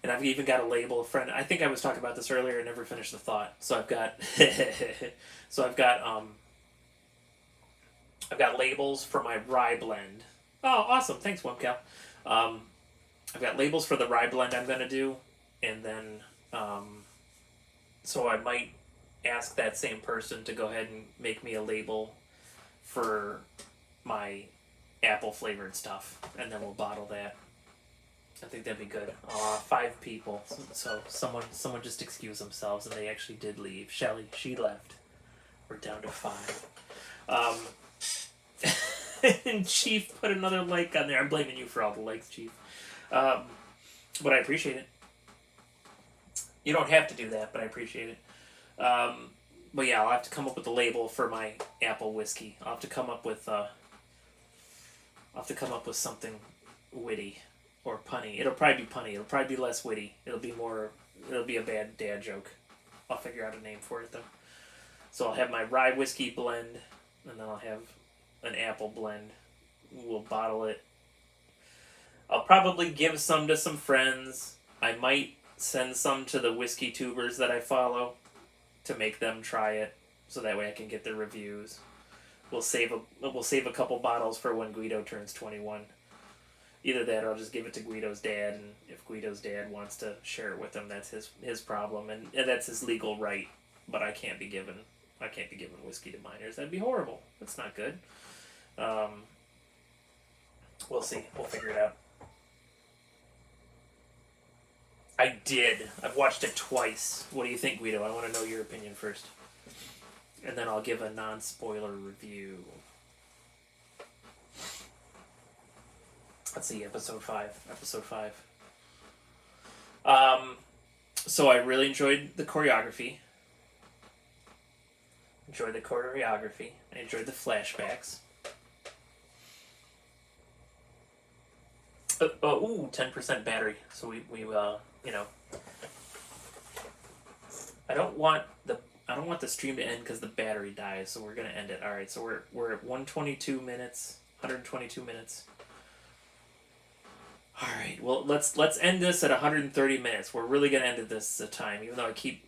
And I've even got a label. A friend, I think I was talking about this earlier. I never finished the thought. So I've got, I've got labels for my rye blend. Oh, awesome! Thanks, Webcal. I've got labels for the rye blend I'm gonna do, and then, so I might ask that same person to go ahead and make me a label for my apple flavored stuff, and then we'll bottle that. I think that'd be good. 5 people. So someone just excused themselves, and they actually did leave. Shelly, she left. We're down to 5. And Chief put another like on there. I'm blaming you for all the likes, Chief. But I appreciate it. You don't have to do that, but I appreciate it. But yeah, I'll have to come up with a label for my apple whiskey. I'll have to come up with something witty or punny. It'll probably be punny. It'll probably be less witty. It'll be a bad dad joke. I'll figure out a name for it though. So I'll have my rye whiskey blend, and then I'll have an apple blend. We'll bottle it. I'll probably give some to some friends. I might send some to the whiskey tubers that I follow to make them try it, so that way I can get their reviews. We'll save a couple bottles for when Guido turns 21. Either that, or I'll just give it to Guido's dad, and if Guido's dad wants to share it with him, that's his problem, and that's his legal right. But I can't be giving whiskey to minors. That'd be horrible. That's not good. We'll see. We'll figure it out. I did. I've watched it twice. What do you think, Guido? I want to know your opinion first. And then I'll give a non-spoiler review. Let's see, episode 5. So I really enjoyed the choreography. I enjoyed the flashbacks. 10% battery. So we I don't want the stream to end because the battery dies, so we're gonna end it. All right, so we're at 122 minutes. All right, well let's end this at 130 minutes. We're really gonna end it this time, even though I keep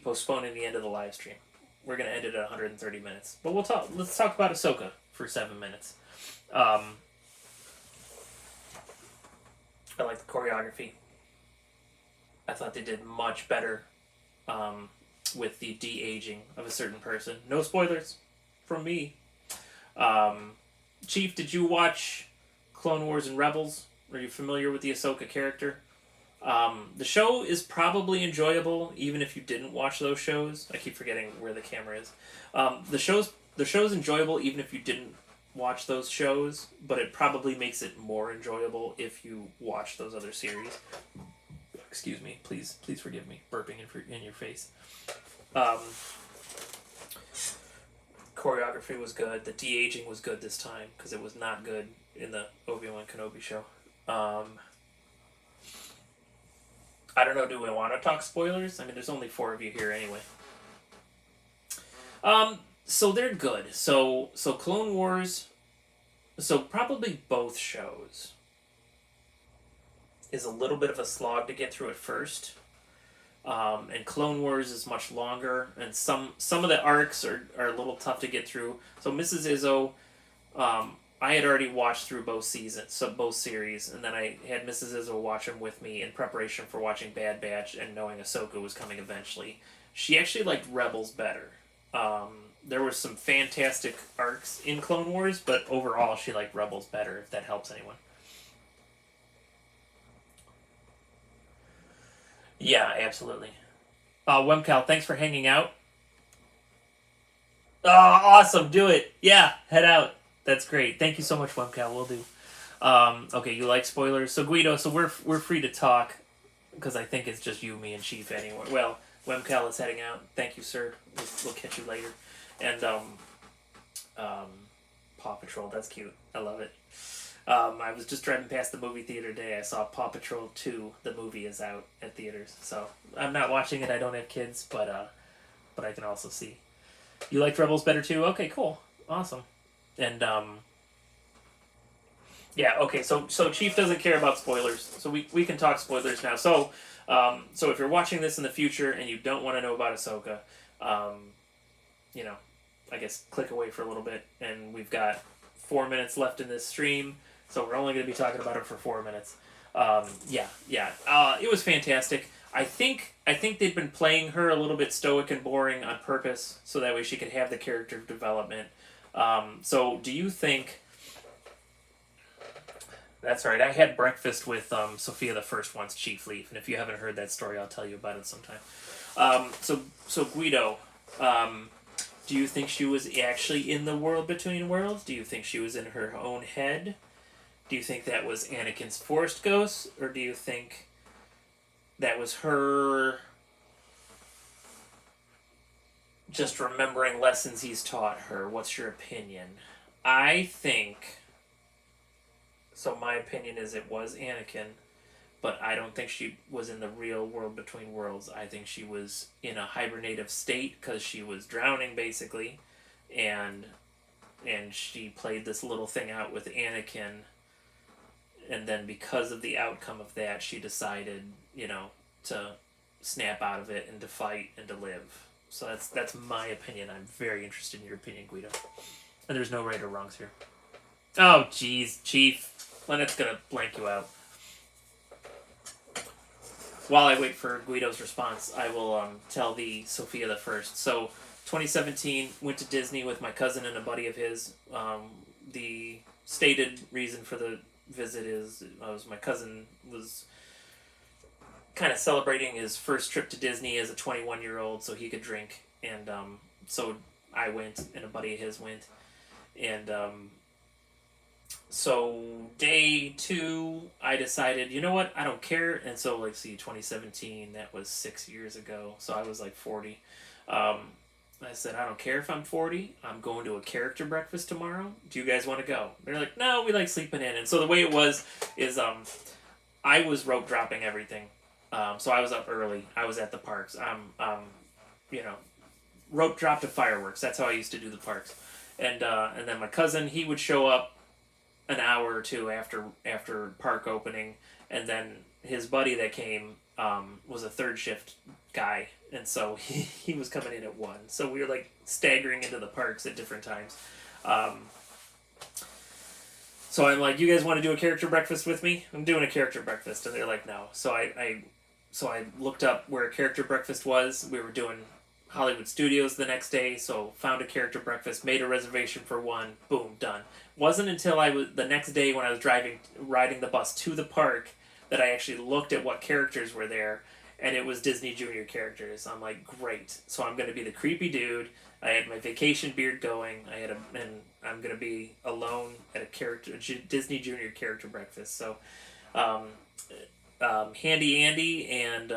postponing the end of the live stream. We're gonna end it at 130 minutes. But let's talk about Ahsoka for 7 minutes. I like the choreography. I thought they did much better with the de-aging of a certain person. No spoilers from me. Chief, did you watch Clone Wars and Rebels? Are you familiar with the Ahsoka character? The show is probably enjoyable, even if you didn't watch those shows. I keep forgetting where the camera is. The show's enjoyable, even if you didn't watch those shows, but it probably makes it more enjoyable if you watch those other series. Excuse me, please forgive me, burping in your face. Choreography was good. The de-aging was good this time, because it was not good in the Obi-Wan Kenobi show. I don't know, do we want to talk spoilers? I mean, there's only 4 of you here anyway. So they're good. So Clone Wars, so probably both shows is a little bit of a slog to get through at first. And Clone Wars is much longer, and some of the arcs are a little tough to get through. So Mrs. Izzo, I had already watched through both series, and then I had Mrs. Izzo watch them with me in preparation for watching Bad Batch and knowing Ahsoka was coming eventually. She actually liked Rebels better. There were some fantastic arcs in Clone Wars, but overall she liked Rebels better, if that helps anyone. Yeah, absolutely. Wemcal, thanks for hanging out. Oh, awesome, do it. Yeah, head out. That's great. Thank you so much, Wemcal. Will do. Okay, you like spoilers. So Guido, so we're free to talk, because I think it's just you, me, and Chief anyway. Well, Wemcal is heading out. Thank you, sir. We'll catch you later. And Paw Patrol, that's cute. I love it. I was just driving past the movie theater today. I saw Paw Patrol 2. The movie is out at theaters. So I'm not watching it. I don't have kids, but I can also see. You liked Rebels better too? Okay, cool. Awesome. And yeah, okay. So Chief doesn't care about spoilers, so we can talk spoilers now. So if you're watching this in the future and you don't want to know about Ahsoka, um, you know, I guess click away for a little bit, and we've got 4 minutes left in this stream, so we're only going to be talking about it for 4 minutes. It was fantastic. I think they've been playing her a little bit stoic and boring on purpose, so that way she could have the character development. So do you think? That's right. I had breakfast with Sophia the First once, Chief Leaf, and if you haven't heard that story, I'll tell you about it sometime. So Guido, um, do you think she was actually in the world between worlds? Do you think she was in her own head? Do you think that was Anakin's forced ghost, or do you think that was her just remembering lessons he's taught her? What's your opinion? I think so. My opinion is it was Anakin, but I don't think she was in the real world between worlds. I think she was in a hibernative state because she was drowning basically, and she played this little thing out with Anakin, and then because of the outcome of that, she decided, to snap out of it and to fight and to live. So that's my opinion. I'm very interested in your opinion, Guido. And there's no right or wrongs here. Oh, jeez, Chief. Lynette's gonna blank you out. While I wait for Guido's response, I will tell the Sophia the First. So, 2017, went to Disney with my cousin and a buddy of his. The stated reason for the visit is my cousin was kind of celebrating his first trip to Disney as a 21-year-old, so he could drink, and so I went, and a buddy of his went, and so day 2, I decided, you know what, I don't care, and so 2017, that was 6 years ago, so I was 40. I said, I don't care if I'm 40. I'm going to a character breakfast tomorrow. Do you guys want to go? They're like, no, we like sleeping in. And so the way it was is I was rope dropping everything. So I was up early. I was at the parks. You know, rope drop to fireworks. That's how I used to do the parks. And then my cousin, he would show up an hour or two after park opening. And then his buddy that came was a third shift guy, and so he was coming in at 1. So we were staggering into the parks at different times. So I'm like, you guys want to do a character breakfast with me? I'm doing a character breakfast, and they're like, no. So I looked up where a character breakfast was. We were doing Hollywood Studios the next day, so found a character breakfast, made a reservation for 1, boom, done. Wasn't until the next day when I was riding the bus to the park that I actually looked at what characters were there, and it was Disney Junior characters. I'm like, great. So I'm going to be the creepy dude. I had my vacation beard going. And I'm going to be alone at a Disney Junior character breakfast. So, Handy Andy and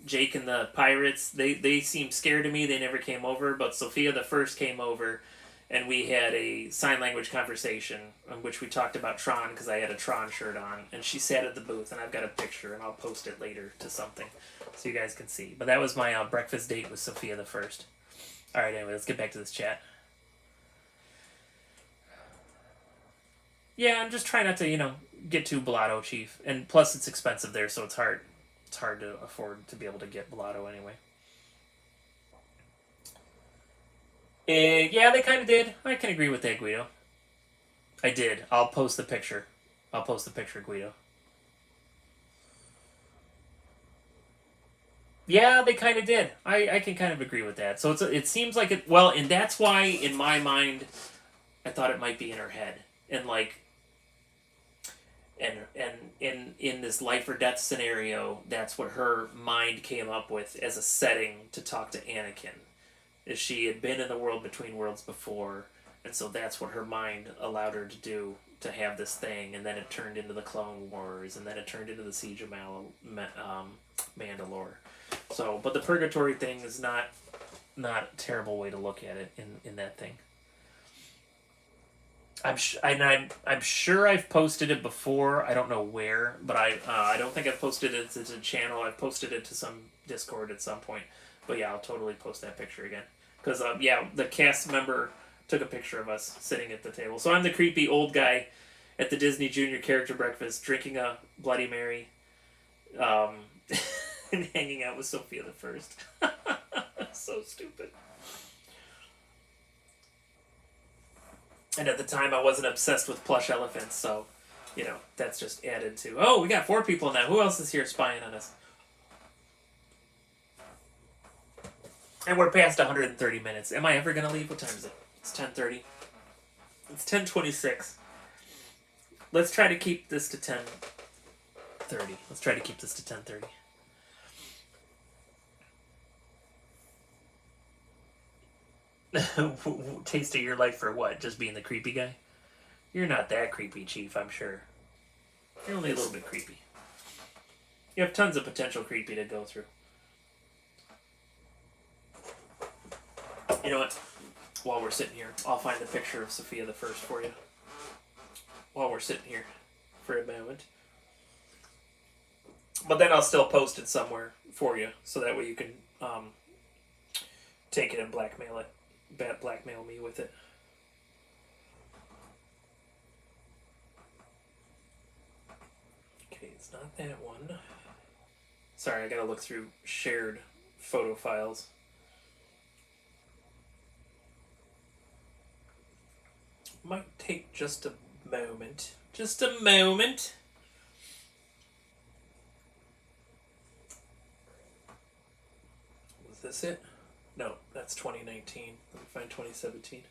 Jake and the Pirates, they seemed scared of me. They never came over, but Sophia the First came over, and we had a sign language conversation in which we talked about Tron because I had a Tron shirt on, and she sat at the booth, and I've got a picture, and I'll post it later to something so you guys can see. But that was my breakfast date with Sophia the First. All right, anyway, let's get back to this chat. Yeah, I'm just trying not to, get too Blotto, Chief, and plus it's expensive there, so it's hard. It's hard to afford to be able to get Blotto anyway. Yeah, they kind of did. I can agree with that, Guido. I did. I'll post the picture. Guido. Yeah, they kind of did. I can kind of agree with that. So it seems like it. Well, and that's why in my mind, I thought it might be in her head, and in this life or death scenario, that's what her mind came up with as a setting to talk to Anakin. Is she had been in the world between worlds before, and so that's what her mind allowed her to do, to have this thing, and then it turned into the Clone Wars, and then it turned into the Siege of Mandalore. So, but the purgatory thing is not a terrible way to look at it in that thing. I'm sure I've posted it before. I don't know where, but I don't think I've posted it to the channel. I've posted it to some Discord at some point. But yeah, I'll totally post that picture again. Because, the cast member took a picture of us sitting at the table. So I'm the creepy old guy at the Disney Junior Character Breakfast, drinking a Bloody Mary, um, and hanging out with Sophia the First. So stupid. And at the time, I wasn't obsessed with plush elephants, so, you know, that's just added to. Oh, we got 4 people now. Who else is here spying on us? And we're past 130 minutes. Am I ever going to leave? What time is it? It's 10:30. It's 10:26. Let's try to keep this to 10:30. Let's try to keep this to 10:30. Taste of your life for what? Just being the creepy guy? You're not that creepy, Chief, I'm sure. You're only a little bit creepy. You have tons of potential creepy to go through. You know what? While we're sitting here, I'll find a picture of Sophia the First for you. While we're sitting here for a moment. But then I'll still post it somewhere for you, so that way you can take it and blackmail it. Blackmail me with it. Okay, it's not that one. Sorry, I gotta look through shared photo files. Might take just a moment. Just a moment. Was this it? No, that's 2019. Let me find 2017.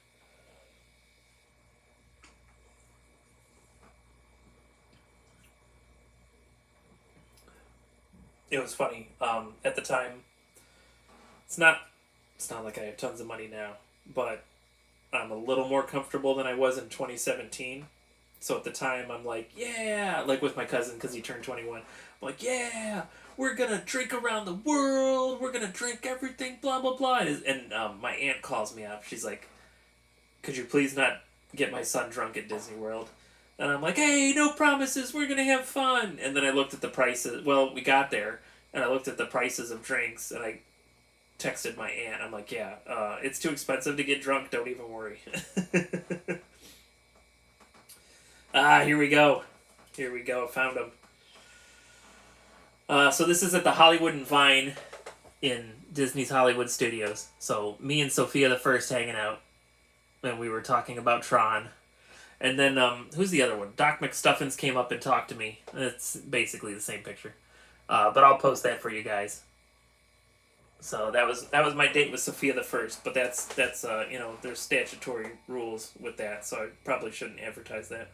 It was funny. At the time, it's not like I have tons of money now, but I'm a little more comfortable than I was in 2017. So at the time, I'm like, yeah, like with my cousin because he turned 21. I'm like, yeah, we're gonna drink around the world. We're gonna drink everything, blah blah blah. And my aunt calls me up. She's like, could you please not get my son drunk at Disney World? And I'm like, hey, no promises. We're gonna have fun. And then I looked at the prices. Well, we got there, and I looked at the prices of drinks, and I texted my aunt. I'm like, yeah, it's too expensive to get drunk. Don't even worry. Here we go. Here we go. Found him. So this is at the Hollywood and Vine in Disney's Hollywood Studios. So me and Sophia the First hanging out, and we were talking about Tron. And then, who's the other one? Doc McStuffins came up and talked to me. It's basically the same picture. But I'll post that for you guys. So that was my date with Sophia the First, but that's you know, there's statutory rules with that, so I probably shouldn't advertise that.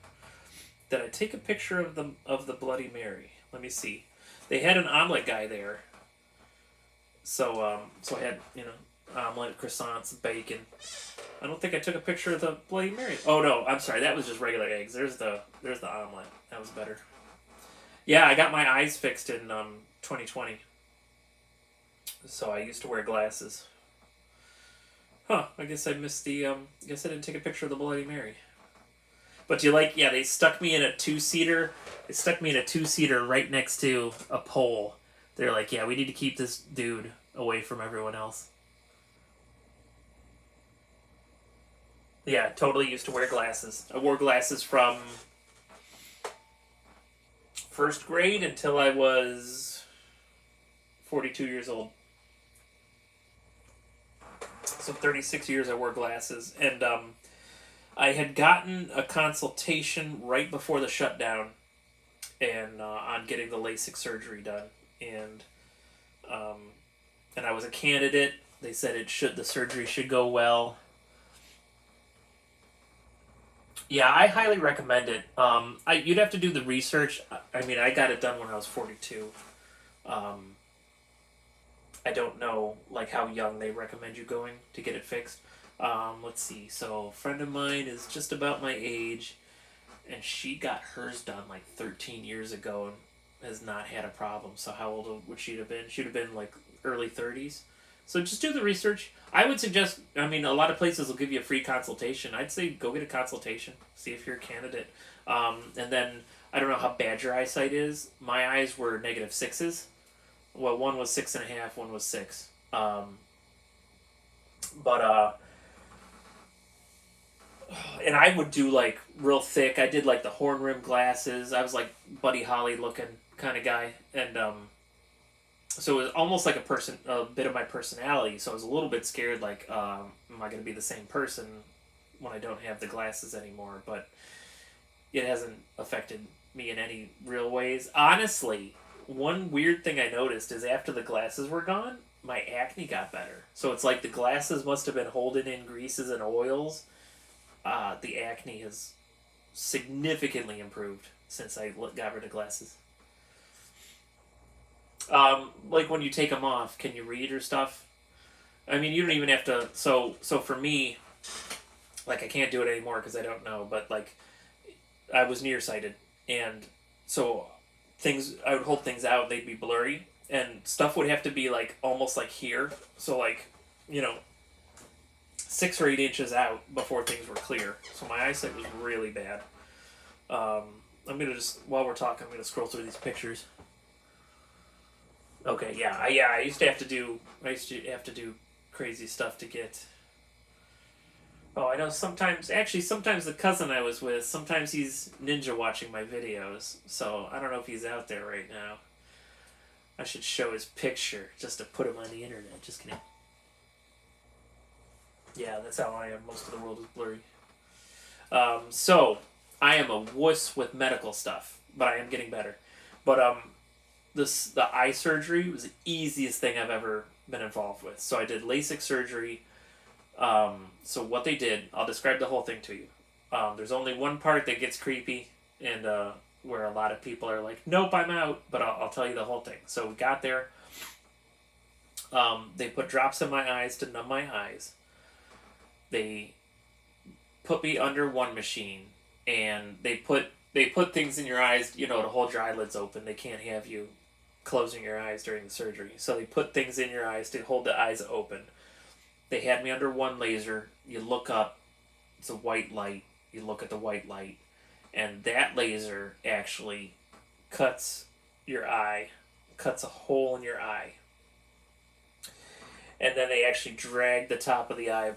Did I take a picture of the Bloody Mary? Let me see. They had an omelet guy there. So I had, you know, omelet, croissants, bacon. I don't think I took a picture of the Bloody Mary. Oh no, I'm sorry, that was just regular eggs. There's the omelet. That was better. Yeah, I got my eyes fixed in 2020. So I used to wear glasses. Huh, I guess I missed the, I guess I didn't take a picture of the Bloody Mary. But do you like, yeah, they stuck me in a 2-seater. They stuck me in a 2-seater right next to a pole. They're like, yeah, we need to keep this dude away from everyone else. Yeah, totally used to wear glasses. I wore glasses from first grade until I was 42 years old. So 36 years I wore glasses. And I had gotten a consultation right before the shutdown and on getting the LASIK surgery done. And I was a candidate. They said the surgery should go well. Yeah, I highly recommend it. You'd have to do the research. I mean, I got it done when I was 42. I don't know like how young they recommend you going to get it fixed. Let's see. So a friend of mine is just about my age, and she got hers done like 13 years ago and has not had a problem. So how old would she have been? She'd have been like early 30s. So just do the research. I would suggest, I mean, a lot of places will give you a free consultation. I'd say go get a consultation. See if you're a candidate. And then, I don't know how bad your eyesight is. My eyes were -6s. Well, one was 6.5, one was 6. But and I would do like real thick. I did like the horn rim glasses. I was like Buddy Holly looking kind of guy, and so it was almost like a bit of my personality. So I was a little bit scared, like, am I going to be the same person when I don't have the glasses anymore? But it hasn't affected me in any real ways. Honestly, one weird thing I noticed is after the glasses were gone, my acne got better. So it's like the glasses must have been holding in greases and oils. The acne has significantly improved since I got rid of glasses. Like when you take them off, can you read or stuff? I mean, you don't even have to. So for me, like I can't do it anymore because I don't know. But like I was nearsighted, and so things I would hold things out, they'd be blurry, and stuff would have to be like almost like here. So like, you know, 6 or 8 inches out before things were clear. So my eyesight was really bad. Um, I'm gonna just while we're talking, I'm gonna scroll through these pictures. Okay, yeah, I used to have to do crazy stuff to get. Oh, I know. Sometimes the cousin I was with, sometimes he's ninja watching my videos. So I don't know if he's out there right now. I should show his picture just to put him on the internet. Just kidding. Yeah, that's how I am. Most of the world is blurry. So I am a wuss with medical stuff, but I am getting better. But the eye surgery was the easiest thing I've ever been involved with. So I did LASIK surgery. So what they did, I'll describe the whole thing to you. There's only one part that gets creepy, and where a lot of people are like, "Nope, I'm out." But I'll tell you the whole thing. So we got there. They put drops in my eyes to numb my eyes. They put me under one machine, and they put things in your eyes, you know, to hold your eyelids open. They can't have you closing your eyes during the surgery. So they put things in your eyes to hold the eyes open. They had me under one laser. You look up, it's a white light. You look at the white light, and that laser actually cuts your eye, cuts a hole in your eye. And then they actually drag the top of the eye,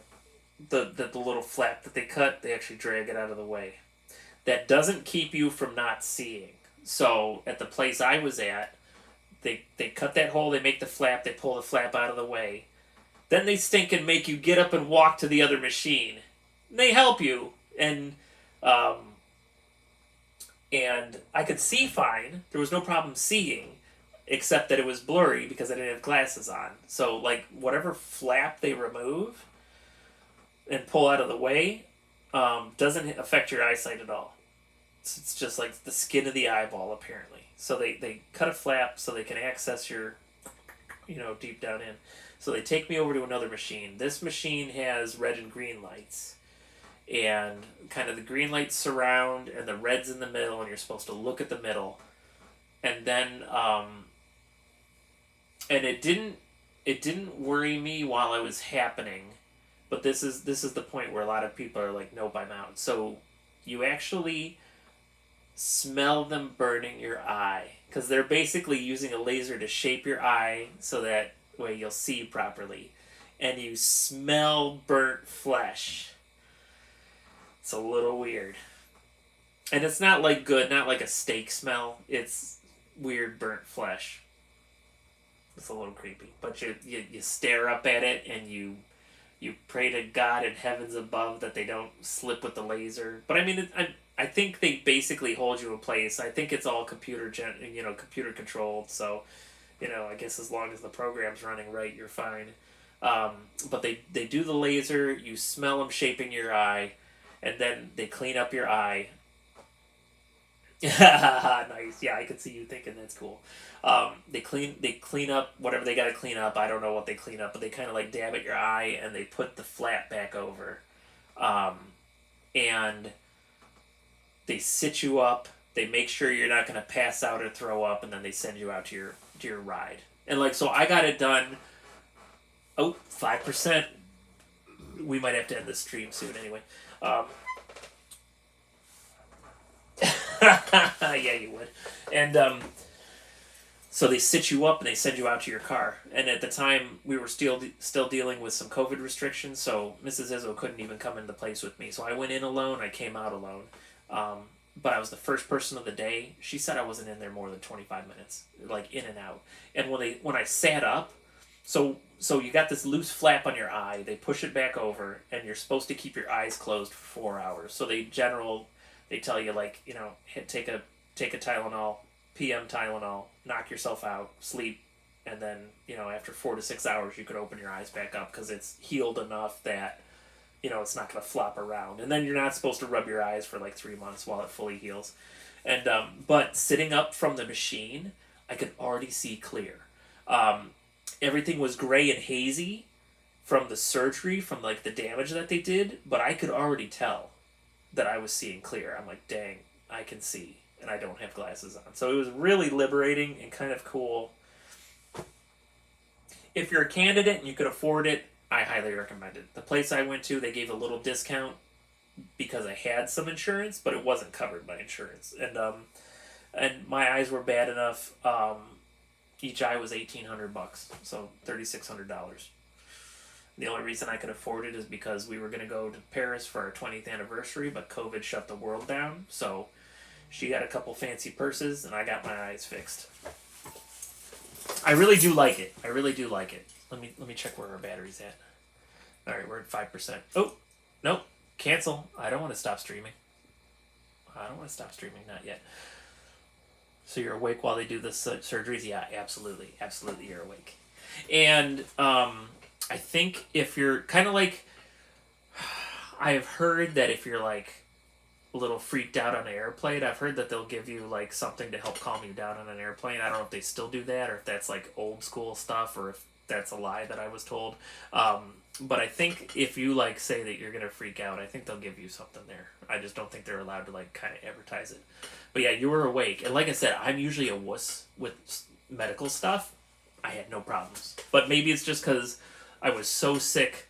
the little flap that they cut, they actually drag it out of the way. That doesn't keep you from not seeing. So at the place I was at, they cut that hole, they make the flap, they pull the flap out of the way. Then they stink and make you get up and walk to the other machine. And they help you, um, and I could see fine. There was no problem seeing, except that it was blurry because I didn't have glasses on. So like whatever flap they remove and pull out of the way doesn't affect your eyesight at all. It's just like the skin of the eyeball apparently. So they cut a flap so they can access your, you know, deep down in. So they take me over to another machine. This machine has red and green lights. And kind of the green lights surround and the red's in the middle, and you're supposed to look at the middle. And then and it didn't worry me while it was happening, but this is the point where a lot of people are like, nope, I'm out. So you actually smell them burning your eye because they're basically using a laser to shape your eye so that way you'll see properly, and you smell burnt flesh. It's a little weird, and it's not like good, not like a steak smell. It's weird burnt flesh. It's a little creepy, but you stare up at it and you pray to God in heavens above that they don't slip with the laser. But I mean, I think they basically hold you in place. I think it's all computer controlled. So, you know, I guess as long as the program's running right, you're fine. But they do the laser. You smell them shaping your eye, and then they clean up your eye. Nice. Yeah, I could see you thinking that's cool. They clean up whatever they got to clean up. I don't know what they clean up, but they kind of like dab at your eye and they put the flap back over, um, and they sit you up. They make sure you're not going to pass out or throw up, and then they send you out to your ride. And like so, I got it done. Oh, 5%. We might have to end the stream soon anyway. Yeah, you would. And So they sit you up and they send you out to your car. And at the time, we were still dealing with some COVID restrictions, so Mrs. Izzo couldn't even come into the place with me. So I went in alone. I came out alone. Um, but I was the first person of the day. She said I wasn't in there more than 25 minutes, like in and out. And when I sat up, so you got this loose flap on your eye. They push it back over, and you're supposed to keep your eyes closed for 4 hours. So they tell you like take a Tylenol, PM Tylenol, knock yourself out, sleep, and then after 4 to 6 hours you could open your eyes back up because it's healed enough that it's not going to flop around. And then you're not supposed to rub your eyes for like 3 months while it fully heals. And but sitting up from the machine, I could already see clear. Everything was gray and hazy from the surgery, from like the damage that they did, but I could already tell that I was seeing clear. I'm like, dang, I can see, and I don't have glasses on. So it was really liberating and kind of cool. If you're a candidate and you could afford it, I highly recommend it. The place I went to, they gave a little discount because I had some insurance, but it wasn't covered by insurance. And my eyes were bad enough. Each eye was $1,800, so $3,600. The only reason I could afford it is because we were going to go to Paris for our 20th anniversary, but COVID shut the world down. So she got a couple fancy purses, and I got my eyes fixed. I really do like it. I really do like it. Let me check where our battery's at. All right, we're at 5%. Oh, nope. Cancel. I don't want to stop streaming. Not yet. So you're awake while they do the surgeries? Yeah, absolutely. Absolutely, you're awake. And I think if you're kind of like... I have heard that if you're like a little freaked out on an airplane, I've heard that they'll give you like something to help calm you down on an airplane. I don't know if they still do that or if that's like old school stuff or if that's a lie that I was told. But I think if you like say that you're gonna freak out, I think they'll give you something there. I just don't think they're allowed to like kind of advertise it. But yeah, you were awake, and like I said, I'm usually a wuss with medical stuff. I had no problems, but maybe it's just because I was so sick.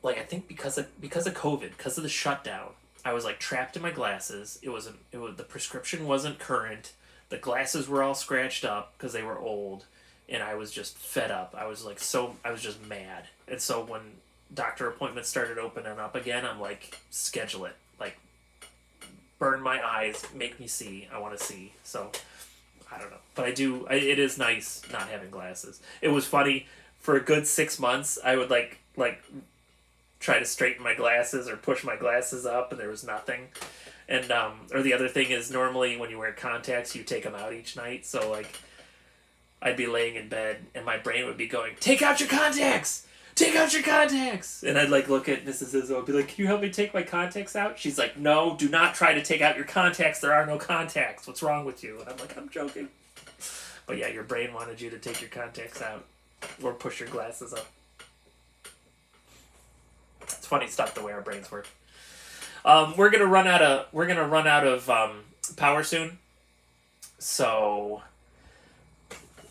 Like I think because of COVID, because of the shutdown, I was like trapped in my glasses. It was the prescription wasn't current. The glasses were all scratched up because they were old. And I was just fed up. I was just mad. And so when doctor appointments started opening up again, I'm like, schedule it. Like, burn my eyes, make me see. I want to see. So, I don't know. But it is nice not having glasses. It was funny, for a good 6 months, I would like try to straighten my glasses or push my glasses up and there was nothing. And, or the other thing is normally when you wear contacts, you take them out each night. So like, I'd be laying in bed and my brain would be going, take out your contacts! Take out your contacts! And I'd like look at Mrs. Izzo and be like, can you help me take my contacts out? She's like, no, do not try to take out your contacts. There are no contacts. What's wrong with you? And I'm like, I'm joking. But yeah, your brain wanted you to take your contacts out or push your glasses up. It's funny stuff the way our brains work. We're gonna run out of power soon. So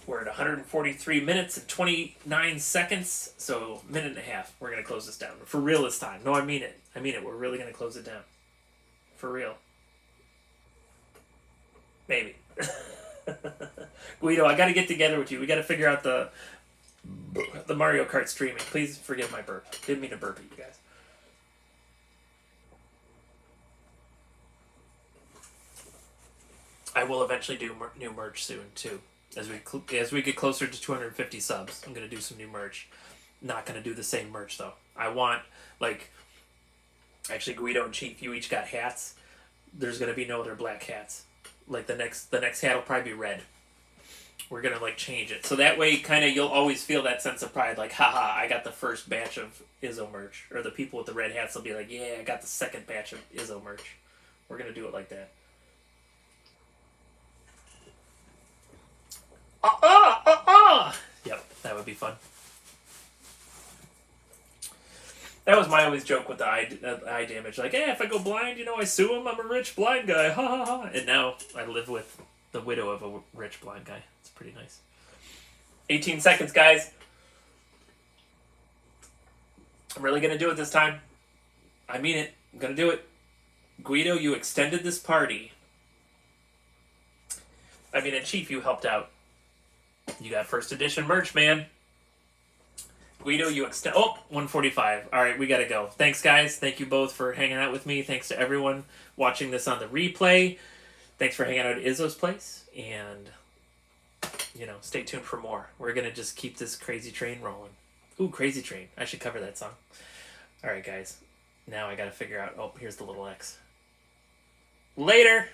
we're at 143 minutes and 29 seconds, so a minute and a half. We're going to close this down. For real this time. No, I mean it. We're really going to close it down. For real. Maybe. Guido, I got to get together with you. We got to figure out the Mario Kart streaming. Please forgive my burp. Didn't mean to burp at you guys. I will eventually do new merch soon, too. As we get closer to 250 subs, I'm going to do some new merch. Not going to do the same merch, though. I want, like... Actually, Guido and Chief, you each got hats. There's going to be no other black hats. Like, the next hat will probably be red. We're going to, like, change it. So that way, kind of, you'll always feel that sense of pride. Like, haha, I got the first batch of Izzo merch. Or the people with the red hats will be like, yeah, I got the second batch of Izzo merch. We're going to do it like that. Yep, that would be fun. That was my always joke with the eye damage. Like, hey, if I go blind, I sue him. I'm a rich blind guy. Ha ha ha. And now I live with the widow of a rich blind guy. It's pretty nice. 18 seconds, guys. I'm really going to do it this time. I mean it. I'm going to do it. Guido, you extended this party I mean, and Chief, you helped out. You got first edition merch, man. Guido, you extend. Oh, 145. All right, we got to go. Thanks, guys. Thank you both for hanging out with me. Thanks to everyone watching this on the replay. Thanks for hanging out at Izzo's place. And, stay tuned for more. We're going to just keep this crazy train rolling. Ooh, Crazy Train. I should cover that song. All right, guys. Now I got to figure out. Oh, here's the little X. Later.